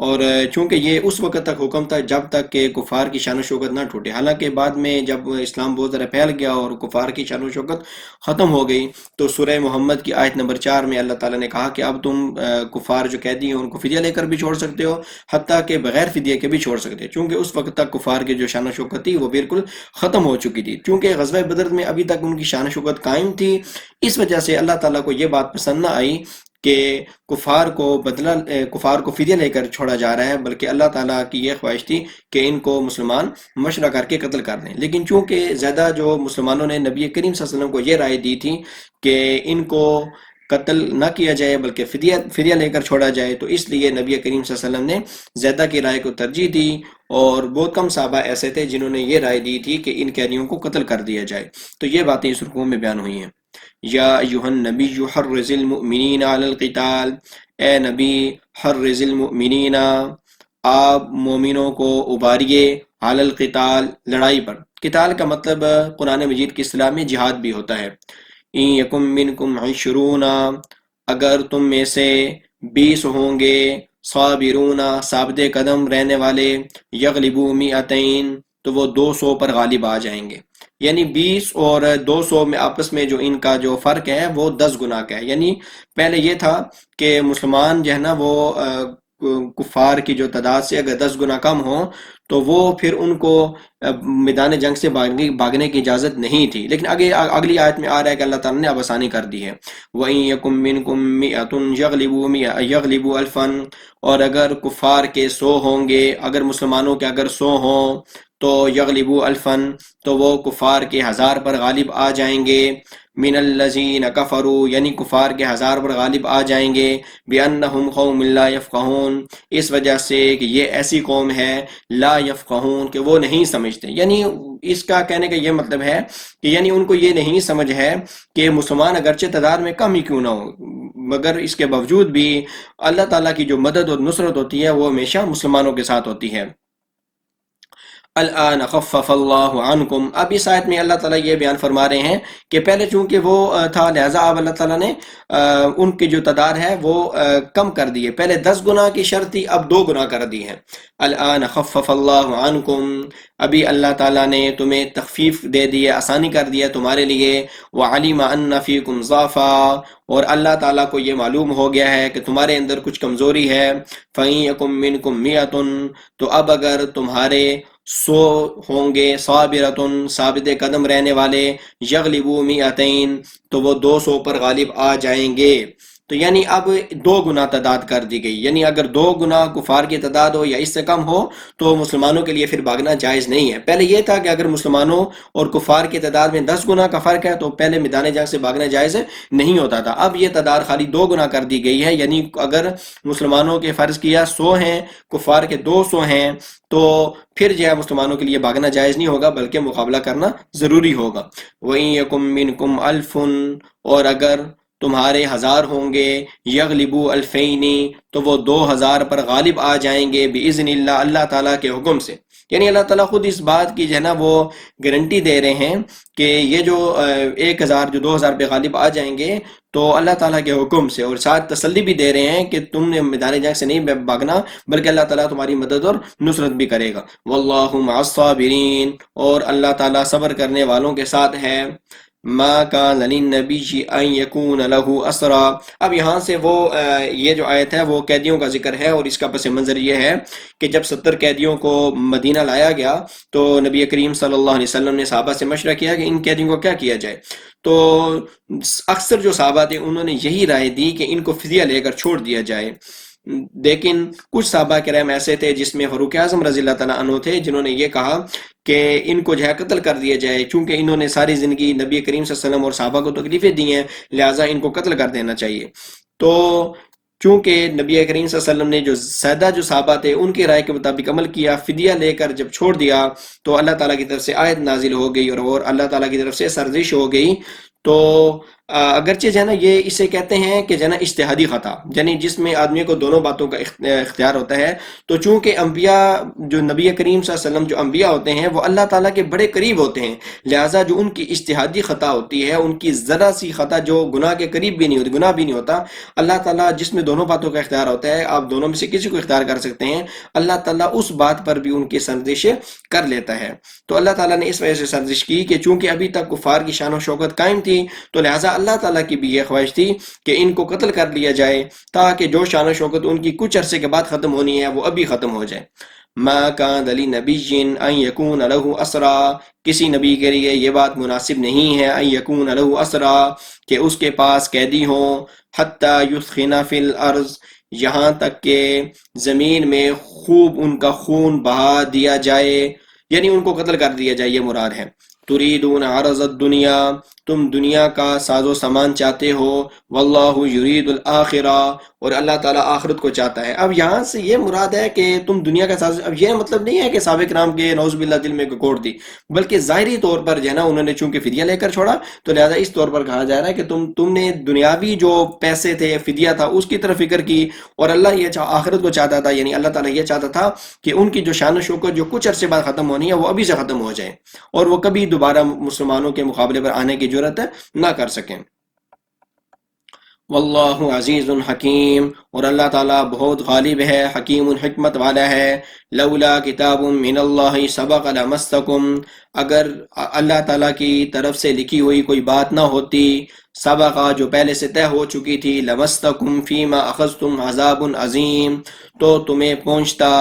اور چونکہ یہ اس وقت تک حکم تھا جب تک کہ کفار کی شان و شوکت نہ ٹوٹے، حالانکہ بعد میں جب اسلام بہت زیادہ پھیل گیا اور کفار کی شان و شوکت ختم ہو گئی تو سورہ محمد کی آیت نمبر 4 میں اللہ تعالیٰ نے کہا کہ اب تم کفار جو قیدی ہیں ان کو فدیہ لے کر بھی چھوڑ سکتے ہو، حتیٰ کہ بغیر فدیہ کے بھی چھوڑ سکتے ہیں، چونکہ اس وقت تک کفار کی جو شان و شوکت تھی وہ بالکل ختم ہو چکی تھی۔ چونکہ غزوہ بدر میں ابھی تک ان کی شان و شوکت قائم تھی، اس وجہ سے اللہ تعالیٰ کو یہ بات پسند نہ آئی کہ کفار کو فدیہ لے کر چھوڑا جا رہا ہے، بلکہ اللہ تعالیٰ کی یہ خواہش تھی کہ ان کو مسلمان مشورہ کر کے قتل کر دیں۔ لیکن چونکہ زیادہ جو مسلمانوں نے نبی کریم صلی اللہ علیہ وسلم کو یہ رائے دی تھی کہ ان کو قتل نہ کیا جائے بلکہ فدیہ لے کر چھوڑا جائے، تو اس لیے نبی کریم صلی اللہ علیہ وسلم نے زیادہ کی رائے کو ترجیح دی، اور بہت کم صحابہ ایسے تھے جنہوں نے یہ رائے دی تھی کہ ان قیدیوں کو قتل کر دیا جائے۔ تو یہ باتیں اس رکوع میں بیان ہوئی ہیں۔ یا ایہا النبی حرض المؤمنین علی القتال، اے نبی حرض المؤمنین، آپ مومنوں کو اباریے، علی القتال، لڑائی پر۔ قتال کا مطلب قرآن مجید کی اصطلاح میں جہاد بھی ہوتا ہے۔ ان یکم منکم 20، اگر تم میں سے 20 ہوں گے، صابرون، ثابت قدم رہنے والے، یغلبوا 200، تو وہ 200 پر غالب آ جائیں گے۔ یعنی 20 اور 200 میں آپس میں جو ان کا جو فرق ہے وہ 10 گنا کا ہے۔ یعنی پہلے یہ تھا کہ مسلمان جو ہے نا وہ کفار کی جو تعداد سے اگر 10 گنا کم ہو تو وہ پھر ان کو میدان جنگ سے بھاگنے کی اجازت نہیں تھی، لیکن اگلی آیت میں آ رہا ہے کہ اللہ تعالیٰ نے اب آسانی کر دی ہے۔ وَإِن يَكُن مِّنكُم مِّئَةٌ يَغْلِبُوا أَلْفًا، اور اگر کفار کے 100 ہوں گے، اگر مسلمانوں کے اگر 100 ہوں تو یغلبو الفن، تو وہ کفار کے 1000 پر غالب آ جائیں گے، من الذین کفروا یعنی کفار کے 1000 پر غالب آ جائیں گے، بأنہم قوم لا یفقہون اس وجہ سے کہ یہ ایسی قوم ہے لا یفقہون کہ وہ نہیں سمجھتے، یعنی اس کا کہنے کا یہ مطلب ہے کہ یعنی ان کو یہ نہیں سمجھ ہے کہ مسلمان اگرچہ تعداد میں کم ہی کیوں نہ ہو مگر اس کے باوجود بھی اللہ تعالیٰ کی جو مدد اور نصرت ہوتی ہے وہ ہمیشہ مسلمانوں کے ساتھ ہوتی ہے۔ الان خفف اللہ عنکم، اب اس آیت میں اللہ تعالیٰ یہ بیان فرما رہے ہیں کہ پہلے چونکہ وہ تھا لہٰذا اب اللہ تعالیٰ نے ان کی جو تعداد ہے وہ کم کر دی ہے، پہلے 10 گنا کی شرط تھی اب 2 گنا کر دی ہے۔ الان خفف اللہ عنکم، ابھی اللہ تعالیٰ نے تمہیں تخفیف دے دی ہے، آسانی کر دی ہے تمہارے لیے، وعلم ان فیکم ضعفا، اور اللہ تعالیٰ کو یہ معلوم ہو گیا ہے کہ تمہارے اندر کچھ کمزوری ہے، فَإِن يَكُن مِّنكُم مِّئَةٌ، تو اب اگر تمہارے 100 ہوں گے، صابرتن ثابت قدم رہنے والے، یغلبو مئتین تو وہ 200 پر غالب آ جائیں گے، تو یعنی اب 2 گنا تعداد کر دی گئی، یعنی اگر 2 گنا کفار کی تعداد ہو یا اس سے کم ہو تو مسلمانوں کے لیے پھر بھاگنا جائز نہیں ہے۔ پہلے یہ تھا کہ اگر مسلمانوں اور کفار کی تعداد میں 10 گنا کا فرق ہے تو پہلے میدان جنگ سے بھاگنا جائز نہیں ہوتا تھا، اب یہ تعداد خالی 2 گنا کر دی گئی ہے، یعنی اگر مسلمانوں کے فرض کیا 100 ہیں، کفار کے 200 ہیں، تو پھر جو ہے مسلمانوں کے لیے بھاگنا جائز نہیں ہوگا بلکہ مقابلہ کرنا ضروری ہوگا۔ وَإِن يَكُن مِّنكُمْ أَلْفٌ، اور اگر تمہارے 1000 ہوں گے، یغلبو الفین تو وہ 2000 پر غالب آ جائیں گے، بِإِذْنِ اللہ اللہ تعالیٰ کے حکم سے، یعنی اللہ تعالیٰ خود اس بات کی جو ہے نا وہ گارنٹی دے رہے ہیں کہ یہ جو 1000 جو 2000 پہ غالب آ جائیں گے تو اللہ تعالیٰ کے حکم سے، اور ساتھ تسلی بھی دے رہے ہیں کہ تم نے میدان جنگ سے نہیں بھاگنا بلکہ اللہ تعالیٰ تمہاری مدد اور نصرت بھی کرے گا۔ واللہ مع الصابرین، اور اللہ تعالیٰ صبر کرنے والوں کے ساتھ ہے۔ ما کان للنبی ان یکون له اسرا، اب یہاں سے وہ یہ جو آیت ہے وہ قیدیوں کا ذکر ہے، اور اس کا پس منظر یہ ہے کہ جب 70 قیدیوں کو مدینہ لایا گیا تو نبی کریم صلی اللہ علیہ وسلم نے صحابہ سے مشورہ کیا کہ ان قیدیوں کو کیا کیا جائے، تو اکثر جو صحابہ تھے انہوں نے یہی رائے دی کہ ان کو فدیہ لے کر چھوڑ دیا جائے، لیکن کچھ صحابہ کرام ایسے تھے جس میں فاروق اعظم رضی اللہ تعالیٰ عنہ تھے جنہوں نے یہ کہا کہ ان کو جو ہے قتل کر دیا جائے، چونکہ انہوں نے ساری زندگی نبی کریم صلی اللہ علیہ وسلم اور صحابہ کو تکلیفیں دی ہیں لہٰذا ان کو قتل کر دینا چاہیے۔ تو چونکہ نبی کریم صلی اللہ علیہ وسلم نے جو سادہ جو صحابہ تھے ان کی رائے کے مطابق عمل کیا، فدیہ لے کر جب چھوڑ دیا تو اللہ تعالیٰ کی طرف سے آیت نازل ہو گئی اور اللہ تعالیٰ کی طرف سے سرزش ہو گئی۔ تو اگرچہ جو ہے نا یہ اسے کہتے ہیں کہ جو ہے نا اجتہادی خطا، یعنی جس میں آدمی کو دونوں باتوں کا اختیار ہوتا ہے، تو چونکہ انبیاء جو نبی کریم صلی اللہ علیہ وسلم جو انبیاء ہوتے ہیں وہ اللہ تعالیٰ کے بڑے قریب ہوتے ہیں، لہٰذا جو ان کی اجتہادی خطا ہوتی ہے، ان کی ذرا سی خطا جو گناہ کے قریب بھی نہیں ہوتی، گناہ بھی نہیں ہوتا، اللہ تعالیٰ جس میں دونوں باتوں کا اختیار ہوتا ہے، آپ دونوں میں سے کسی کو اختیار کر سکتے ہیں، اللہ تعالیٰ اس بات پر بھی ان کی سرزش کر لیتا ہے۔ تو اللہ تعالیٰ نے اس وجہ سے سرزش کی کہ چونکہ ابھی تک کفار کی شان و شوکت قائم تھی تو لہٰذا اللہ تعالیٰ کی بھی یہ خواہش تھی کہ ان کو قتل کر لیا جائے تاکہ جو شان و شوکت ان کی کچھ عرصے کے بعد ختم ہونی ہے وہ ابھی ختم ہو جائے۔ ما کان لنبی ان یکون له اسرا، کسی نبی کے لیے یہ بات مناسب نہیں ہے ان یکون له اسرا کہ اس کے پاس قیدی ہوں، حتی یثخن فی الارض یہاں تک کہ زمین میں خوب ان کا خون بہا دیا جائے، یعنی ان کو قتل کر دیا جائے، یہ مراد ہے۔ تریدون عرض الدنیا، تم دنیا کا ساز و سامان چاہتے ہو، واللہ یرید الآخرہ، اور اللہ تعالیٰ آخرت کو چاہتا ہے۔ اب یہاں سے یہ مراد ہے کہ تم دنیا کا ساز، اب یہ مطلب نہیں ہے کہ صحابہ کرام کے نعوذ باللہ دل میں کوڑ دی، بلکہ ظاہری طور پر جو ہے نا انہوں نے چونکہ فدیہ لے کر چھوڑا تو لہذا اس طور پر کہا جا رہا ہے کہ تم نے دنیاوی جو پیسے تھے فدیہ تھا اس کی طرف فکر کی، اور اللہ یہ آخرت کو چاہتا تھا، یعنی اللہ تعالیٰ یہ چاہتا تھا کہ ان کی جو شان و شوکت جو کچھ عرصے بعد ختم ہونی ہے وہ ابھی سے ختم ہو جائے اور وہ کبھی دوبارہ مسلمانوں کے مقابلے پر آنے کی جرات نہ کر سکیں۔ واللہ عزیز حکیم، اور اللہ تعالیٰ بہت غالب ہے، حکیم حکمت والا ہے۔ لولا کتاب من اللہ سبق لمسکم، اگر اللہ تعالیٰ کی طرف سے لکھی ہوئی کوئی بات نہ ہوتی، سبقہ جو پہلے سے طے ہو چکی تھی، لمستکم فیما اخذتم عذاب عظیم، تو تمہیں پہنچتا،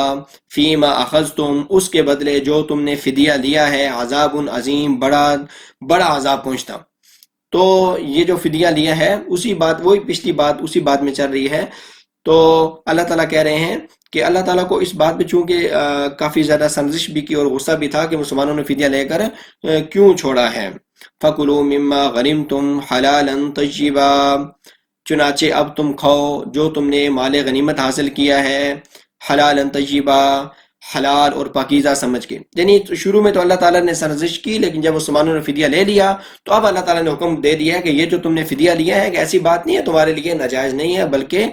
فیما اخذتم اس کے بدلے جو تم نے فدیہ لیا ہے، عذاب عظیم بڑا عذاب پہنچتا۔ تو یہ جو فدیہ لیا ہے اسی بات، وہی پچھلی بات اسی بات میں چل رہی ہے تو اللہ تعالیٰ کہہ رہے ہیں کہ اللہ تعالیٰ کو اس بات پہ چونکہ کافی زیادہ سرزش بھی کی اور غصہ بھی تھا کہ مسلمانوں نے فدیہ لے کر کیوں چھوڑا ہے۔ فَكُلُوا مِمَّا غَنِمْتُمْ حَلَالًا طَيِّبًا، چنانچہ اب تم کھاؤ جو تم نے مال غنیمت حاصل کیا ہے، حلالاً طیبا، حلال اور پاکیزہ سمجھ کے۔ یعنی شروع میں تو اللہ تعالیٰ نے سرزش کی، لیکن جب مسلمانوں نے فدیہ لے لیا تو اب اللہ تعالیٰ نے حکم دے دیا ہے کہ یہ جو تم نے فدیہ لیا ہے کہ ایسی بات نہیں ہے تمہارے لیے ناجائز نہیں ہے، بلکہ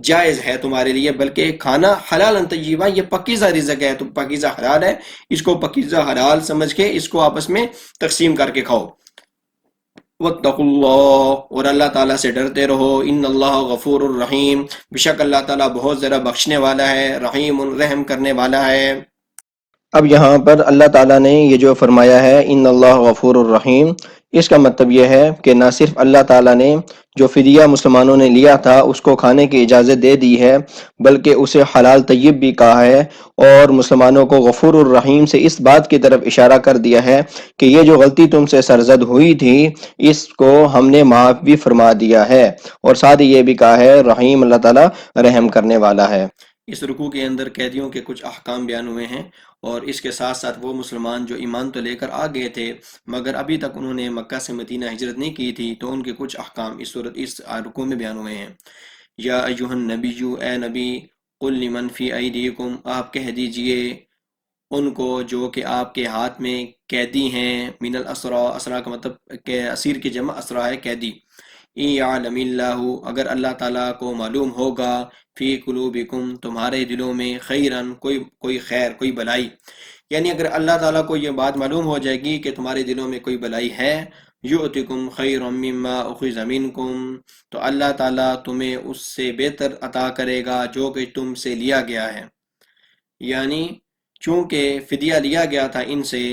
جائز ہے تمہارے لیے، بلکہ کھانا حلالاً طیبا، یہ پاکیزہ رزق ہے، تو پاکیزہ حلال ہے، اس کو پاکیزہ حلال سمجھ کے اس کو آپس میں تقسیم کر کے کھاؤ۔ واتقوا اللہ، اور اللہ تعالیٰ سے ڈرتے رہو، ان اللہ غفور الرحیم، بے شک اللہ تعالیٰ بہت زیادہ بخشنے والا ہے، رحیم رحم کرنے والا ہے۔ اب یہاں پر اللہ تعالیٰ نے یہ جو فرمایا ہے ان اللہ غفور الرحیم، اس کا مطلب یہ ہے کہ نہ صرف اللہ تعالیٰ نے جو فدیہ مسلمانوں نے لیا تھا اس کو کھانے کی اجازت دے دی ہے، بلکہ اسے حلال طیب بھی کہا ہے، اور مسلمانوں کو غفور الرحیم سے اس بات کی طرف اشارہ کر دیا ہے کہ یہ جو غلطی تم سے سرزد ہوئی تھی اس کو ہم نے معاف بھی فرما دیا ہے، اور ساتھ ہی یہ بھی کہا ہے رحیم، اللہ تعالیٰ رحم کرنے والا ہے۔ اس رکوع کے اندر قیدیوں کے کچھ احکام بیان ہوئے ہیں، اور اس کے ساتھ ساتھ وہ مسلمان جو ایمان تو لے کر آ گئے تھے مگر ابھی تک انہوں نے مکہ سے مدینہ ہجرت نہیں کی تھی، تو ان کے کچھ احکام اس رکوع میں بیان ہوئے ہیں۔ یا ایہا النبی، اے نبی، قل لمن فی ایدیکم، آپ کہہ دیجئے ان کو جو کہ آپ کے ہاتھ میں قیدی ہیں، من الاسرا، اسرا کا مطلب کہ اسیر کی جمع اسرا ہے، قیدی۔ ان یعلم اللہ، اگر اللہ تعالیٰ کو معلوم ہوگا، فی قلوبکم، تمہارے دلوں میں، خیرن، کوئی خیر، کوئی بلائی، یعنی اگر اللہ تعالیٰ کو یہ بات معلوم ہو جائے گی کہ تمہارے دلوں میں کوئی بلائی ہے، یؤتکم خیرا مما اخذ منکم، تو اللہ تعالیٰ تمہیں اس سے بہتر عطا کرے گا جو کہ تم سے لیا گیا ہے۔ یعنی چونکہ فدیہ لیا گیا تھا ان سے،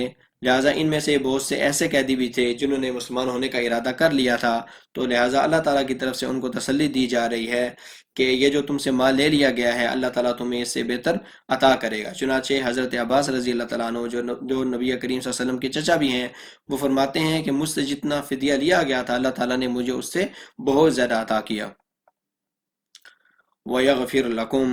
لہٰذا ان میں سے بہت سے ایسے قیدی بھی تھے جنہوں نے مسلمان ہونے کا ارادہ کر لیا تھا، تو لہٰذا اللہ تعالیٰ کی طرف سے ان کو تسلی دی جا رہی ہے کہ یہ جو تم سے مال لے لیا گیا ہے اللہ تعالیٰ تمہیں اس سے بہتر عطا کرے گا۔ چنانچہ حضرت عباس رضی اللہ تعالیٰ عنہ جو نبی کریم صلی اللہ علیہ وسلم کے چچا بھی ہیں، وہ فرماتے ہیں کہ مجھ سے جتنا فدیہ لیا گیا تھا اللہ تعالیٰ نے مجھے اس سے بہت زیادہ عطا کیا۔ وَيَغْفِرْ لَكُمْ،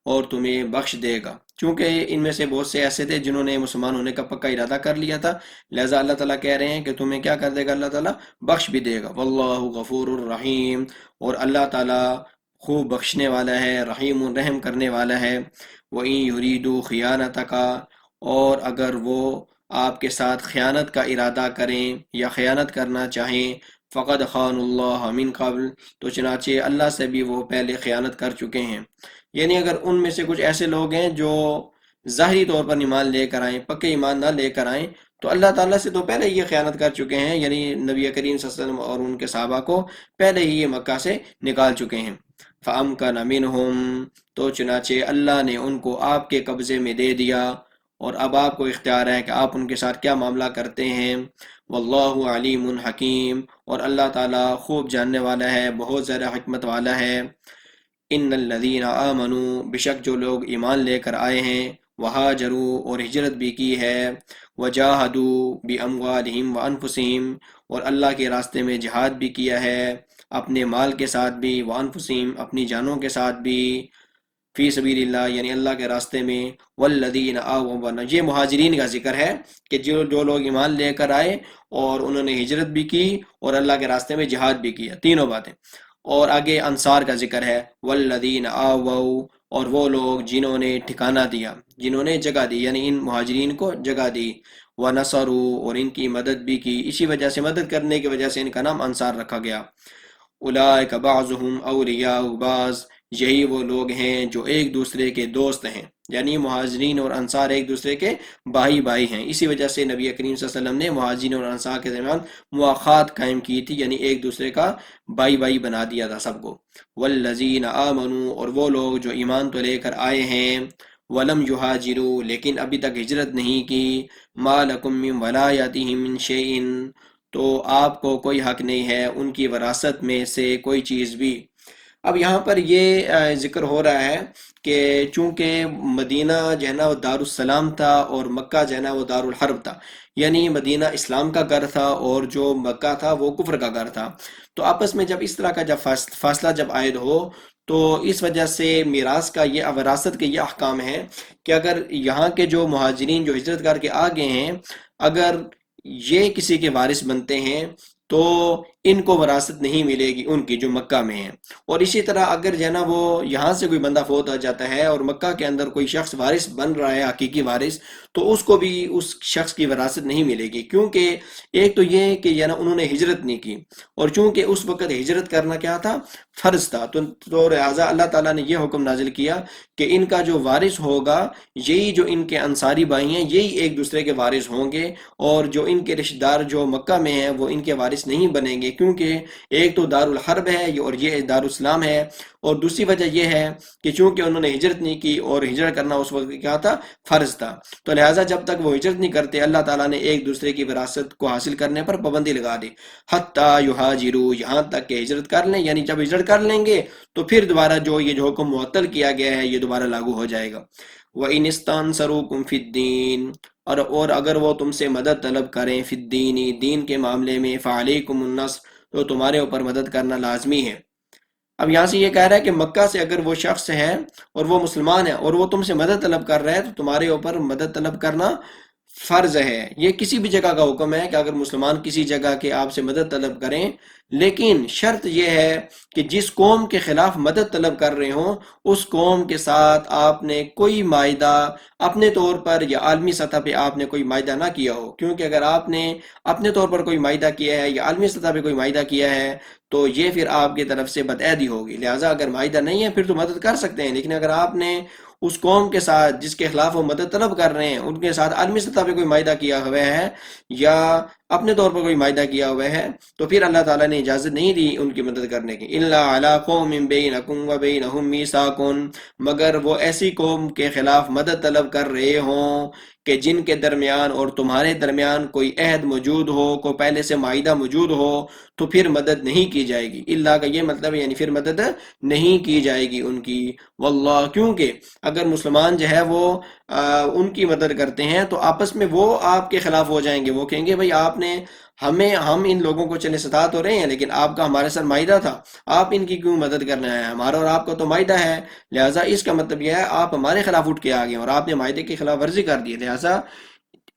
اور تمہیں بخش دے گا، چونکہ ان میں سے بہت سے ایسے تھے جنہوں نے مسلمان ہونے کا پکا ارادہ کر لیا تھا، لہٰذا اللہ تعالیٰ کہہ رہے ہیں کہ تمہیں کیا کر دے گا، اللہ تعالیٰ بخش بھی دے گا۔ وَاللَّهُ غَفُورٌ الرحیم، اور اللہ تعالیٰ خوب بخشنے والا ہے، رحیم رحم کرنے والا ہے۔ وَإِن يُرِيدُوا خِيَانَتَكَ، اور اگر وہ آپ کے ساتھ خیانت کا ارادہ کریں یا خیانت کرنا چاہیں، فقد خان اللہ من قبل، تو چنانچہ اللہ سے بھی وہ پہلے خیانت کر چکے ہیں۔ یعنی اگر ان میں سے کچھ ایسے لوگ ہیں جو ظاہری طور پر ایمان لے کر آئیں، پکے ایمان نہ لے کر آئیں، تو اللہ تعالیٰ سے تو پہلے یہ خیانت کر چکے ہیں، یعنی نبی کریم صلی اللہ علیہ وسلم اور ان کے صحابہ کو پہلے ہی یہ مکہ سے نکال چکے ہیں۔ فَأَمْكَنَ مِنْهُمْ، تو چنانچہ اللہ نے ان کو آپ کے قبضے میں دے دیا، اور اب آپ کو اختیار ہے کہ آپ ان کے ساتھ کیا معاملہ کرتے ہیں۔ واللہ علیم حکیم، اور اللہ تعالیٰ خوب جاننے والا ہے، بہت زیادہ حکمت والا ہے۔ ان الذین آمنوا، بشک جو لوگ ایمان لے کر آئے ہیں، وہاجروا، اور ہجرت بھی کی ہے، وجاہدوا باموالہم وانفسہم، اور اللہ کے راستے میں جہاد بھی کیا ہے، اپنے مال کے ساتھ بھی، وانفسہم، اپنی جانوں کے ساتھ بھی، فی سبیل اللہ، یعنی اللہ کے راستے میں، والذین آووا، یہ مہاجرین کا ذکر ہے کہ جو لوگ ایمان لے کر آئے اور انہوں نے ہجرت بھی کی اور اللہ کے راستے میں جہاد بھی کیا، تینوں باتیں۔ اور آگے انصار کا ذکر ہے، والذین آووا، اور وہ لوگ جنہوں نے ٹھکانہ دیا، جنہوں نے جگہ دی، یعنی ان مہاجرین کو جگہ دی، ونصروا، اور ان کی مدد بھی کی، اسی وجہ سے مدد کرنے کی وجہ سے ان کا نام انصار رکھا گیا۔ اولئک بعضهم اولیاء بعض، یہی وہ لوگ ہیں جو ایک دوسرے کے دوست ہیں، یعنی مہاجرین اور انصار ایک دوسرے کے بھائی ہیں، اسی وجہ سے نبی کریم صلی اللہ علیہ وسلم نے مہاجرین اور انصار کے درمیان مواخات قائم کی تھی، یعنی ایک دوسرے کا بھائی بنا دیا تھا سب کو۔ والذین آمنوا، اور وہ لوگ جو ایمان تو لے کر آئے ہیں، ولم یہاجروا، لیکن ابھی تک ہجرت نہیں کی، ما لکم من ولایتہم من شیء، تو آپ کو کوئی حق نہیں ہے ان کی وراثت میں سے کوئی چیز بھی، اب یہاں پر یہ ذکر ہو رہا ہے کہ چونکہ مدینہ جو ہے نا وہ دارالسلام تھا اور مکہ جو ہے نا وہ دارالحرب تھا، یعنی مدینہ اسلام کا گھر تھا اور جو مکہ تھا وہ کفر کا گھر تھا، تو آپس میں جب اس طرح کا جب فاصلہ جب عائد ہو تو اس وجہ سے میراث کا یہ وراثت کے یہ احکام ہے کہ اگر یہاں کے جو مہاجرین جو ہجرت کر کے آ گئے ہیں، اگر یہ کسی کے وارث بنتے ہیں تو ان کو وراثت نہیں ملے گی ان کی جو مکہ میں ہیں، اور اسی طرح اگر جو ہے نا وہ یہاں سے کوئی بندہ فوت ہو جاتا ہے اور مکہ کے اندر کوئی شخص وارث بن رہا ہے حقیقی وارث، تو اس کو بھی اس شخص کی وراثت نہیں ملے گی، کیونکہ ایک تو یہ کہ یہ نا انہوں نے ہجرت نہیں کی، اور چونکہ اس وقت ہجرت کرنا کیا تھا، فرض تھا، تو لہٰذا اللہ تعالیٰ نے یہ حکم نازل کیا کہ ان کا جو وارث ہوگا، یہی جو ان کے انصاری بھائی ہیں یہی ایک دوسرے کے وارث ہوں گے، اور جو ان کے رشتہ دار جو مکہ میں ہیں وہ ان کے وارث نہیں بنیں گے، کیونکہ ایک تو دارالحرب ہے اور یہ دارالاسلام ہے، اور دوسری وجہ یہ ہے کہ چونکہ انہوں نے ہجرت نہیں کی، اور ہجرت کرنا اس وقت کیا تھا، فرض تھا، تو لہٰذا جب تک وہ ہجرت نہیں کرتے اللہ تعالیٰ نے ایک دوسرے کی وراثت کو حاصل کرنے پر پابندی لگا دی، حتیٰ یہاجروا، یہاں تک کہ ہجرت کر لیں، یعنی جب ہجرت کر لیں گے تو پھر دوبارہ جو یہ حکم معطل کیا گیا ہے یہ دوبارہ لاگو ہو جائے گا۔ وَإِنِ اسْتَنصَرُوكُمْ فِي الدِّينِ، اور اگر وہ تم سے مدد طلب کریں فی الدین، دین کے معاملے میں، فعلیکم النصر، تو تمہارے اوپر مدد کرنا لازمی ہے۔ اب یہاں سے یہ کہہ رہا ہے کہ مکہ سے اگر وہ شخص ہے اور وہ مسلمان ہے اور وہ تم سے مدد طلب کر رہا ہے تو تمہارے اوپر مدد طلب کرنا فرض ہے۔ یہ کسی بھی جگہ کا حکم ہے کہ اگر مسلمان کسی جگہ کے آپ سے مدد طلب کریں، لیکن شرط یہ ہے کہ جس قوم کے خلاف مدد طلب کر رہے ہوں اس قوم کے ساتھ آپ نے کوئی معاہدہ اپنے طور پر یا عالمی سطح پہ آپ نے کوئی معاہدہ نہ کیا ہو، کیونکہ اگر آپ نے اپنے طور پر کوئی معاہدہ کیا ہے یا عالمی سطح پہ کوئی معاہدہ کیا ہے تو یہ پھر آپ کی طرف سے بدعہدی ہوگی، لہٰذا اگر معاہدہ نہیں ہے پھر تو مدد کر سکتے ہیں، لیکن اگر آپ نے اس قوم کے ساتھ جس کے خلاف وہ مدد طلب کر رہے ہیں ان کے ساتھ عالمی سطح پہ کوئی معاہدہ کیا ہوا ہے یا اپنے طور پر کوئی معاہدہ کیا ہوا ہے تو پھر اللہ تعالیٰ نے اجازت نہیں دی ان کی مدد کرنے کی۔ الا علی قوم بینکم وبینہم میثاق، مگر وہ ایسی قوم کے خلاف مدد طلب کر رہے ہوں کہ جن کے درمیان اور تمہارے درمیان کوئی عہد موجود ہو، کوئی پہلے سے معاہدہ موجود ہو، تو پھر مدد نہیں کی جائے گی۔ اللہ کا یہ مطلب ہے یعنی پھر مدد نہیں کی جائے گی ان کی۔ واللہ، کیونکہ اگر مسلمان جو ہے وہ ان کی مدد کرتے ہیں تو آپس میں وہ آپ کے خلاف ہو جائیں گے، وہ کہیں گے بھائی آپ نے ہم ان لوگوں کو چلے ستا تو رہے ہیں لیکن آپ کا ہمارے ساتھ معاہدہ تھا، آپ ان کی کیوں مدد کرنے آئے ہیں؟ ہمارا اور آپ کا تو معاہدہ ہے، لہٰذا اس کا مطلب یہ ہے آپ ہمارے خلاف اٹھ کے آ گئے اور آپ نے معاہدے کی خلاف ورزی کر دی، لہٰذا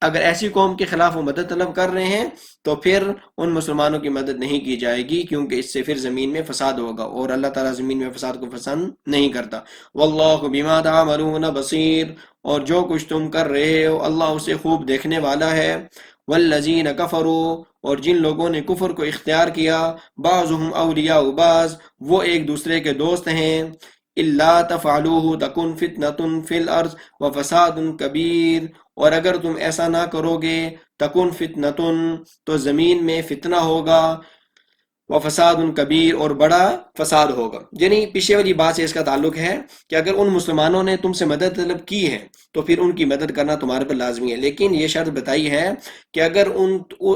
اگر ایسی قوم کے خلاف وہ مدد طلب کر رہے ہیں تو پھر ان مسلمانوں کی مدد نہیں کی جائے گی، کیونکہ اس سے پھر زمین میں فساد ہوگا اور اللہ تعالیٰ زمین میں فساد کو پسند نہیں کرتا۔ واللہ بما تعملون بصیر، اور جو کچھ تم کر رہے ہو اللہ اسے خوب دیکھنے والا ہے۔ والذین کفروا، اور جن لوگوں نے کفر کو اختیار کیا، بعضهم اولیاء بعض، وہ ایک دوسرے کے دوست ہیں۔ الا تفعلوه تکن فتنة فی الارض وفساد کبیر، اور اگر تم ایسا نہ کرو گے تکن فتنتن، تو زمین میں فتنہ ہوگا، وفساد کبیر، اور بڑا فساد ہوگا۔ یعنی پیچھے والی بات سے اس کا تعلق ہے کہ اگر ان مسلمانوں نے تم سے مدد طلب کی ہے تو پھر ان کی مدد کرنا تمہارے پر لازمی ہے، لیکن یہ شرط بتائی ہے کہ اگر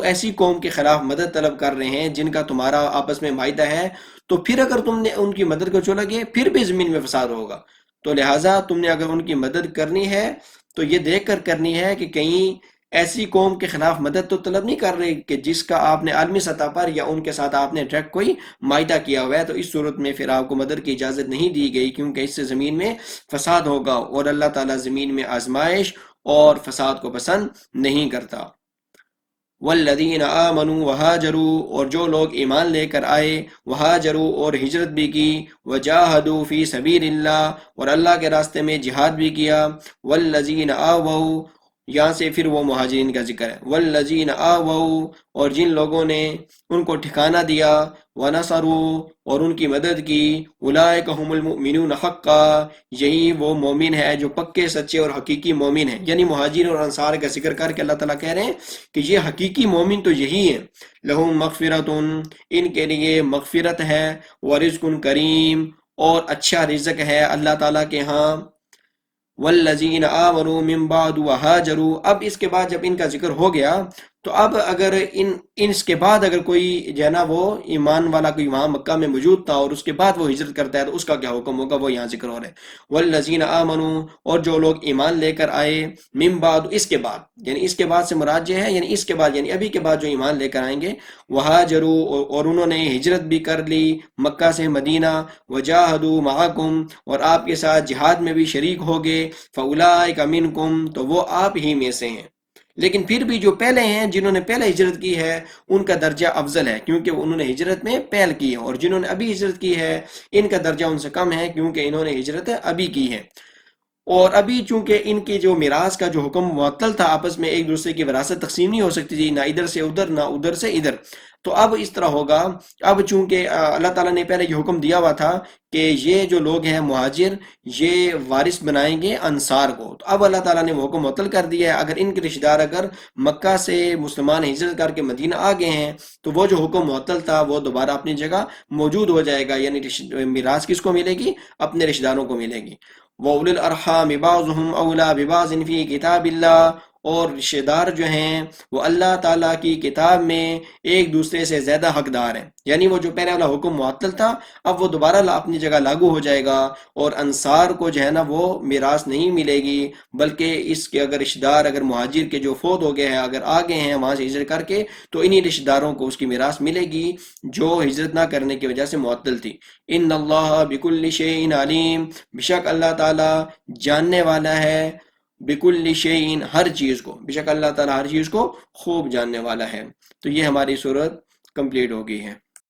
ایسی قوم کے خلاف مدد طلب کر رہے ہیں جن کا تمہارا آپس میں معاہدہ ہے تو پھر اگر تم نے ان کی مدد کو چھوڑا گے پھر بھی زمین میں فساد ہوگا، تو لہٰذا تم نے اگر ان کی مدد کرنی ہے تو یہ دیکھ کر کرنی ہے کہ کہیں ایسی قوم کے خلاف مدد تو طلب نہیں کر رہے کہ جس کا آپ نے عالمی سطح پر یا ان کے ساتھ آپ نے ڈائریکٹ کوئی معاہدہ کیا ہوا ہے، تو اس صورت میں پھر آپ کو مدد کی اجازت نہیں دی گئی، کیونکہ اس سے زمین میں فساد ہوگا اور اللہ تعالیٰ زمین میں آزمائش اور فساد کو پسند نہیں کرتا۔ والذین آمنوا وہاجروا، اور جو لوگ ایمان لے کر آئے، وہاجروا، اور ہجرت بھی کی، وجاہدوا فی سبیل اللہ، اور اللہ کے راستے میں جہاد بھی کیا، والذین آووا، یہاں سے پھر وہ مہاجرین کا ذکر ہے، والذین آووا، اور جن لوگوں نے ان کو ٹھکانہ دیا، ونصروا، اور ان کی مدد کی، اولئک هم المؤمنون حقا، یہی وہ مومن ہے جو پکے سچے اور حقیقی مومن ہیں۔ یعنی مہاجرین اور انصار کا ذکر کر کے اللہ تعالیٰ کہہ رہے ہیں کہ یہ حقیقی مومن تو یہی ہیں۔ لہم مغفرۃ، ان کے لیے مغفرت ہے، ورزق کریم، اور اچھا رزق ہے اللہ تعالیٰ کے ہاں۔ والذین آمنوا من بعد وہاجروا، اب اس کے بعد جب ان کا ذکر ہو گیا تو اب اگر اس کے بعد اگر کوئی جو ہے نا وہ ایمان والا کوئی وہاں مکہ میں موجود تھا اور اس کے بعد وہ ہجرت کرتا ہے تو اس کا کیا حکم ہوگا، وہ یہاں ذکر ہو رہا ہے۔ والذین آمنوا، اور جو لوگ ایمان لے کر آئے، من بعد، اس کے بعد، یعنی اس کے بعد سے مراد یہ ہے یعنی اس کے بعد یعنی ابھی کے بعد جو ایمان لے کر آئیں گے، وہاجروا، اور انہوں نے ہجرت بھی کر لی مکہ سے مدینہ، وجاہدوا معکم، اور آپ کے ساتھ جہاد میں بھی شریک ہو گئے، فاولئک منکم، تو وہ آپ ہی میں سے ہیں۔ لیکن پھر بھی جو پہلے ہیں، جنہوں نے پہلے ہجرت کی ہے، ان کا درجہ افضل ہے کیونکہ انہوں نے ہجرت میں پہل کی ہے، اور جنہوں نے ابھی ہجرت کی ہے ان کا درجہ ان سے کم ہے کیونکہ انہوں نے ہجرت ابھی کی ہے۔ اور ابھی چونکہ ان کی جو میراث کا جو حکم معطل تھا، آپس میں ایک دوسرے کی وراثت تقسیم نہیں ہو سکتی تھی، نہ ادھر سے ادھر نہ ادھر سے ادھر، تو اب اس طرح ہوگا۔ اب چونکہ اللہ تعالیٰ نے پہلے یہ حکم دیا ہوا تھا کہ یہ جو لوگ ہیں مہاجر، یہ وارث بنائیں گے انصار کو، تو اب اللہ تعالیٰ نے وہ حکم معطل کر دیا ہے۔ اگر ان کے رشتہ دار اگر مکہ سے مسلمان ہجرت کر کے مدینہ آ گئے ہیں تو وہ جو حکم معطل تھا وہ دوبارہ اپنی جگہ موجود ہو جائے گا، یعنی میراث کس کو ملے گی؟ اپنے رشتہ داروں کو ملے گی۔ وَأُولِي الْأَرْحَامِ بَعْضُهُمْ أَوْلَىٰ بِبَعْضٍ فِي كِتَابِ اللَّهِ، اور رشتہ دار جو ہیں وہ اللہ تعالیٰ کی کتاب میں ایک دوسرے سے زیادہ حقدار ہیں، یعنی وہ جو پہلے والا حکم معطل تھا اب وہ دوبارہ اپنی جگہ لاگو ہو جائے گا، اور انصار کو جو ہے نا وہ میراث نہیں ملے گی، بلکہ اس کے اگر رشتہ دار اگر مہاجر کے جو فوت ہو گئے ہیں اگر آ گئے ہیں وہاں سے ہجرت کر کے تو انہی رشتہ داروں کو اس کی میراث ملے گی جو ہجرت نہ کرنے کی وجہ سے معطل تھی۔ ان اللہ بکل شیء علیم، بے شک اللہ تعالیٰ جاننے والا ہے، بکل شیء، ہر چیز کو، بے شک اللہ تعالیٰ ہر چیز کو خوب جاننے والا ہے۔ تو یہ ہماری صورت کمپلیٹ ہو گئی ہے۔